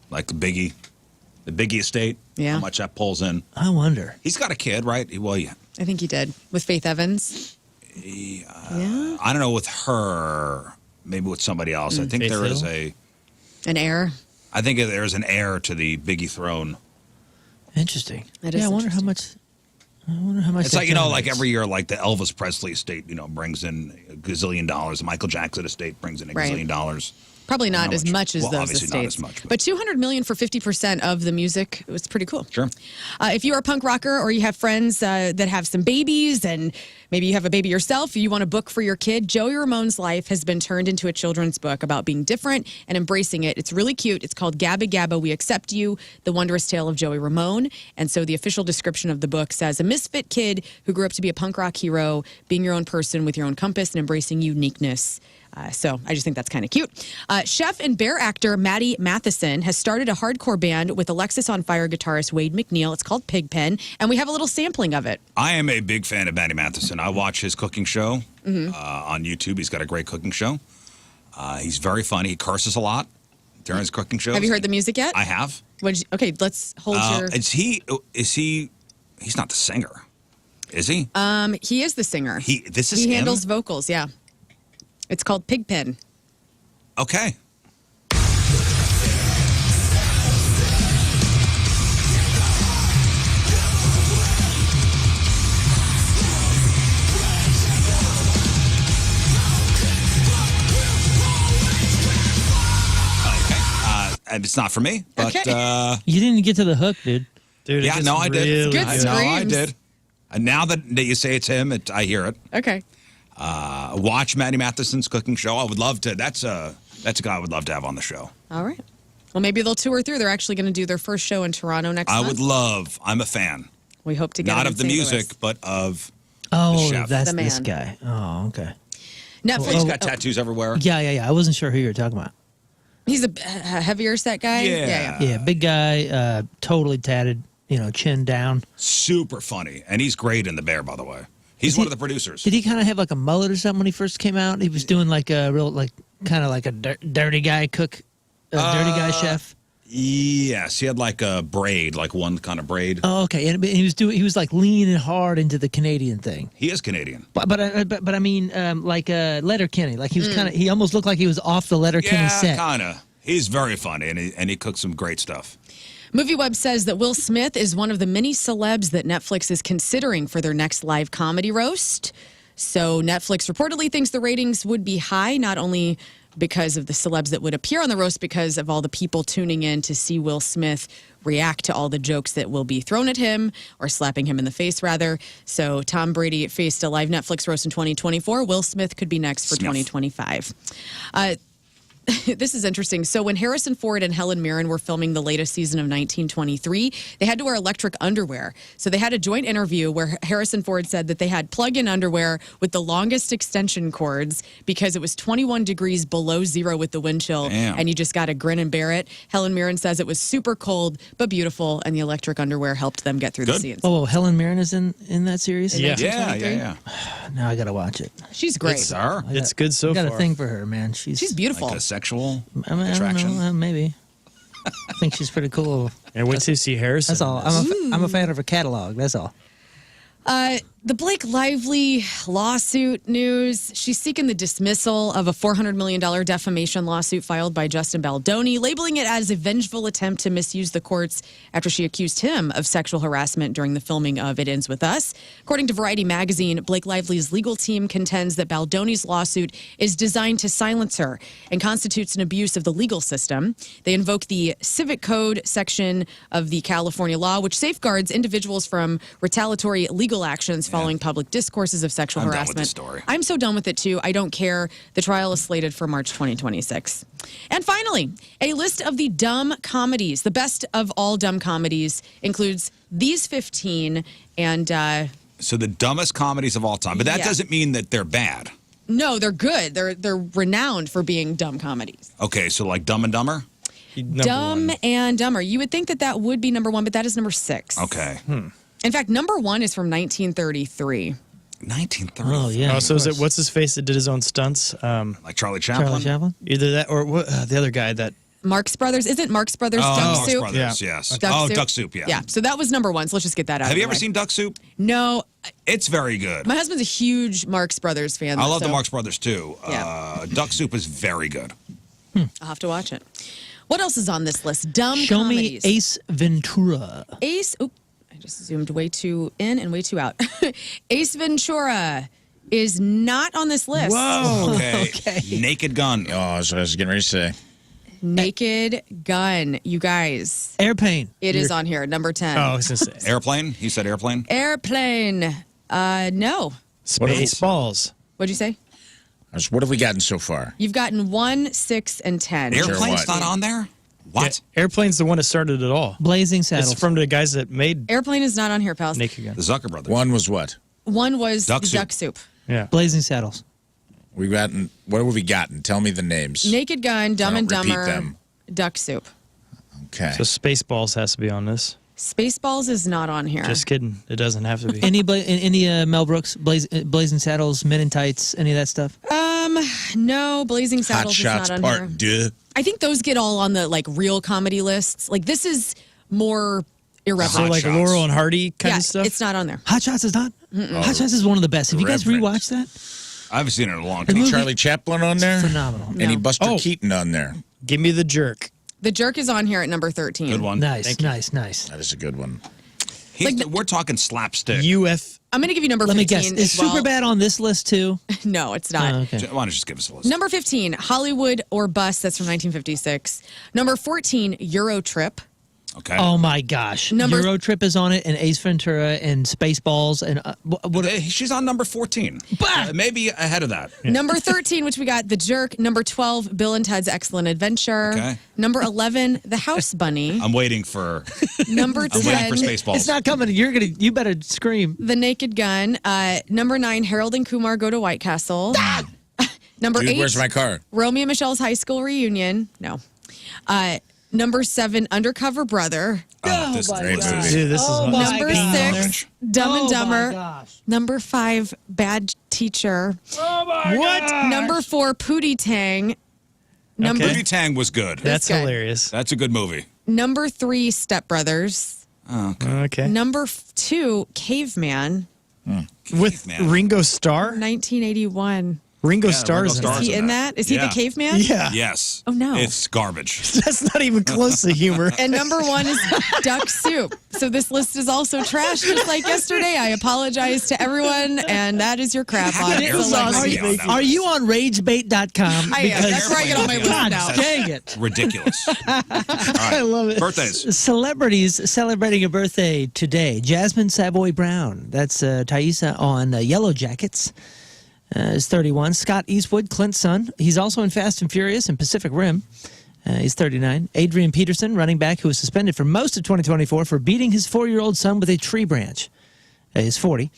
Like the Biggie estate, how much that pulls in. I wonder. He's got a kid, right? Well, yeah. I think he did. With Faith Evans? I don't know with her, maybe with somebody else. I think Faith there is Hill? An heir? I think there's an heir to the Biggie throne. Interesting. That is I wonder how much. It's like, every year, like the Elvis Presley estate, brings in a gazillion dollars. The Michael Jackson estate brings in a gazillion dollars. Probably not as much as those obviously estates. Not as much, but $200 million for 50% of the music was pretty cool. Sure. If you're a punk rocker or you have friends that have some babies and maybe you have a baby yourself, you want a book for your kid, Joey Ramone's life has been turned into a children's book about being different and embracing it. It's really cute. It's called Gabba Gabba, We Accept You, The Wondrous Tale of Joey Ramone. And so the official description of the book says, a misfit kid who grew up to be a punk rock hero, being your own person with your own compass and embracing uniqueness. So I just think that's kind of cute. Chef and bear actor Maddie Matheson has started a hardcore band with Alexis on Fire guitarist Wade McNeil. It's called Pigpen, and we have a little sampling of it. I am a big fan of Maddie Matheson. I watch his cooking show on YouTube. He's got a great cooking show. He's very funny. He curses a lot during his cooking shows. Have you heard the music yet? I have. Okay, let's hold your... He's not the singer, is he? He is the singer. He handles vocals, yeah. It's called Pigpen. Okay. It's not for me, but You didn't get to the hook, dude. Dude, yeah, no, I did. really Good good. No, I screams. did. And now that you say it's him, I hear it. Okay. Watch Maddie Matheson's cooking show. I would love to. That's a guy I would love to have on the show. All right. Well, maybe they'll tour through. They're actually going to do their first show in Toronto next month. I would love. I'm a fan. We hope to get Not him of in the St. music, Louis. but of Oh, the chef. that's The this man. guy. Oh, okay. Netflix. He's got tattoos everywhere. Yeah. I wasn't sure who you were talking about. He's a heavier set guy. Yeah. Yeah, big guy, totally tatted, chin down. Super funny, and he's great in The Bear, by the way. He's one of the producers. Did he kind of have like a mullet or something when he first came out? He was doing like a real, kind of like a dirty guy cook, dirty guy chef. Yes, he had like a braid, like one kind of braid. Oh, okay. And he was like leaning hard into the Canadian thing. He is Canadian. But I mean, like Letterkenny. Like he was he almost looked like he was off the Letterkenny set. Kind of. He's very funny, and he cooks some great stuff. MovieWeb says that Will Smith is one of the many celebs that Netflix is considering for their next live comedy roast. So Netflix reportedly thinks the ratings would be high, not only because of the celebs that would appear on the roast, because of all the people tuning in to see Will Smith react to all the jokes that will be thrown at him, or slapping him in the face, rather. So Tom Brady faced a live Netflix roast in 2024. Will Smith could be next for 2025. This is interesting. So when Harrison Ford and Helen Mirren were filming the latest season of 1923, they had to wear electric underwear. So they had a joint interview where Harrison Ford said that they had plug-in underwear with the longest extension cords because it was 21 degrees below zero with the wind chill, and you just got to grin and bear it. Helen Mirren says it was super cold but beautiful, and the electric underwear helped them get through the scenes. Oh, Helen Mirren is in that series? Yeah. Yeah. Now I got to watch it. She's great. It's good so I got far. a thing for her, man. She's beautiful. Like a sexual I mean, attraction. I don't know, maybe. I think she's pretty cool. And wait till you see Harrison. That's all. I'm a fan of her catalog. That's all. The Blake Lively lawsuit news. She's seeking the dismissal of a $400 million defamation lawsuit filed by Justin Baldoni, labeling it as a vengeful attempt to misuse the courts after she accused him of sexual harassment during the filming of It Ends With Us. According to Variety magazine, Blake Lively's legal team contends that Baldoni's lawsuit is designed to silence her and constitutes an abuse of the legal system. They invoke the Civic Code section of the California law, which safeguards individuals from retaliatory legal actions following public discourses of sexual I'm done harassment. with the story. I'm so done with it too. I don't care. The trial is slated for March 2026. And finally, a list of the dumb comedies. The best of all dumb comedies includes these 15 and So the dumbest comedies of all time, but that Yeah. doesn't mean that they're bad. no, they're good. They're renowned for being dumb comedies. Okay, so like Dumb and Dumber. Dumb and Dumber. You would think that would be number 1, but that is number 6. Okay. In fact, number 1 is from 1933. 1930. Oh, yeah. Oh, so is it what's his face that did his own stunts? Like Charlie Chaplin. Charlie Chaplin? Either that or what, the other guy that. Marx Brothers. Isn't Marx Brothers Duck Marx Soup? Brothers, yes. Duck Soup? Duck Soup, yeah. Yeah, so that was number 1. So let's just get that out Have of you the ever way. seen Duck Soup? No. It's very good. My husband's a huge Marx Brothers fan. I love the so Marx Brothers too. Yeah. Duck Soup is very good. I'll have to watch it. What else is on this list? Dumb Show comedies. me Ace Ventura. Ace. Oop, I just zoomed way too in and way too out. Ace Ventura is not on this list. Whoa. Okay. Naked Gun. Oh, that's what I was getting ready to say. Naked Gun, you guys. Airplane. It is on here, number 10. Oh, I was going to say. Airplane? He said airplane? Airplane. No. Spaceballs. What'd you say? What have we gotten so far? You've gotten 1, 6, and 10. Airplane's not on there? What? Yeah, Airplane's the one that started it all. Blazing Saddles. It's from the guys that made Airplane is not on here, pals. Naked Gun. The Zucker Brothers. One was what? 1 was Duck Soup. Duck Soup. Yeah. Blazing Saddles. What have we gotten? Tell me the names. Naked Gun, Dumb and Don't repeat Dumber, them. Duck Soup. Okay. So Spaceballs has to be on this. Spaceballs is not on here. Just kidding. It doesn't have to be. Any Mel Brooks, Blazing Saddles, Men in Tights, any of that stuff? No, Blazing Hot Saddles is Shots not on Part here. 2. I think those get all on the like real comedy lists. Like this is more irreverent. So like Shots. Laurel and Hardy kind yeah, of stuff? it's not on there. Hot Shots is not? Hot Shots is one of the best. Have you guys Reverend. rewatched that? I haven't seen it in a long The time. movie- Charlie Chaplin on there? Phenomenal. Any No. Buster Oh. Keaton on there? Give me the jerk. The Jerk is on here at number 13. Good one. Nice. Thank you. Nice. That is a good one. We're talking slapstick. I'm going to give you number 15. Let me guess. Is as well. Superbad on this list too? No, it's not. Oh, okay. Why don't you just give us a list? Number 15, Hollywood or Bust. That's from 1956. Number 14, Euro Trip. Okay. Oh my gosh. Euro Trip is on it, and Ace Ventura, and Spaceballs, and she's on number 14. Maybe ahead of that. Number 13, which we got The Jerk. Number 12, Bill and Ted's Excellent Adventure. Okay. Number 11, The House Bunny. I'm waiting for. Number 10, I'm waiting for Spaceballs. It's not coming. You better scream. The Naked Gun. Number 9, Harold and Kumar Go to White Castle. Number Dude, 8, where's my car? Romeo and Michelle's High School Reunion. No. Number 7, Undercover Brother. Oh, this is a great movie. Dude, this is Number 6, Dumb and Oh, my Dumber. gosh. Number 5, Bad Teacher. Oh my What? Number 4, Pootie Tang. Number Pootie Tang was good. That's good. hilarious. That's a good movie. Number 3, Step Brothers. Oh, Okay. Number 2, Caveman. With Ringo Starr? 1981. Ringo Yeah, Starr's Ringo in Starr's Is he in that? Is he the Yeah. caveman? Yeah. Yes. Oh, no. It's garbage. That's not even close to humor. And number 1 is Duck Soup. So this list is also trash, just like yesterday. I apologize to everyone, and that is your crap on It was celebrity. awesome. Are you on ragebait.com? I am. That's where I get all my lists God now. dang it. Ridiculous. All right. I love it. Birthdays. Celebrities celebrating a birthday today. Jasmine Savoy Brown. That's Thaisa on Yellow Jackets. Is 31. Scott Eastwood, Clint's son. He's also in Fast and Furious and Pacific Rim. He's 39. Adrian Peterson, running back who was suspended for most of 2024 for beating his 4-year-old son with a tree branch. Is 40.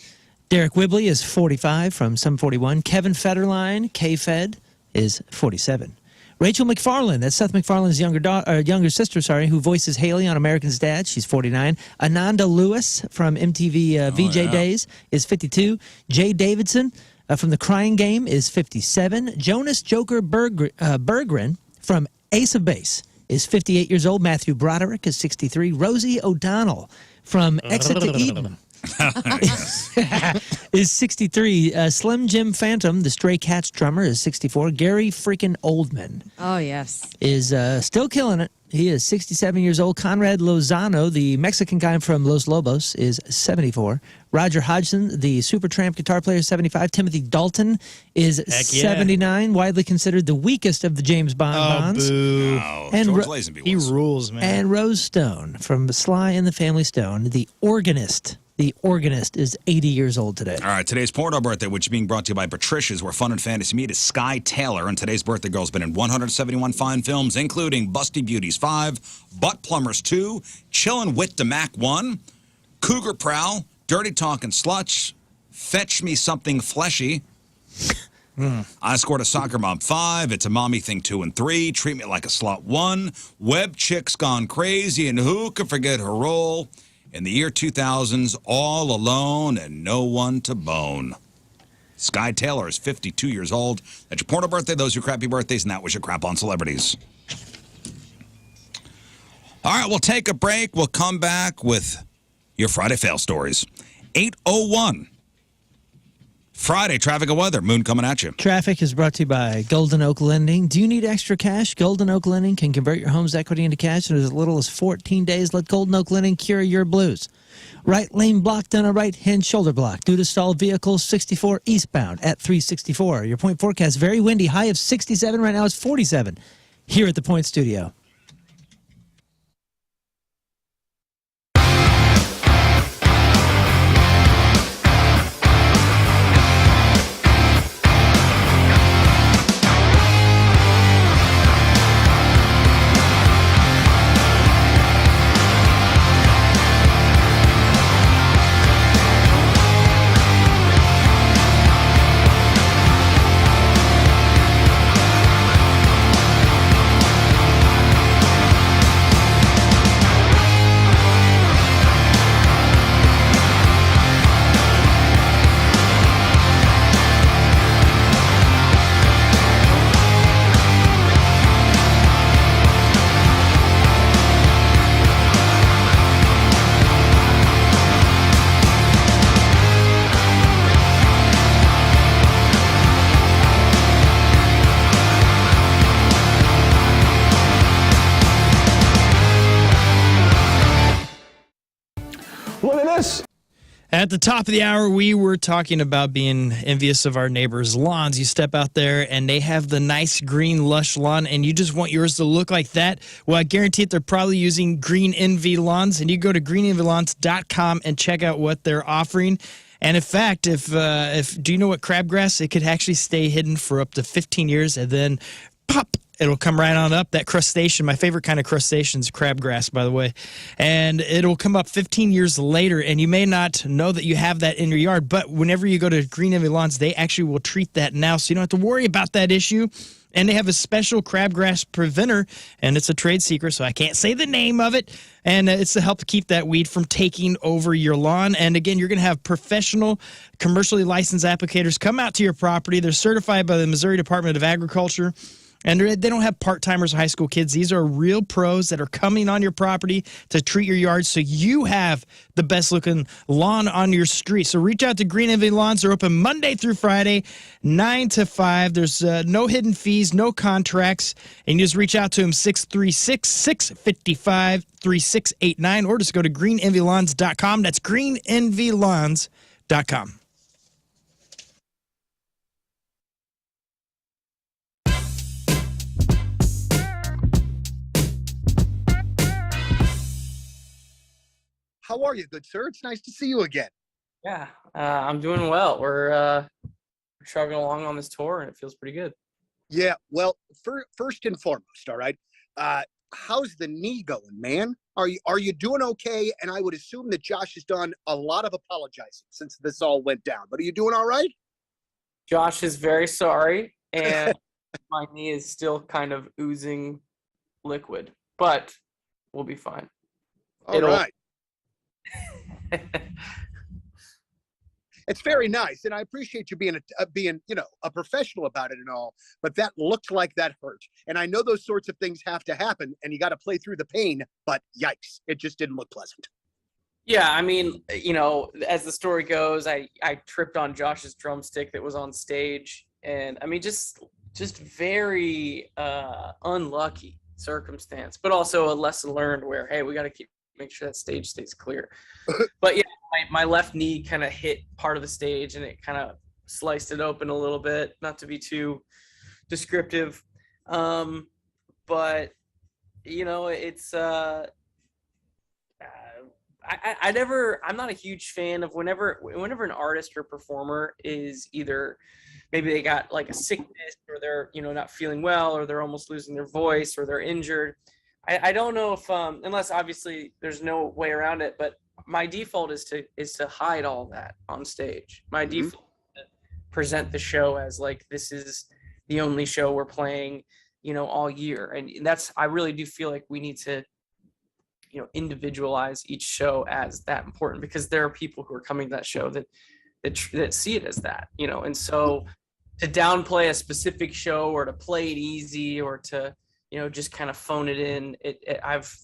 Derek Whibley is 45 from Sum 41. Kevin Federline, K-Fed, is 47. Rachel McFarlane, that's Seth MacFarlane's younger sister, who voices Haley on American's Dad. She's 49. Ananda Lewis from MTV VJ Days is 52. Jay Davidson from The Crying Game is 57. Jonas Joker Berggren from Ace of Base is 58 years old. Matthew Broderick is 63. Rosie O'Donnell from Exit to Eden is 63. Slim Jim Phantom, the Stray Cats drummer, is 64. Gary freaking Oldman Oh, yes. is still killing it. He is 67 years old. Conrad Lozano, the Mexican guy from Los Lobos, is 74. Roger Hodgson, the Supertramp guitar player, is 75. Timothy Dalton is 79, widely considered the weakest of the James Bond Bonds. Boo. Oh, And George Ro- Lazenby He was. rules, man. And Rose Stone from Sly and the Family Stone, the organist. The organist is 80 years old today. All right, today's porno birthday, which is being brought to you by Patricia's, where fun and fantasy meet, is Sky Taylor. And today's birthday girl's been in 171 fine films, including Busty Beauties 5, Butt Plumbers 2, Chillin' Wit the Mac 1, Cougar Prowl, Dirty Talkin' Sluts, Fetch Me Something Fleshy. I Scored a Soccer Mom 5, It's a Mommy Thing 2 and 3, Treat Me Like a Slut 1, Web Chicks Gone Crazy, and who could forget her role in the year 2000's All Alone and No One to Bone. Sky Taylor is 52 years old. That's your porno birthday. Those are your crappy birthdays, and that was your crap on celebrities. All right, we'll take a break. We'll come back with your Friday fail stories. 8:01. Friday, traffic and weather. Moon coming at you. Traffic is brought to you by Golden Oak Lending. Do you need extra cash? Golden Oak Lending can convert your home's equity into cash in as little as 14 days. Let Golden Oak Lending cure your blues. Right lane blocked on a right-hand shoulder block due to stalled vehicles 64 eastbound at 364. Your point forecast, very windy, high of 67. Right now it's 47 here at the Point Studio. At the top of the hour, we were talking about being envious of our neighbors' lawns. You step out there and they have the nice green lush lawn and you just want yours to look like that. Well, I guarantee it, they're probably using Green Envy Lawns, and you go to greenenvylawns.com and check out what they're offering. And in fact, if do you know what crabgrass? It could actually stay hidden for up to 15 years and then pop, it'll come right on up. That crustacean, my favorite kind of crustacean is crabgrass, by the way. And it'll come up 15 years later, and you may not know that you have that in your yard, but whenever you go to Green Envy Lawns, they actually will treat that now, so you don't have to worry about that issue. And they have a special crabgrass preventer, and it's a trade secret, so I can't say the name of it. And it's to help keep that weed from taking over your lawn. And again, you're going to have professional, commercially licensed applicators come out to your property. They're certified by the Missouri Department of Agriculture. And they don't have part-timers or high school kids. These are real pros that are coming on your property to treat your yard so you have the best-looking lawn on your street. So reach out to Green Envy Lawns. They're open Monday through Friday, 9 to 5. There's no hidden fees, no contracts. And you just reach out to them, 636-655-3689, or just go to greenenvylawns.com. That's greenenvylawns.com. How are you, good sir? It's nice to see you again. Yeah, I'm doing well. We're chugging along on this tour, and it feels pretty good. Yeah, well, first and foremost, all right, how's the knee going, man? Are you doing okay? And I would assume that Josh has done a lot of apologizing since this all went down. But are you doing all right? Josh is very sorry, and my knee is still kind of oozing liquid, but we'll be fine. All right. It's very nice, and I appreciate you being a professional about it and all, but that looked like that hurt. And I know those sorts of things have to happen, and you got to play through the pain, but yikes, it just didn't look pleasant. Yeah, I mean, as the story goes, I tripped on Josh's drumstick that was on stage, and I mean, just very unlucky circumstance, but also a lesson learned where, hey, we got to make sure that stage stays clear. But yeah, my left knee kind of hit part of the stage and it kind of sliced it open a little bit, not to be too descriptive. But it's I'm not a huge fan of whenever an artist or performer is either maybe they got like a sickness or they're not feeling well or they're almost losing their voice or they're injured. I don't know if unless obviously there's no way around it, but my default is to hide all that on stage. My default is to present the show as like this is the only show we're playing, all year. And I really do feel like we need to individualize each show as that important, because there are people who are coming to that show that see it as that, and so to downplay a specific show or to play it easy or to just kind of phone it in.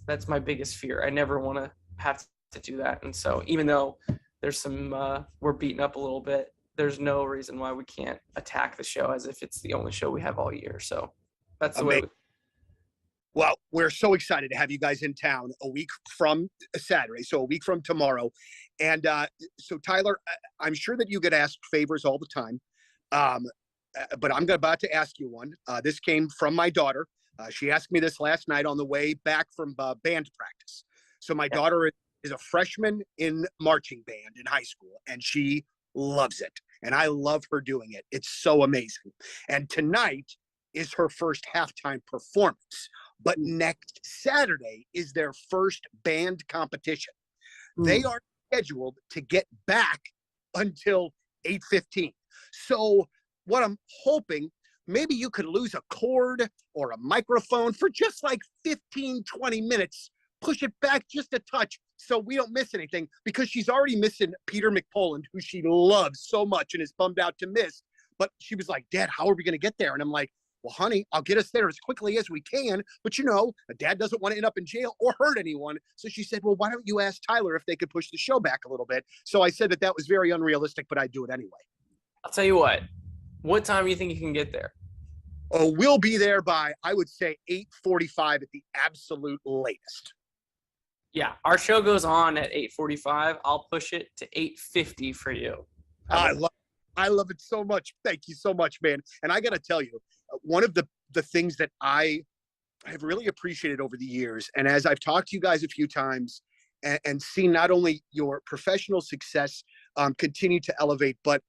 That's my biggest fear. I never want to have to do that. And so even though there's some, we're beaten up a little bit, there's no reason why we can't attack the show as if it's the only show we have all year. So that's the way. Well, we're so excited to have you guys in town a week from Saturday, so a week from tomorrow. And so Tyler, I'm sure that you get asked favors all the time, but I'm about to ask you one. This came from my daughter. She asked me this last night on the way back from band practice. So my daughter is a freshman in marching band in high school, and she loves it. And I love her doing it. It's so amazing. And tonight is her first halftime performance. But next Saturday is their first band competition. They are scheduled to get back until 8:15. So what I'm hoping, maybe you could lose a cord or a microphone for just like 15, 20 minutes. Push it back just a touch so we don't miss anything, because she's already missing Peter McPoland, who she loves so much and is bummed out to miss. But she was like, Dad, how are we going to get there? And I'm like, well, honey, I'll get us there as quickly as we can. But, a dad doesn't want to end up in jail or hurt anyone. So she said, well, why don't you ask Tyler if they could push the show back a little bit? So I said that was very unrealistic, but I'd do it anyway. I'll tell you what. What time do you think you can get there? Oh, we'll be there by, I would say, 8:45 at the absolute latest. Yeah, our show goes on at 8:45. I'll push it to 8:50 for you. I love it so much. Thank you so much, man. And I got to tell you, one of the things that I have really appreciated over the years, and as I've talked to you guys a few times and seen not only your professional success continue to elevate, but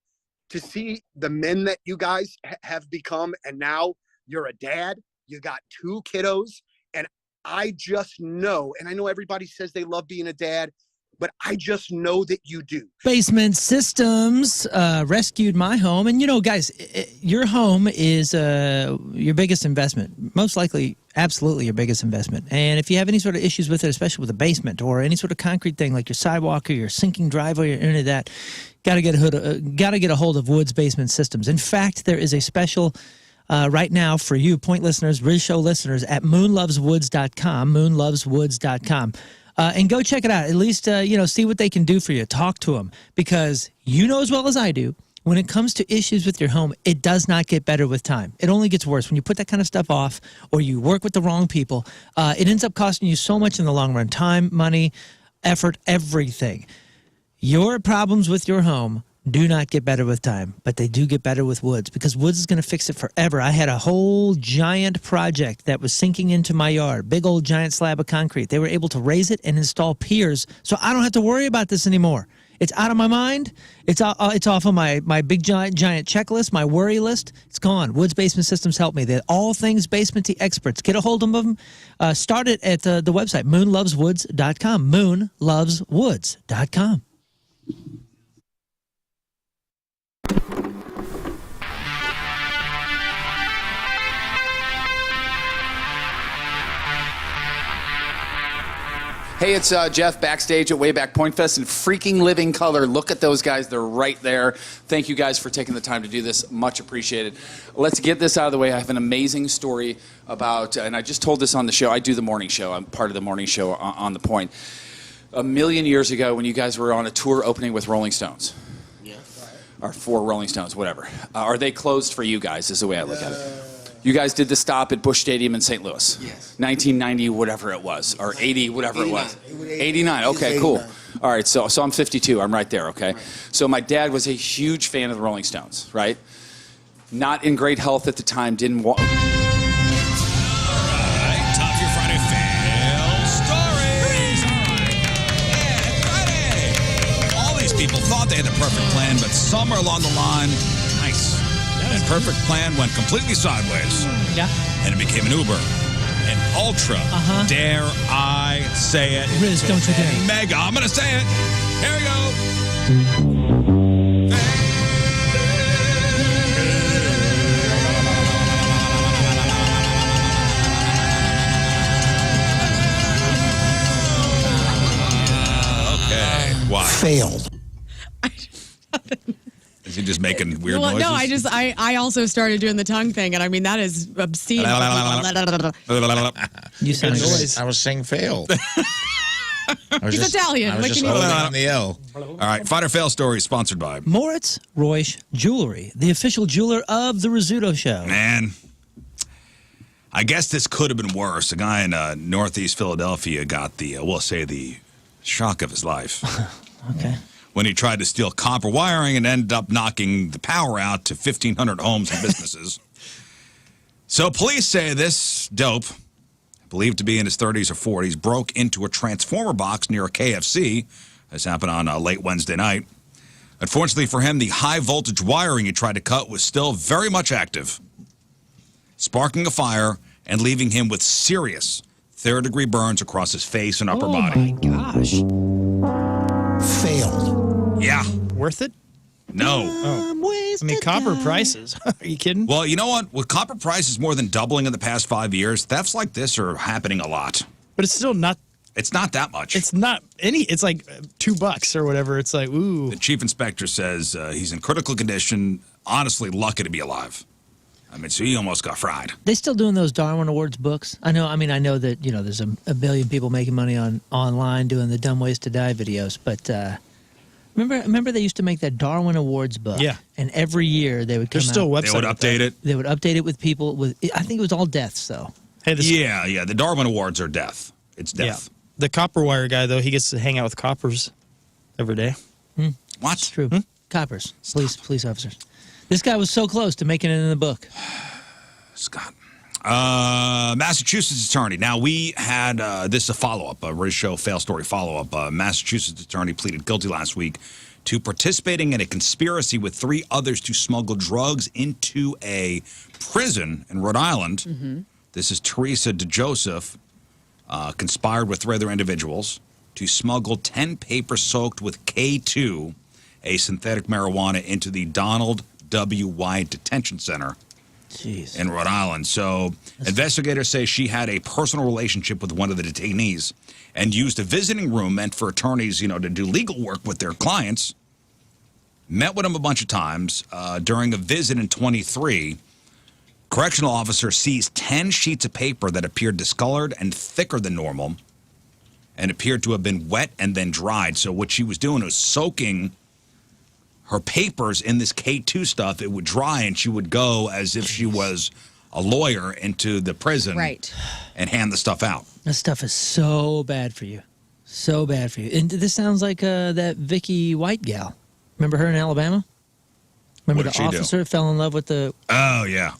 to see the men that you guys have become, and now you're a dad, you got 2 kiddos, and I just know, and I know everybody says they love being a dad, but I just know that you do. Basement Systems rescued my home. And, guys, your home is your biggest investment. Most likely, absolutely your biggest investment. And if you have any sort of issues with it, especially with a basement or any sort of concrete thing like your sidewalk or your sinking driveway or any of that, got to get a hold of Woods Basement Systems. In fact, there is a special right now for you, Point listeners, Riz Show listeners, at moonloveswoods.com, moonloveswoods.com. And go check it out. At least, see what they can do for you. Talk to them. Because you know as well as I do, when it comes to issues with your home, it does not get better with time. It only gets worse. When you put that kind of stuff off or you work with the wrong people, it ends up costing you so much in the long run. Time, money, effort, everything. Your problems with your home do not get better with time, but they do get better with Woods, because Woods is going to fix it forever. I had a whole giant project that was sinking into my yard, big old giant slab of concrete. They were able to raise it and install piers, so I don't have to worry about this anymore. It's out of my mind. It's off of my big giant checklist, my worry list. It's gone. Woods Basement Systems help me. They're all things basement experts. Get a hold of them. Start it at the website, moonloveswoods.com, moonloveswoods.com. Hey, it's Jeff backstage at Wayback Point Fest in freaking living color. Look at those guys. They're right there. Thank you guys for taking the time to do this. Much appreciated. Let's get this out of the way. I have an amazing story about, and I just told this on the show. I do the morning show. I'm part of the morning show on the Point. A million years ago when you guys were on a tour opening with Rolling Stones. Yes. Or for Rolling Stones, whatever. Are they closed for you guys is the way I look at it. You guys did the stop at Busch Stadium in St. Louis. Yes. 1990, whatever it was, or 80, whatever 89. It was. 89. Okay, cool. All right, so I'm 52. I'm right there, okay? Right. So my dad was a huge fan of the Rolling Stones, right? Not in great health at the time, didn't want... All right, top of your Friday fail stories. All right. Yeah, Friday. All these people thought they had the perfect plan, but somewhere along the line, nice. That perfect plan went completely sideways. Yeah. And it became an Uber. An ultra. Dare I say it? Riz, don't you dare. Mega. I'm going to say it. Here we go. Okay. Why? Failed. Is he just making weird noises? No, I also started doing the tongue thing, and I mean, that is obscene. You sound I was saying fail. He's Italian. I was just holding on the L. All right, Fight or Fail story sponsored by Moritz Reusch Jewelry, the official jeweler of the Rizzuto Show. Man, I guess this could have been worse. A guy in Northeast Philadelphia got the, we'll say, the shock of his life. Okay. When he tried to steal copper wiring and ended up knocking the power out to 1,500 homes and businesses. So police say this dope, believed to be in his 30s or 40s, broke into a transformer box near a KFC. This happened on late Wednesday night. Unfortunately for him, the high-voltage wiring he tried to cut was still very much active, sparking a fire and leaving him with serious third-degree burns across his face and upper body. Oh, my gosh. Failed. Yeah. Worth it? No. I mean, copper prices. Are you kidding? Well, you know what? With copper prices more than doubling in the past 5 years, thefts like this are happening a lot. But it's still not. It's not that much. It's not any. It's like $2 or whatever. It's like, ooh. The chief inspector says he's in critical condition. Honestly, lucky to be alive. I mean, so he almost got fried. They still doing those Darwin Awards books? I know that, there's a billion people making money online doing the Dumb Ways to Die videos, but remember they used to make that Darwin Awards book? Yeah. And every year they would come There's still out. a website. They would update it. They would update it with people with, I think it was all deaths, though. Hey, the Darwin Awards are death. It's death. The copper wire guy, though, he gets to hang out with coppers every day. What? It's true. Coppers, police officers. This guy was so close to making it in the book. Scott. Massachusetts attorney. Now, we had this is a follow-up, a Riz Show fail story follow-up. Massachusetts attorney pleaded guilty last week to participating in a conspiracy with 3 others to smuggle drugs into a prison in Rhode Island. This is Teresa DeJoseph, conspired with 3 other individuals to smuggle 10 papers soaked with K2, a synthetic marijuana, into the Donald W. Wyatt Detention Center in Rhode Island. So investigators say she had a personal relationship with one of the detainees and used a visiting room meant for attorneys, to do legal work with their clients. Met with him a bunch of times. During a visit in 23, correctional officer sees 10 sheets of paper that appeared discolored and thicker than normal and appeared to have been wet and then dried. So what she was doing was soaking her papers in this K2 stuff. It would dry, and she would go as if she was a lawyer into the prison and hand the stuff out. That stuff is so bad for you. So bad for you. And this sounds like that Vicky White gal. Remember her in Alabama? Remember the officer fell in love with the... Oh, yeah.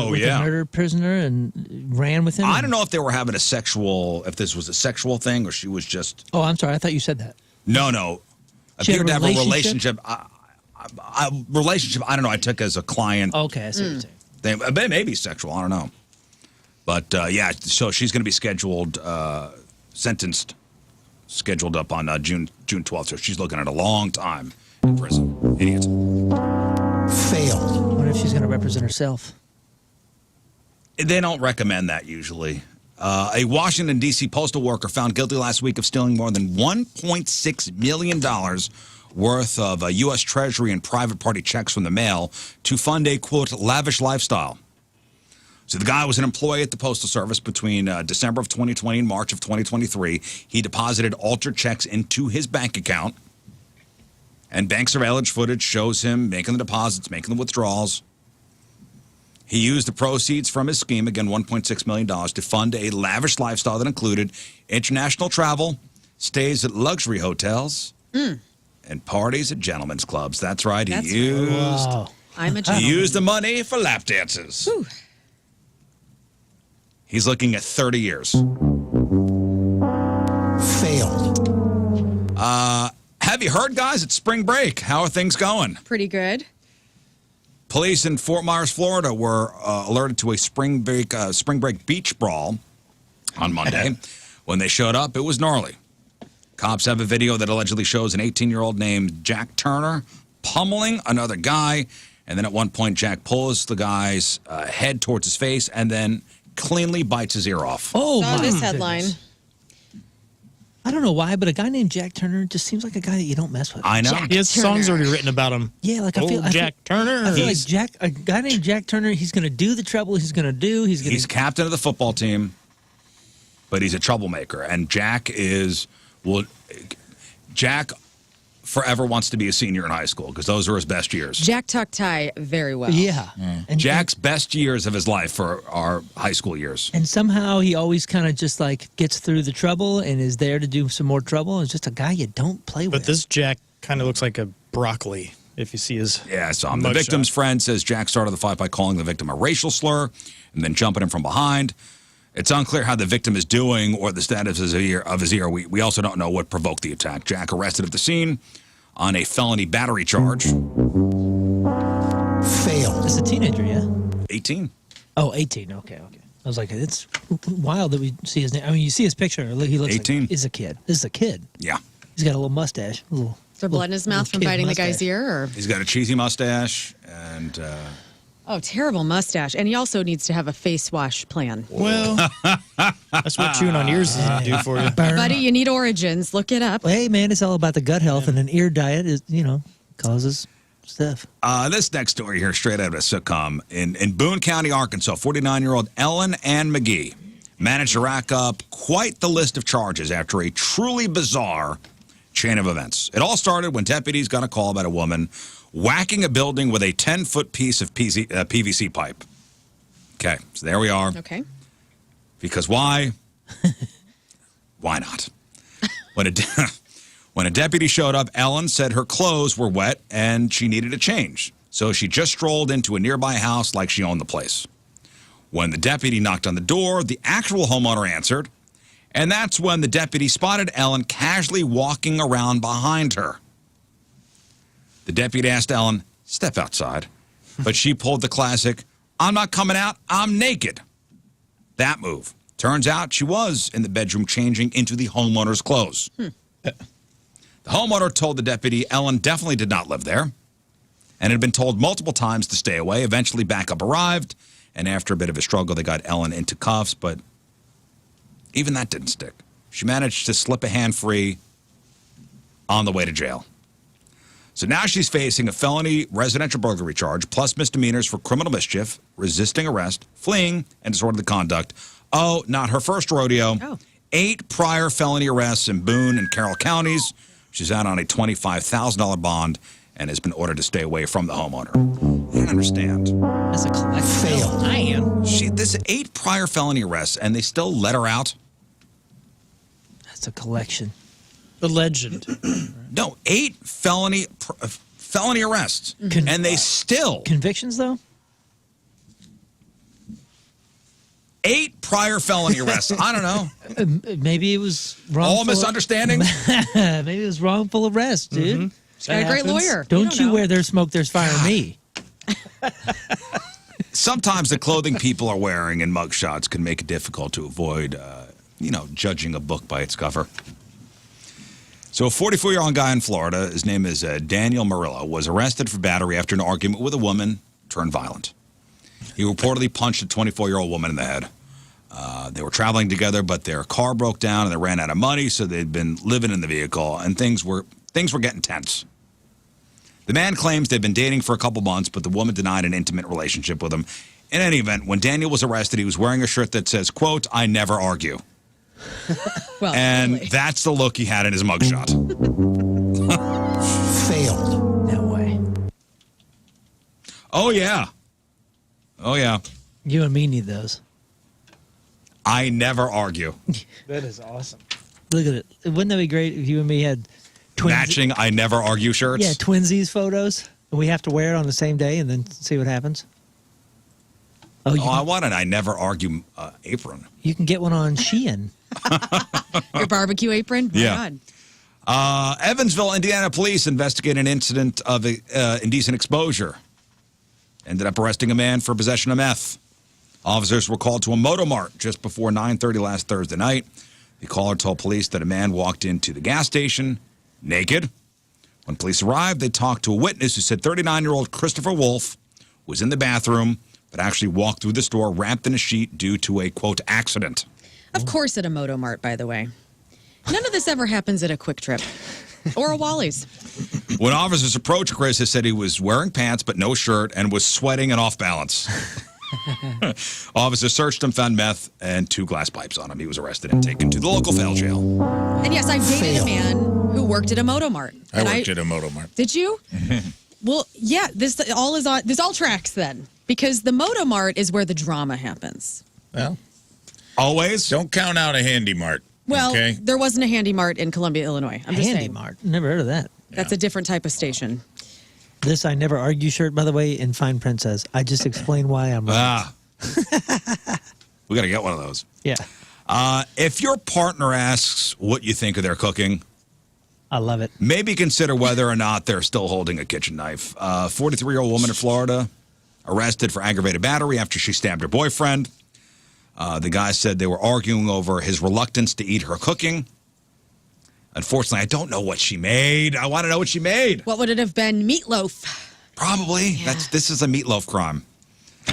with the murder prisoner and ran with him? I don't know if they were having if this was a sexual thing or she was just... Oh, I'm sorry. I thought you said that. No. Appeared to have a relationship. I don't know. I took as a client. Okay, I see what you're saying. They may be sexual. I don't know. But, so she's going to be scheduled, sentenced, scheduled up on June 12th. So she's looking at a long time in prison. Idiot. Failed. What if she's going to represent herself? They don't recommend that usually. A Washington, D.C. postal worker found guilty last week of stealing more than $1.6 million worth of U.S. Treasury and private party checks from the mail to fund a, quote, lavish lifestyle. So the guy was an employee at the Postal Service between December of 2020 and March of 2023. He deposited altered checks into his bank account. And bank surveillance footage shows him making the deposits, making the withdrawals. He used the proceeds from his scheme, again, $1.6 million, to fund a lavish lifestyle that included international travel, stays at luxury hotels, and parties at gentlemen's clubs. That's right. He used the money for lap dances. Whew. He's looking at 30 years. Failed. Have you heard, guys? It's spring break. How are things going? Pretty good. Police in Fort Myers, Florida, were alerted to a spring break beach brawl on Monday. When they showed up, it was gnarly. Cops have a video that allegedly shows an 18-year-old named Jack Turner pummeling another guy, and then at one point, Jack pulls the guy's head towards his face and then cleanly bites his ear off. Oh, Saw my this goodness. headline. I don't know why, but a guy named Jack Turner just seems like a guy that you don't mess with. I know. He has songs already written about him. Yeah, like I feel Jack Turner. I feel like a guy named Jack Turner. He's going to do the trouble. He's going to do. He's captain of the football team, but he's a troublemaker. And Jack forever wants to be a senior in high school because those are his best years. Jack tuck tie very well. Yeah. And Jack's best years of his life are high school years. And somehow he always kind of just like gets through the trouble and is there to do some more trouble. It's just a guy you don't play with. But this Jack kind of looks like a broccoli if you see his. Yeah, I saw him. The victim's friend says Jack started the fight by calling the victim a racial slur and then jumping him from behind. It's unclear how the victim is doing or the status of his ear. We also don't know what provoked the attack. Jack arrested at the scene on a felony battery charge. Failed. It's a teenager, yeah? 18. Oh, 18. Okay. I was like, it's wild that we see his name. I mean, you see his picture. He looks 18. like he's a kid. This is a kid. Yeah. He's got a little mustache. Is there blood in his mouth from biting the guy's ear? Or? He's got a cheesy mustache and... Oh, terrible mustache. And he also needs to have a face wash plan. Well, that's what chewing on ears is going to do for you. Buddy, you need Origins. Look it up. Well, hey, man, it's all about the gut health, and an ear diet is, causes stuff. This next story here, straight out of a sitcom. In Boone County, Arkansas, 49-year-old Anne McGehee managed to rack up quite the list of charges after a truly bizarre chain of events. It all started when deputies got a call about a woman whacking a building with a 10-foot piece of PVC pipe. Okay, so there we are. Okay. Because why? Why not? When a deputy showed up, Ellen said her clothes were wet and she needed a change. So she just strolled into a nearby house like she owned the place. When the deputy knocked on the door, the actual homeowner answered, and that's when the deputy spotted Ellen casually walking around behind her. The deputy asked Ellen, "Step outside," but she pulled the classic, "I'm not coming out, I'm naked." That move. Turns out she was in the bedroom changing into the homeowner's clothes. The homeowner told the deputy Ellen definitely did not live there and had been told multiple times to stay away. Eventually, backup arrived, and after a bit of a struggle, they got Ellen into cuffs, but even that didn't stick. She managed to slip a hand free on the way to jail. So now she's facing a felony residential burglary charge, plus misdemeanors for criminal mischief, resisting arrest, fleeing, and disorderly conduct. Oh, not her first rodeo. 8 prior felony arrests in Boone and Carroll counties. She's out on a $25,000 bond and has been ordered to stay away from the homeowner. I don't understand. That's a collect fail. I am. This 8 prior felony arrests, and they still let her out? That's a collection. The legend. No, 8 felony arrests, and they still... Convictions, though? 8 prior felony arrests. I don't know. Maybe it was wrongful. All misunderstanding? Maybe it was wrongful arrest, dude. She's got a great lawyer. Don't you where there's smoke, there's fire, me. Sometimes the clothing people are wearing in mugshots can make it difficult to avoid, judging a book by its cover. So a 44-year-old guy in Florida, his name is Daniel Murillo, was arrested for battery after an argument with a woman turned violent. He reportedly punched a 24-year-old woman in the head. They were traveling together, but their car broke down and they ran out of money, so they'd been living in the vehicle, and things were getting tense. The man claims they'd been dating for a couple months, but the woman denied an intimate relationship with him. In any event, when Daniel was arrested, he was wearing a shirt that says, quote, "I never argue." And that's the look he had in his mugshot. Failed. No way. Oh, yeah. Oh, yeah. You and me need those. I never argue. That is awesome. Look at it. Wouldn't that be great if you and me had matching I never argue shirts? Yeah, twinsies photos. And we have to wear it on the same day and then see what happens. I want an I never argue apron. You can get one on Shein. Your barbecue apron? Yeah. Evansville, Indiana police investigate an incident of indecent exposure. Ended up arresting a man for possession of meth. Officers were called to a Moto Mart just before 9:30 last Thursday night. The caller told police that a man walked into the gas station naked. When police arrived, they talked to a witness who said 39-year-old Christopher Wolf was in the bathroom, but actually walked through the store wrapped in a sheet due to a, quote, accident. Of course at a Moto Mart, by the way. None of this ever happens at a Quick Trip or a Wally's. When officers approached Chris, they said he was wearing pants but no shirt and was sweating and off balance. Officers searched him, found meth and 2 glass pipes on him. He was arrested and taken to the local fail jail. And yes, I dated a man who worked at a Moto Mart. I worked at a Moto Mart. Did you? Well, yeah, this all tracks then. Because the Moto Mart is where the drama happens. Well, always don't count out a Handy Mart. Well, okay? there wasn't a Handy Mart in Columbia, Illinois. I'm just Handy saying. Mart. Never heard of that. That's a different type of station. This I never argue shirt, by the way, in fine print says, I just explain why I'm right. We got to get one of those. Yeah. If your partner asks what you think of their cooking, I love it. Maybe consider whether or not they're still holding a kitchen knife. 43-year-old woman in Florida arrested for aggravated battery after she stabbed her boyfriend. The guy said they were arguing over his reluctance to eat her cooking. Unfortunately, I don't know what she made. I want to know what she made. What would it have been? Meatloaf. Probably. Yeah. This is a meatloaf crime.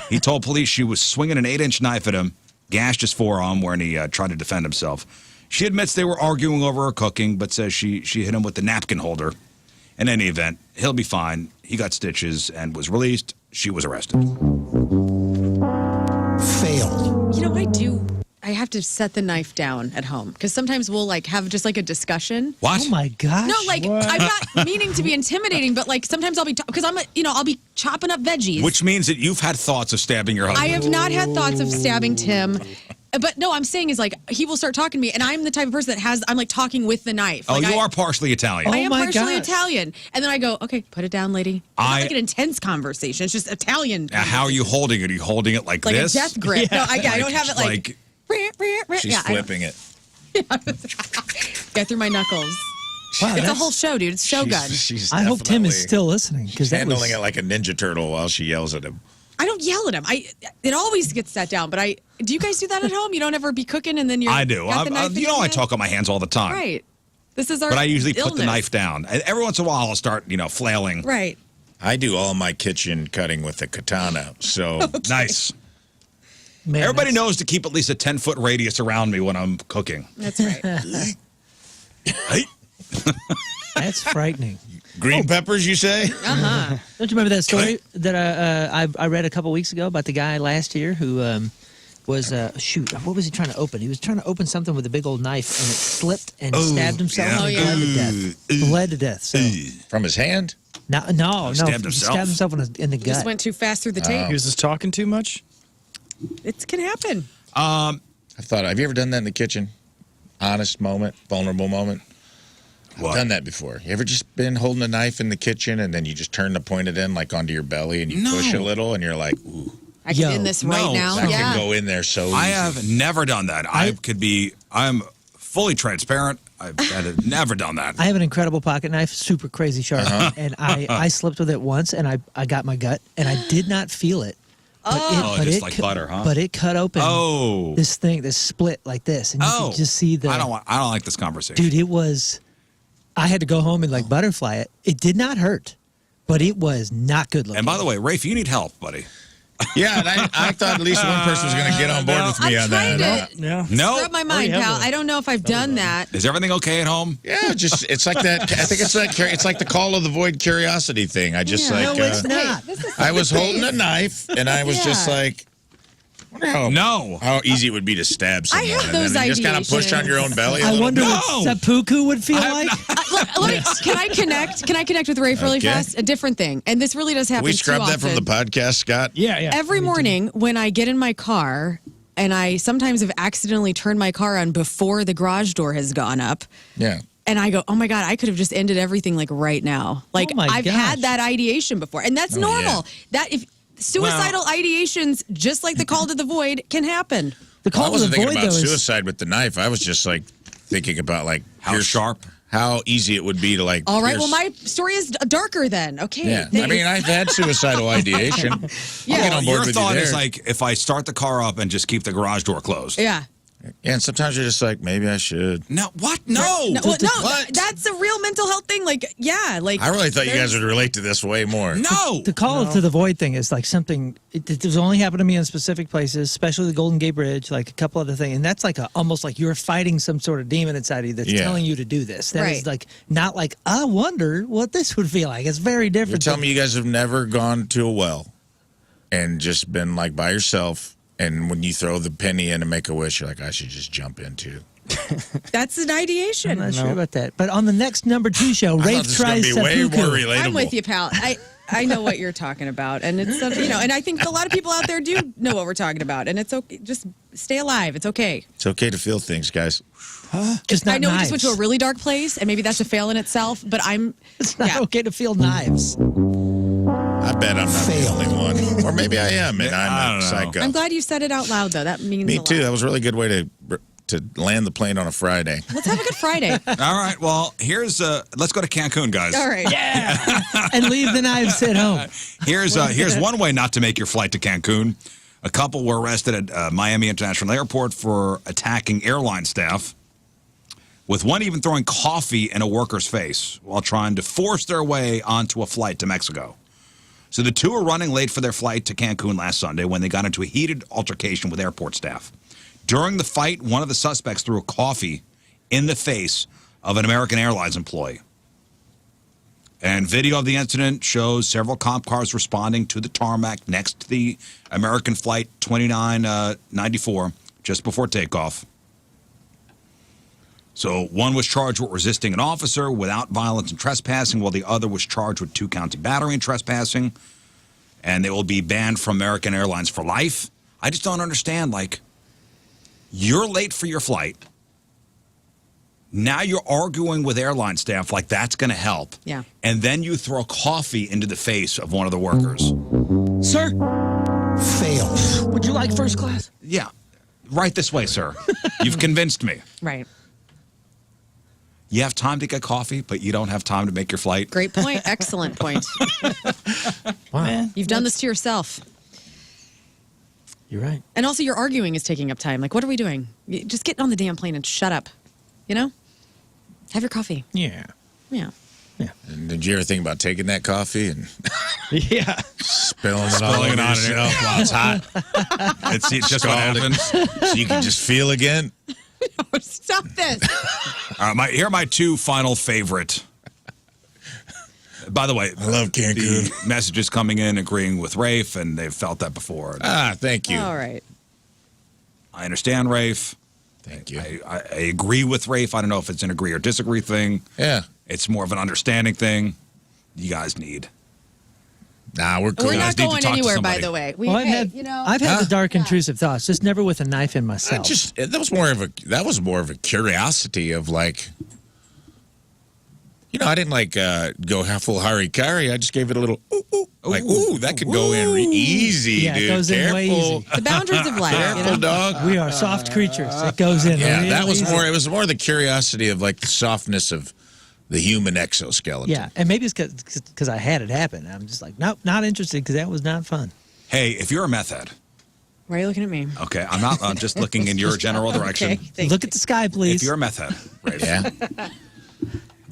He told police she was swinging an 8-inch knife at him, gashed his forearm when he tried to defend himself. She admits they were arguing over her cooking, but says she hit him with the napkin holder. In any event, he'll be fine. He got stitches and was released. She was arrested. Failed. You know, I have to set the knife down at home because sometimes we'll have just a discussion. What? Oh my gosh. No, I'm not meaning to be intimidating, but sometimes I'll be because I'll be chopping up veggies. Which means that you've had thoughts of stabbing your husband. I have not had thoughts of stabbing Tim But no, I'm saying is like he will start talking to me, and I'm the type of person that I'm like talking with the knife. Oh, Like, you are partially Italian. I am partially Italian, and then I go, okay, put it down, lady. It's not like an intense conversation. It's just Italian. Now, how are you holding it? Are you holding it like this? A death grip. No, I don't have it like. She's flipping it. Get through my knuckles. Wow, it's a that's- whole show, dude. It's Shogun. I hope Tim is still listening She's because that handling was. it like a Ninja Turtle while she yells at him. I don't yell at him. It always gets set down. But do you guys do that at home? You don't ever be cooking and then you're. I do. got the knife in You your know, I hand? talk on my hands all the time. Right. This is our. But I usually put the illness. knife down. And every once in a while, I'll start, flailing. Right. I do all my kitchen cutting with a katana. So Nice. Man, Everybody knows to keep at least a 10-foot radius around me when I'm cooking. That's right. That's frightening. Green peppers, you say? Uh-huh. Don't you remember that story that I read a couple weeks ago about the guy last year who was what was he trying to open? He was trying to open something with a big old knife and it slipped and stabbed himself and bled to death. Bled to death. So. From his hand? No. Stabbed He himself? stabbed himself in the He just gut. went too fast through the tape. He was just talking too much. It can happen. I thought, have you ever done that in the kitchen? Honest moment, vulnerable moment? I've done that before. You ever just been holding a knife in the kitchen and then you just turn the pointed end like onto your belly and you push a little and you're like, ooh. I can end this right now. That Yeah. can go in there so easy. I have never done that. I'm fully transparent. I've never done that. I have an incredible pocket knife, super crazy sharp, and I slipped with it once, and I got my gut, and I did not feel it. But just like butter, huh? But it cut open this thing, this split like this, and you could just see the. I don't like this conversation. Dude, it was. I had to go home and like butterfly it. It did not hurt, but it was not good looking. And by the way, Rafe, you need help, buddy. Yeah, and I thought at least one person was going to get on board with me on that. No. Scrub my mind, pal. I don't know if I've done that. Is everything okay at home? Yeah, it's like that. I think it's like the call of the void curiosity thing. I just No, it's not. I was holding a knife and I was just like, how easy it would be to stab someone. have and then those you just kind of push on your own belly. I wonder what seppuku would feel like. Can I connect? Can I connect with Rafe really Okay. fast? A different thing, and this really does happen. Can we scrub too that from often. the podcast, Scott? Yeah. Every morning when I get in my car, and I sometimes have accidentally turned my car on before the garage door has gone up. Yeah. And I go, oh my God, I could have just ended everything like right now. Like Oh my I've gosh. had that ideation before, and that's normal. yeah. That if suicidal ideations, just like the call to the void, can happen. The Well, I call to wasn't the thinking void about though is suicide with the knife. I was just like thinking about like How sharp? how easy it would be to like. All right, pierce- well, my story is darker then. Okay. Yeah, I mean, I've had suicidal ideation. I'll get on board Your with thought you is there. like, if I start the car up and just keep the garage door closed. Yeah. Yeah, and sometimes you're just like, maybe I should. No, what? No. No, that's a real mental health thing. Like, yeah, like. I really thought you guys would relate to this way more. No. The call to the void thing is like something. It does only happen to me in specific places, especially the Golden Gate Bridge, like a couple other things, and that's like almost like you're fighting some sort of demon inside of you that's Yeah. telling you to do this. That is Right. like not like I wonder what this would feel like. It's very You're different. telling me you guys have never gone to a well and just been like by yourself, and when you throw the penny in and make a wish, you're like, I should just jump into. That's an ideation. I'm not sure about that. But on the next #2 show, I thought Rafe this was gonna tries be way seppuku. more relatable. I'm with you, pal. I know what you're talking about, and it's and I think a lot of people out there do know what we're talking about, and it's okay. Just stay alive. It's okay. It's okay to feel things, guys. Just not I know we knives. just went to a really dark place, and maybe that's a fail in itself. But It's not okay to feel knives. I bet I'm not the only one, or maybe I am, and I'm a psycho. I'm glad you said it out loud, though. That means Me a lot. too. That was a really good way to land the plane on a Friday. Let's have a good Friday. All right. Well, here's let's go to Cancun, guys. All right. And leave the knives at home. Here's one way not to make your flight to Cancun. A couple were arrested at Miami International Airport for attacking airline staff, with one even throwing coffee in a worker's face while trying to force their way onto a flight to Mexico. So the two were running late for their flight to Cancun last Sunday when they got into a heated altercation with airport staff. During the fight, one of the suspects threw a coffee in the face of an American Airlines employee. And video of the incident shows several cop cars responding to the tarmac next to the American Flight 2994 just before takeoff. So one was charged with resisting an officer without violence and trespassing, while the other was charged with 2 counts of battery and trespassing. And they will be banned from American Airlines for life. I just don't understand, like, You're late for your flight. Now you're arguing with airline staff like that's going to help. Yeah. And then you throw coffee into the face of one of the workers. Sir, Fail. would you like first class? Yeah. Right this way, sir. You've convinced me. Right. You have time to get coffee, but you don't have time to make your flight. Great point. Excellent point. Wow. You've done this to yourself. You're right. And also, your arguing is taking up time. Like, what are we doing? Just get on the damn plane and shut up. You know? Have your coffee. Yeah. Yeah. And did you ever think about taking that coffee and Yeah. spilling it on yourself while it's hot? It's just what happens. So you can just feel again? Stop this. Here are my two final favorite. By the way, I love Cancun. The messages coming in agreeing with Rafe, and they've felt that before. Thank you. All right. I understand Rafe. Thank you. I agree with Rafe. I don't know if it's an agree or disagree thing. Yeah. It's more of an understanding thing. You guys need. Nah, we're cool. We're You guys not need to going talk to anywhere, by somebody. the way. Well, I've had the dark intrusive thoughts, just never with a knife in myself. That was more of a curiosity of like, I didn't like go full harikari. I just gave it a little that could go in easy, Yeah, dude. it goes in way Careful. easy. The boundaries of life. Careful, dog. We are soft creatures. It goes in. Yeah, real that was easy. more. It was more the curiosity of like the softness of the human exoskeleton. Yeah, and maybe it's because I had it happen. I'm just like, nope, not interested because that was not fun. Hey, if you're a meth head, Why are you looking at me? okay, I'm just looking in your general direction. Okay, Look at the sky, please. If you're a meth head, Rafe, Yeah.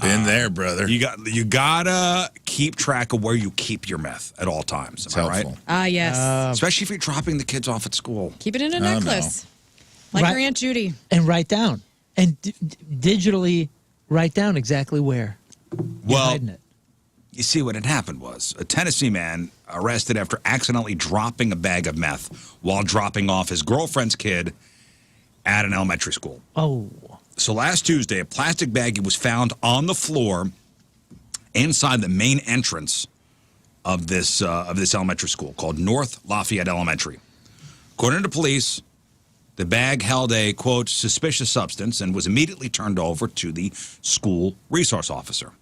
Been there, brother. you gotta keep track of where you keep your meth at all times. It's Am I right? helpful. Ah, yes. Especially if you're dropping the kids off at school. Keep it in a Oh, no. necklace. Like Right. your Aunt Judy. And write down. And digitally write down exactly where you're Well, hiding it. you see, what had happened was a Tennessee man arrested after accidentally dropping a bag of meth while dropping off his girlfriend's kid at an elementary school. Oh. So last Tuesday, a plastic baggie was found on the floor inside the main entrance of this elementary school called North Lafayette Elementary. According to police, the bag held a, quote, suspicious substance and was immediately turned over to the school resource officer.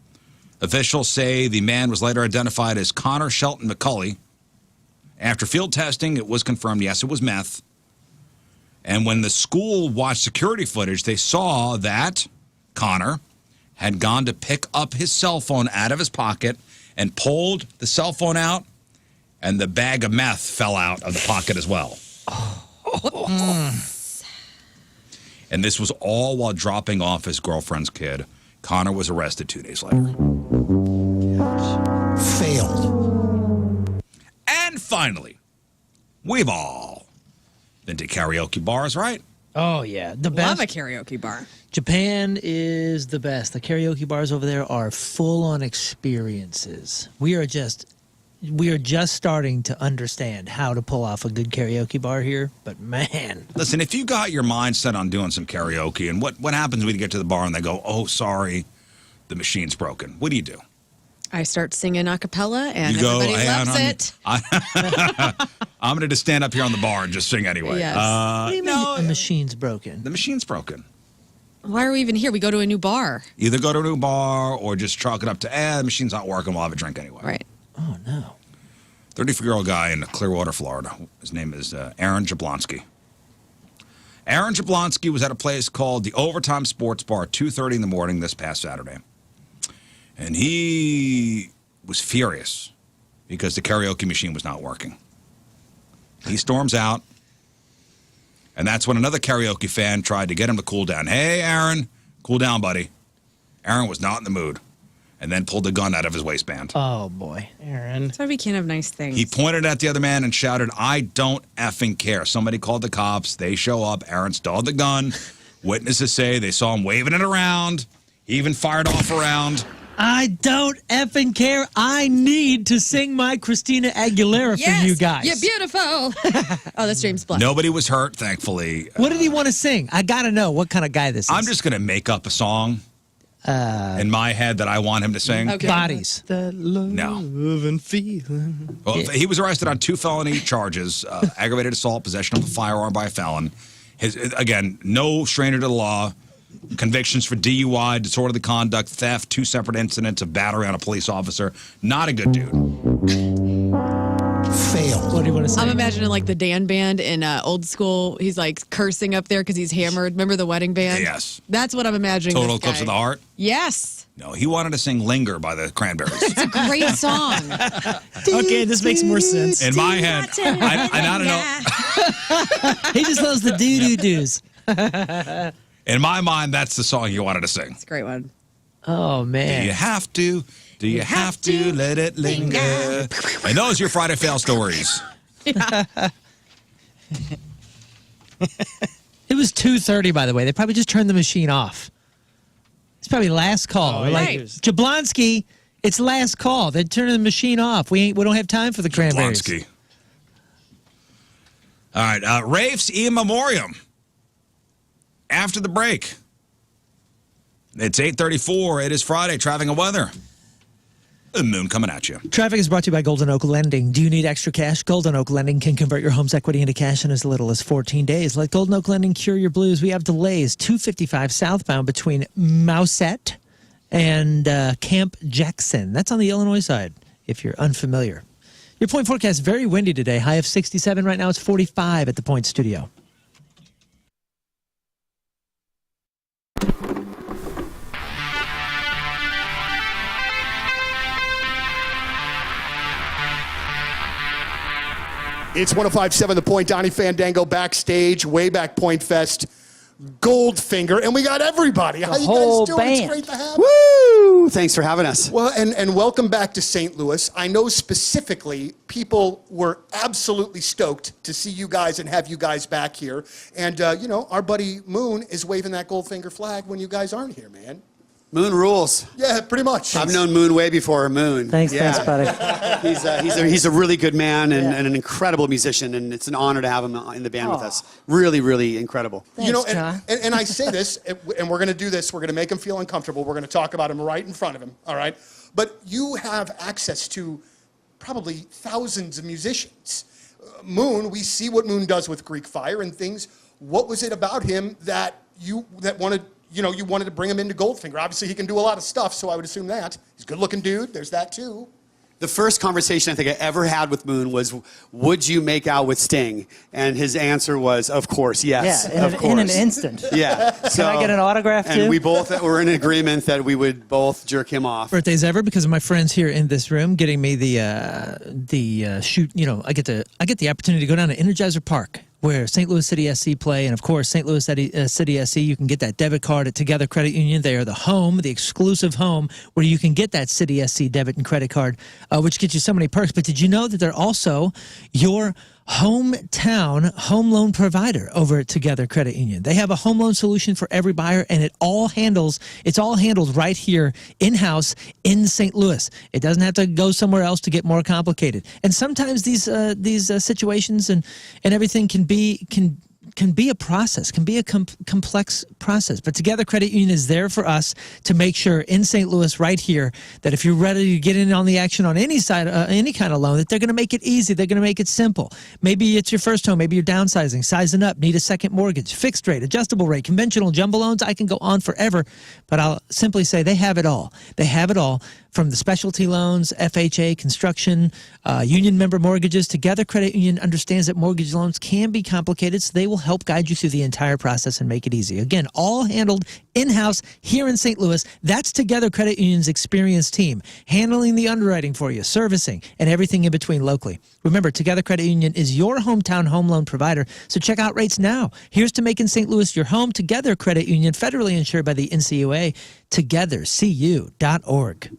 Officials say the man was later identified as Connor Shelton McCulley. After field testing, it was confirmed, yes, it was meth. And when the school watched security footage, they saw that Connor had gone to pick up his cell phone out of his pocket and pulled the cell phone out, and the bag of meth fell out of the pocket as well. And this was all while dropping off his girlfriend's kid. Connor was arrested 2 days later. Failed. And finally, we've all been to karaoke bars, right? Oh, yeah. The best. Love a karaoke bar. Japan is the best. The karaoke bars over there are full-on experiences. We are just starting to understand how to pull off a good karaoke bar here, but man. Listen, if you got your mind set on doing some karaoke, and what happens when you get to the bar and they go, oh, sorry, the machine's broken? What do? I start singing a cappella, and You go, everybody "Hey, loves I'm- it. I'm going to just stand up here on the bar and just sing anyway. Yes. What do you mean the machine's broken? The machine's broken. Why are we even here? We go to a new bar. Either go to a new bar or just chalk it up to, the machine's not working, we'll have a drink anyway. Right. Oh, no. 34-year-old guy in Clearwater, Florida. His name is Aaron Jablonski. Aaron Jablonski was at a place called the Overtime Sports Bar at 2:30 in the morning this past Saturday. And he was furious because the karaoke machine was not working. He storms out, and that's when another karaoke fan tried to get him to cool down. Hey, Aaron, cool down, buddy. Aaron was not in the mood and then pulled a gun out of his waistband. Oh, boy. Aaron. That's why we can't have nice things. He pointed at the other man and shouted, I don't effing care. Somebody called the cops. They show up. Aaron stole the gun. Witnesses say they saw him waving it around. He even fired off a round. I don't effing care. I need to sing my Christina Aguilera Yes, for you guys. you're beautiful. Oh, that's James Blunt. Nobody was hurt, thankfully. What did he want to sing? I got to know what kind of guy this is. I'm just going to make up a song in my head that I want him to sing. Okay. Bodies. That love No. and feeling. Well, he was arrested on 2 felony charges, aggravated assault, possession of a firearm by a felon, Again, no stranger to the law. Convictions for DUI, disorderly conduct, theft, 2 separate incidents of battery on a police officer. Not a good dude. Failed. What do you want to say? I'm imagining like the Dan band in Old School. He's like cursing up there because he's hammered. Remember the wedding band? Yes. That's what I'm imagining. Total this guy. Eclipse of the Heart? Yes. No, he wanted to sing Linger by the Cranberries. It's a great song. Okay, this makes more sense. In my head, I don't know. He just loves the doo-doo-doos. In my mind, that's the song he wanted to sing. It's a great one. Oh, man. Do you have to? Do you have to let it linger? And those are your Friday fail stories. It was 2:30, by the way. They probably just turned the machine off. It's probably last call. We're like, Jablonski, it's last call. They're turning the machine off. We don't have time for the Cranberries. Jablonski. All right, Rafe's Ememoriam. After the break. It's 8:34. It is Friday. Traffic and weather. The moon coming at you. Traffic is brought to you by Golden Oak Lending. Do you need extra cash? Golden Oak Lending can convert your home's equity into cash in as little as 14 days. Let Golden Oak Lending cure your blues. We have delays. 255 southbound between Mousette and Camp Jackson. That's on the Illinois side, if you're unfamiliar. Your point forecast, very windy today. High of 67. Right now it's 45 at the Point Studio. It's 105.7 The Point. Donnie Fandango backstage, way back Point Fest, Goldfinger, and we got everybody. How you guys doing? It's great to have you. Woo! Thanks for having us. Well, and welcome back to St. Louis. I know specifically people were absolutely stoked to see you guys and have you guys back here. And, you know, our buddy Moon is waving that Goldfinger flag when you guys aren't here, man. Moon rules. Yeah, pretty much. I've known Moon way before Moon. Thanks, buddy. He's a really good man and an incredible musician, and it's an honor to have him in the band with us. Really, really incredible. Thanks, you know, and I say this, and we're going to do this. We're going to make him feel uncomfortable. We're going to talk about him right in front of him, all right? But you have access to probably thousands of musicians. Moon, we see what Moon does with Greek Fire and things. What was it about him that you wanted to bring him into Goldfinger? Obviously, he can do a lot of stuff, so I would assume that. He's a good-looking dude. There's that, too. The first conversation I think I ever had with Moon was, would you make out with Sting? And his answer was, of course, yes. Yeah, in an instant. Yeah. Can I get an autograph, too? And we both were in agreement that we would both jerk him off. Birthdays ever because of my friends here in this room getting me the shoot. You know, I get the opportunity to go down to Energizer Park, where St. Louis City SC play, and of course, St. Louis City SC, you can get that debit card at Together Credit Union. They are the exclusive home where you can get that City SC debit and credit card, which gets you so many perks. But did you know that they're also your hometown home loan provider over at Together Credit Union? They have a home loan solution for every buyer, and it's all handled right here in-house in St. Louis. It doesn't have to go somewhere else to get more complicated. And sometimes these situations and everything can be a process, can be a complex process. But Together Credit Union is there for us to make sure in St. Louis right here that if you're ready to get in on the action on any side, any kind of loan, that they're going to make it easy. They're going to make it simple. Maybe it's your first home. Maybe you're downsizing, sizing up, need a second mortgage, fixed rate, adjustable rate, conventional jumbo loans. I can go on forever, but I'll simply say they have it all. They have it all. From the specialty loans, FHA, construction, union member mortgages. Together Credit Union understands that mortgage loans can be complicated, so they will help guide you through the entire process and make it easy. Again, all handled in-house here in St. Louis. That's Together Credit Union's experienced team, handling the underwriting for you, servicing, and everything in between locally. Remember, Together Credit Union is your hometown home loan provider, so check out rates now. Here's to making St. Louis your home. Together Credit Union, federally insured by the NCUA. TogetherCU.org.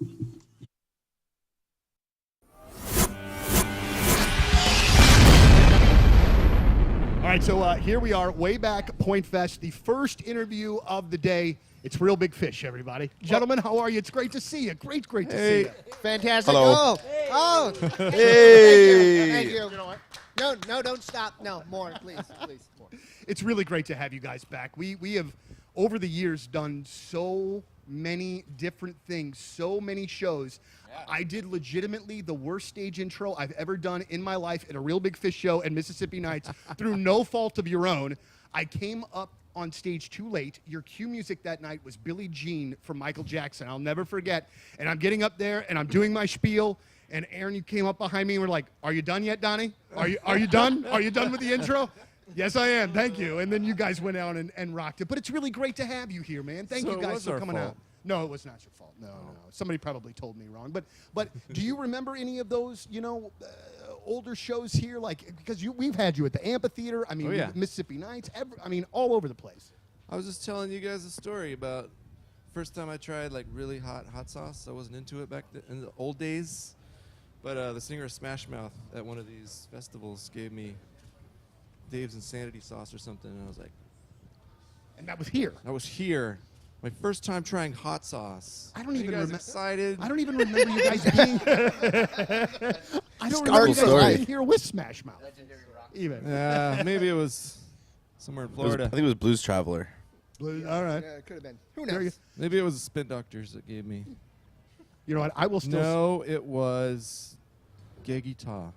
All right, so here we are, way back Point Fest, the first interview of the day. It's Real Big Fish, everybody. Gentlemen, how are you? It's great to see you. Great to see you. Fantastic. Hello. Oh. Hey. Thank you. No, don't stop. No, more, please, more. It's really great to have you guys back. We have, over the years, done so many different things, so many shows. I did legitimately the worst stage intro I've ever done in my life at a Real Big Fish show at Mississippi Nights through no fault of your own. I came up on stage too late. Your cue music that night was Billie Jean from Michael Jackson. I'll never forget. And I'm getting up there and I'm doing my spiel. And Aaron, you came up behind me and were like, "Are you done yet, Donnie? Are you done? Are you done with the intro?" Yes, I am. Thank you. And then you guys went out and rocked it. But it's really great to have you here, man. Thank you guys for coming out. No, it was not your fault. No. Somebody probably told me wrong. But do you remember any of those, older shows here? Like, because we've had you at the amphitheater. I mean, Mississippi Nights. All over the place. I was just telling you guys a story about first time I tried like really hot sauce. I wasn't into it back in the old days. But the singer of Smash Mouth at one of these festivals gave me Dave's Insanity sauce or something, and I was like... And that was here? That was here. My first time trying hot sauce. I don't even remember. Excited? I don't even remember you guys being... I don't remember you guys being here with Smash Mouth. Even. Yeah, maybe it was somewhere in Florida. I think it was Blues Traveler. All right. Yeah, it could have been. Who knows? Maybe it was the Spin Doctors that gave me... You know what? I will still... No, it was Gay Guitar.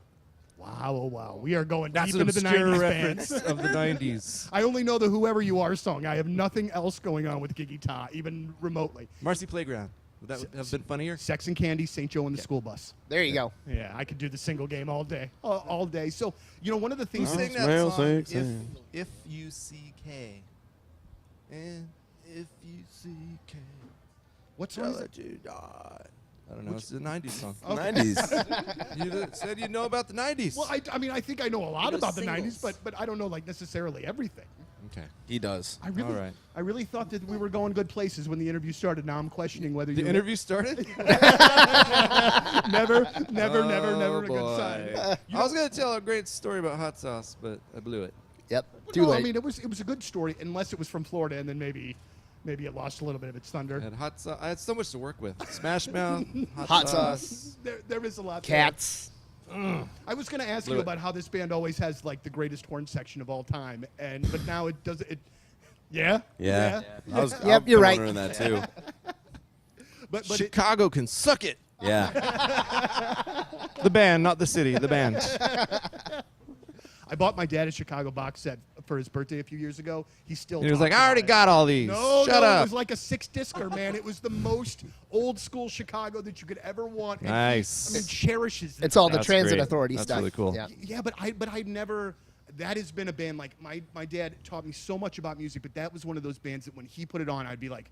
Wow, oh wow. We are going That's deep an into the obscure 90s reference bands. of the 90s. I only know the Whoever You Are song. I have nothing else going on with Giggy Ta, even remotely. Marcy Playground. Would that have been funnier? Sex and Candy, St. Joe and the School Bus. There you go. Yeah, I could do the single game all day. All day. So, one of the things... Who sang that song? If you see K. And if you see K. What song is it? I don't know. It's a 90s song. Okay. 90s. You said you know about the 90s. Well, I mean, I think I know a lot about the 90s, but I don't know necessarily everything. Okay. He does. I really thought that we were going good places when the interview started. Now I'm questioning whether the interview started. never a good sign. I was gonna tell a great story about hot sauce, but I blew it. Yep. Too late. I mean, it was a good story, unless it was from Florida, and then maybe it lost a little bit of its thunder. And hot sauce. I had so much to work with. Smash Mouth, hot sauce. There is a lot. Cats. I was going to ask you about how this band always has like the greatest horn section of all time, but now it does it. Yeah. Yeah. Yep, you're right. Wondering that too. but Chicago can suck it. Yeah. The band, not the city. The band. I bought my dad a Chicago box set for his birthday a few years ago. He was like, I already got all these. Shut up. It was like a 6-discer, man. It was the most old school Chicago that you could ever want. And Nice. He cherishes it. It's all the transit authority That's stuff. really cool. Yeah, but I never. That has been a band like my dad taught me so much about music, but that was one of those bands that when he put it on, I'd be like,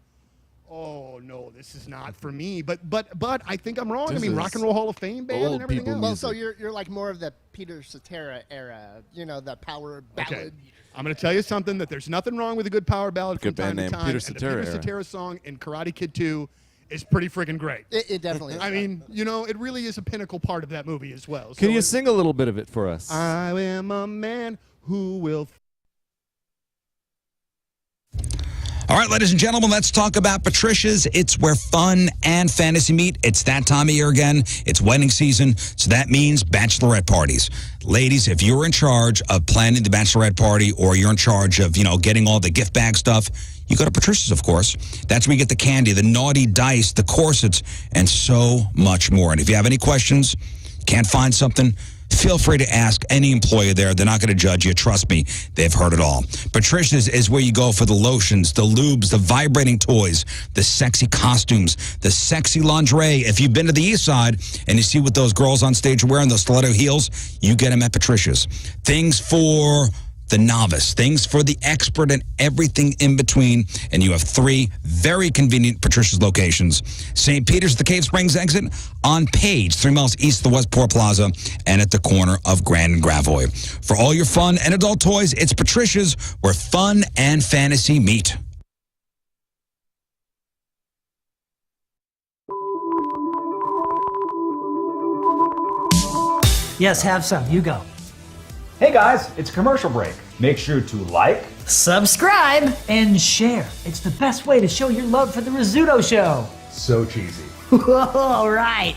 oh no, this is not for me. But I think I'm wrong. I mean, Rock and Roll Hall of Fame band and everything else. Well, so you're like more of the Peter Cetera era, the power ballad. Okay. I'm going to tell you something, that there's nothing wrong with a good power ballad from time to time. Peter And Cetera the Peter Cetera song in Karate Kid 2 is pretty freaking great. It definitely is. I mean, it really is a pinnacle part of that movie as well. Can you sing a little bit of it for us? I am a man who will... All right, ladies and gentlemen, let's talk about Patricia's. It's where fun and fantasy meet. It's that time of year again. It's wedding season, so that means bachelorette parties. Ladies, if you're in charge of planning the bachelorette party, or you're in charge of, getting all the gift bag stuff, you go to Patricia's, of course. That's where you get the candy, the naughty dice, the corsets, and so much more. And if you have any questions, can't find something, feel free to ask any employee there. They're not going to judge you. Trust me, they've heard it all. Patricia's is where you go for the lotions, the lubes, the vibrating toys, the sexy costumes, the sexy lingerie. If you've been to the East Side and you see what those girls on stage are wearing, those stiletto heels, you get them at Patricia's. Things for the novice, things for the expert, and everything in between. And you have 3 very convenient Patricia's locations. St. Peter's, the Cave Springs exit, on Page, 3 miles east of the Westport Plaza, and at the corner of Grand and Gravois. For all your fun and adult toys, it's Patricia's, where fun and fantasy meet. Yes, have some. You go. Hey guys, it's a commercial break. Make sure to like, subscribe, and share. It's the best way to show your love for the Rizzuto Show. So cheesy. All right.